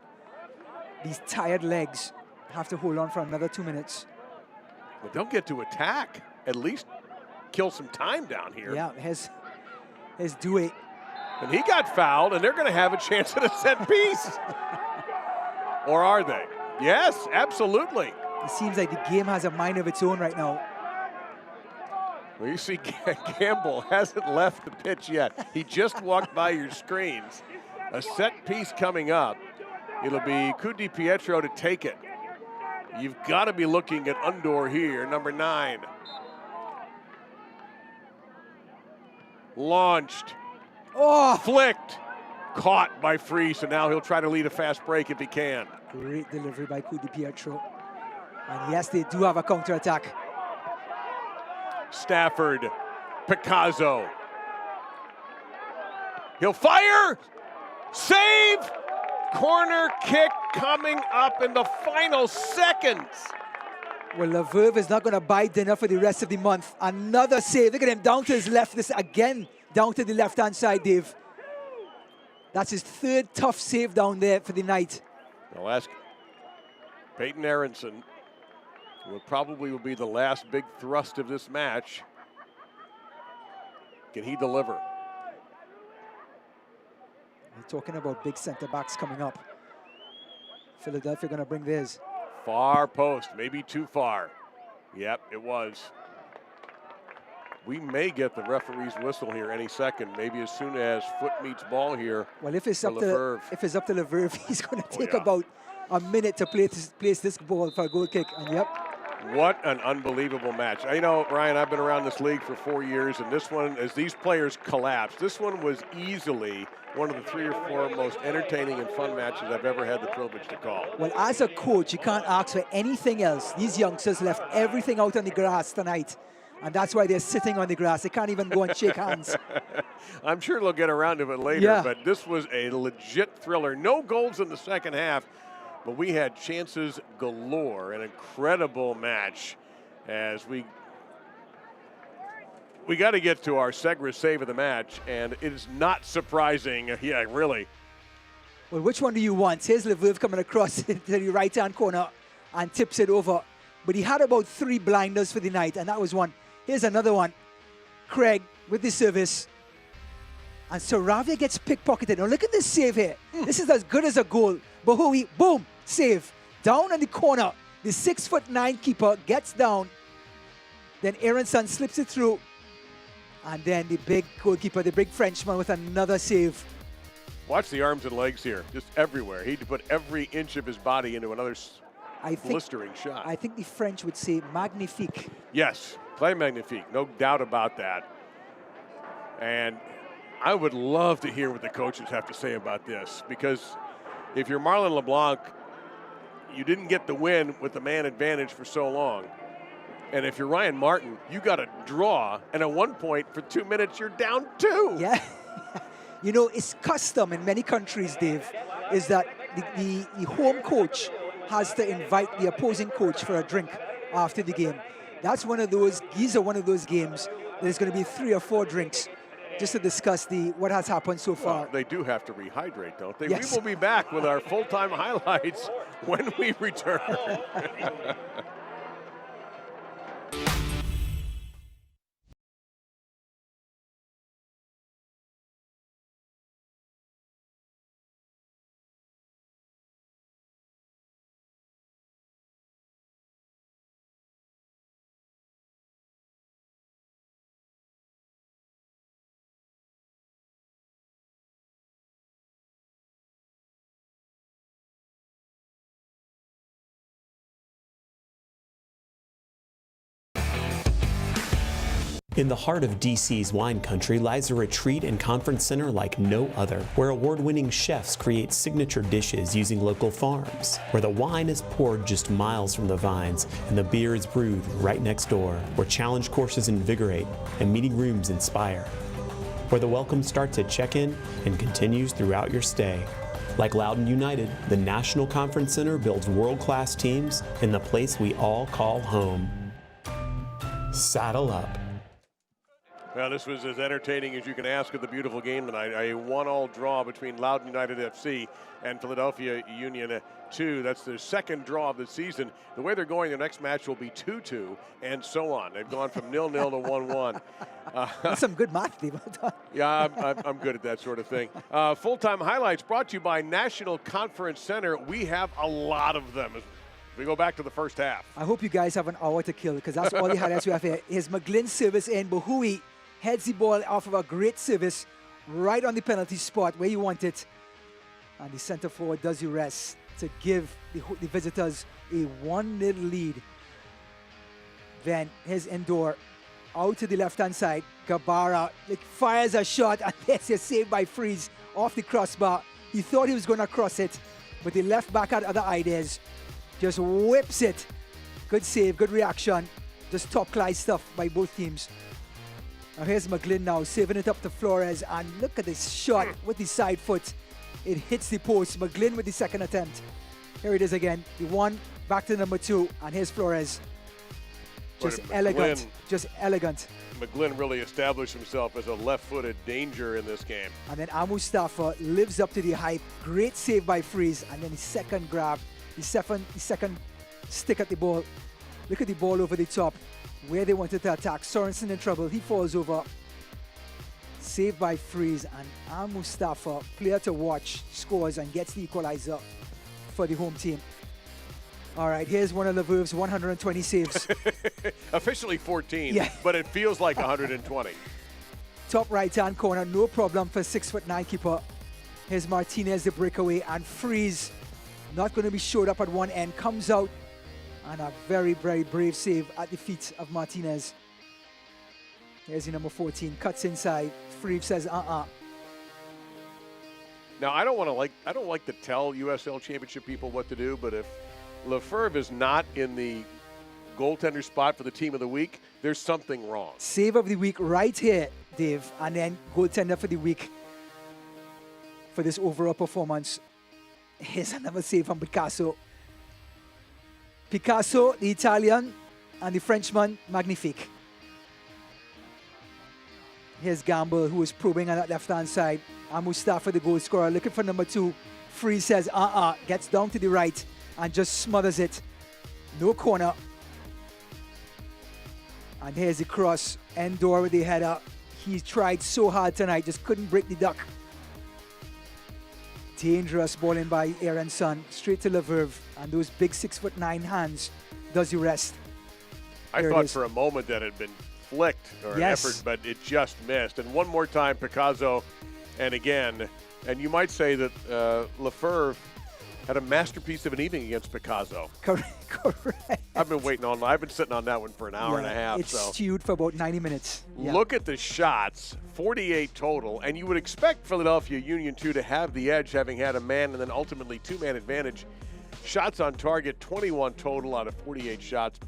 these tired legs have to hold on for another 2 minutes. But they'll get to attack, at least kill some time down here. Yeah, his do it. And he got fouled, and they're going to have a chance at a set piece. Or are they? Yes, absolutely. It seems like the game has a mind of its own right now. Well, you see Campbell hasn't left the pitch yet. He just walked by your screens. A set piece coming up. It'll be Di Pietro to take it. You've got to be looking at Undor here, number 9. Launched. Oh! Flicked. Caught by Freese, and now he'll try to lead a fast break if he can. Great delivery by Di Pietro. And yes, they do have a counterattack. Stafford. Picasso. He'll fire. Save. Corner kick coming up in the final seconds. Well, Lefebvre is not going to buy dinner for the rest of the month. Another save. Look at him down to his left. This again down to the left-hand side, Dave. That's his 3rd tough save down there for the night. I'll ask Peyton Aronson, who probably will be the last big thrust of this match. Can he deliver? We're talking about big center backs coming up. Philadelphia going to bring theirs. Far post, maybe too far. Yep, it was. We may get the referee's whistle here any second, maybe as soon as foot meets ball here. Well, if it's up to Lefebvre, he's going to take about a minute to place this ball for a goal kick. And yep. What an unbelievable match. You know, Ryan, I've been around this league for 4 years, and this one, as these players collapsed, this one was easily one of the 3 or 4 most entertaining and fun matches I've ever had the privilege to call. Well, as a coach, you can't ask for anything else. These youngsters left everything out on the grass tonight, and that's why they're sitting on the grass. They can't even go and shake hands. I'm sure they'll get around to it later, but this was a legit thriller. No goals in the second half, but we had chances galore. An incredible match as we got to get to our Segra save of the match, and it is not surprising. Yeah, really. Well, which one do you want? Here's Lefebvre coming across to the right-hand corner and tips it over. But he had about 3 blinders for the night, and that was one. Here's another one. Craig with the service. And Saravia gets pickpocketed. Now look at this save here. This is as good as a goal. Bohoui, boom, save. Down in the corner. The 6'9" keeper gets down. Then Aronson slips it through. And then the big goalkeeper, the big Frenchman, with another save. Watch the arms and legs here, just everywhere. He had to put every inch of his body into another blistering shot. I think the French would say magnifique. Yes, play magnifique, no doubt about that. And I would love to hear what the coaches have to say about this, because if you're Marlon LeBlanc, you didn't get the win with the man advantage for so long. And if you're Ryan Martin, you got to draw, and at one point for 2 minutes you're down 2. Yeah. You know, it's custom in many countries, Dave, is that the home coach has to invite the opposing coach for a drink after the game. That's one of those, these are one of those games there's going to be 3 or 4 drinks just to discuss what has happened so far. Well, they do have to rehydrate, don't they? Yes. We will be back with our full-time highlights when we return. In the heart of DC's wine country lies a retreat and conference center like no other, where award-winning chefs create signature dishes using local farms, where the wine is poured just miles from the vines and the beer is brewed right next door, where challenge courses invigorate and meeting rooms inspire, where the welcome starts at check-in and continues throughout your stay. Like Loudoun United, the National Conference Center builds world-class teams in the place we all call home. Saddle up. Well, this was as entertaining as you can ask of the beautiful game tonight. A 1-all draw between Loudoun United FC and Philadelphia Union 2. That's their second draw of the season. The way they're going, their next match will be 2-2 and so on. They've gone from 0-0 to 1-1. That's some good math, Steve. Yeah, I'm good at that sort of thing. Full-time highlights brought to you by National Conference Center. We have a lot of them. We go back to the first half. I hope you guys have an hour to kill because that's all the highlights we have here. Here's McGlynn's service in. Bohui heads the ball off of a great service right on the penalty spot where you want it. And the center forward does the rest to give the visitors a 1-0 lead. Then here's Endor out to the left-hand side. Gabara fires a shot and there's a save by Freeze off the crossbar. He thought he was going to cross it, but the left back had other ideas. Just whips it. Good save, good reaction. Just top-class stuff by both teams. Now here's McGlynn now, saving it up to Flores, and look at this shot with the side foot. It hits the post. McGlynn with the second attempt. Here it is again. The one, back to number 2, and here's Flores. Just elegant, just elegant. McGlynn really established himself as a left-footed danger in this game. And then Mustafa lives up to the hype. Great save by Freeze, and then the second grab, the second stick at the ball. Look at the ball over the top, where they wanted to attack. Sorensen in trouble. He falls over. Saved by Freeze, and Mustafa, player to watch, scores and gets the equalizer for the home team. All right, here's one of Lefebvre's 120 saves. Officially 14, yeah. But it feels like 120. Top right-hand corner, no problem for 6'9" keeper. Here's Martinez, the breakaway, and Freeze, not going to be showed up at one end, comes out, and a very, very brave save at the feet of Martinez. Here's the number 14, cuts inside. Freeze says, Now I don't like to tell USL Championship people what to do, but if Lefebvre is not in the goaltender spot for the team of the week, there's something wrong. Save of the week right here, Dave, and then goaltender for the week for this overall performance. Here's another save from Picasso. Picasso, the Italian, and the Frenchman, magnifique. Here's Gamble, who is probing on that left-hand side. And Mustafa, the goal scorer, looking for number 2. Freeze says, gets down to the right and just smothers it. No corner. And here's the cross. Endor with the header. He tried so hard tonight, just couldn't break the duck. Dangerous ball in by Aronson, straight to Lefebvre, and those big 6'9" hands does the rest. I thought for a moment that it had been flicked or an effort, but it just missed. And one more time, Picasso, and again, and you might say that Lefebvre had a masterpiece of an evening against Picasso. Correct. I've been waiting on. I've been sitting on that one for an hour and a half. It's stewed for about 90 minutes. Yeah. Look at the shots, 48 total, and you would expect Philadelphia Union 2 to have the edge, having had a man and then ultimately 2-man advantage. Shots on target, 21 total out of 48 shots.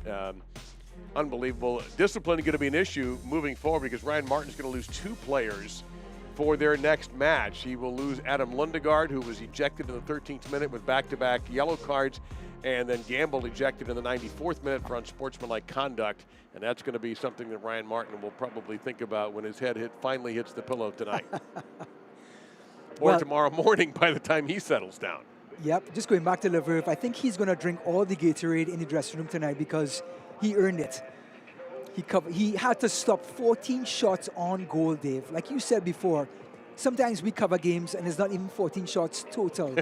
Unbelievable. Discipline is going to be an issue moving forward because Ryan Martin's going to lose 2 players for their next match. He will lose Adam Lundegaard, who was ejected in the 13th minute with back-to-back yellow cards, and then Gamble ejected in the 94th minute for unsportsmanlike conduct. And that's going to be something that Ryan Martin will probably think about when his head finally hits the pillow tonight. Or tomorrow morning by the time he settles down. Yep, just going back to Lefebvre, I think he's going to drink all the Gatorade in the dressing room tonight because he earned it. He had to stop 14 shots on goal, Dave. Like you said before, sometimes we cover games and it's not even 14 shots total.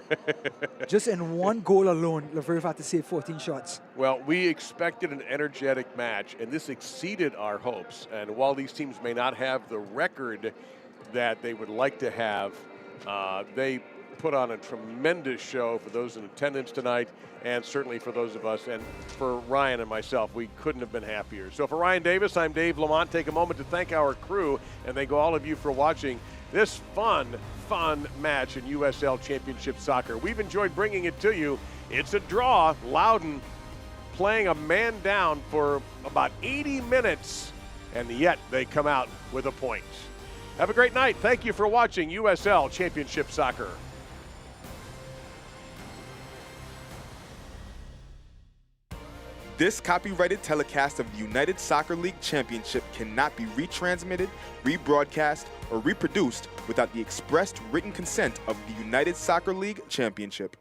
Just in one goal alone, Lefebvre had to save 14 shots. Well, we expected an energetic match, and this exceeded our hopes. And while these teams may not have the record that they would like to have, they put on a tremendous show for those in attendance tonight, and certainly for those of us, and for Ryan and myself, we couldn't have been happier. So for Ryan Davis, I'm Dave Lamont. Take a moment to thank our crew, and thank all of you for watching this fun match in USL Championship Soccer. We've enjoyed bringing it to you. It's a draw. Loudoun playing a man down for about 80 minutes, and yet they come out with a point. Have a great night. Thank you for watching USL Championship Soccer. This copyrighted telecast of the United Soccer League Championship cannot be retransmitted, rebroadcast, or reproduced without the expressed written consent of the United Soccer League Championship.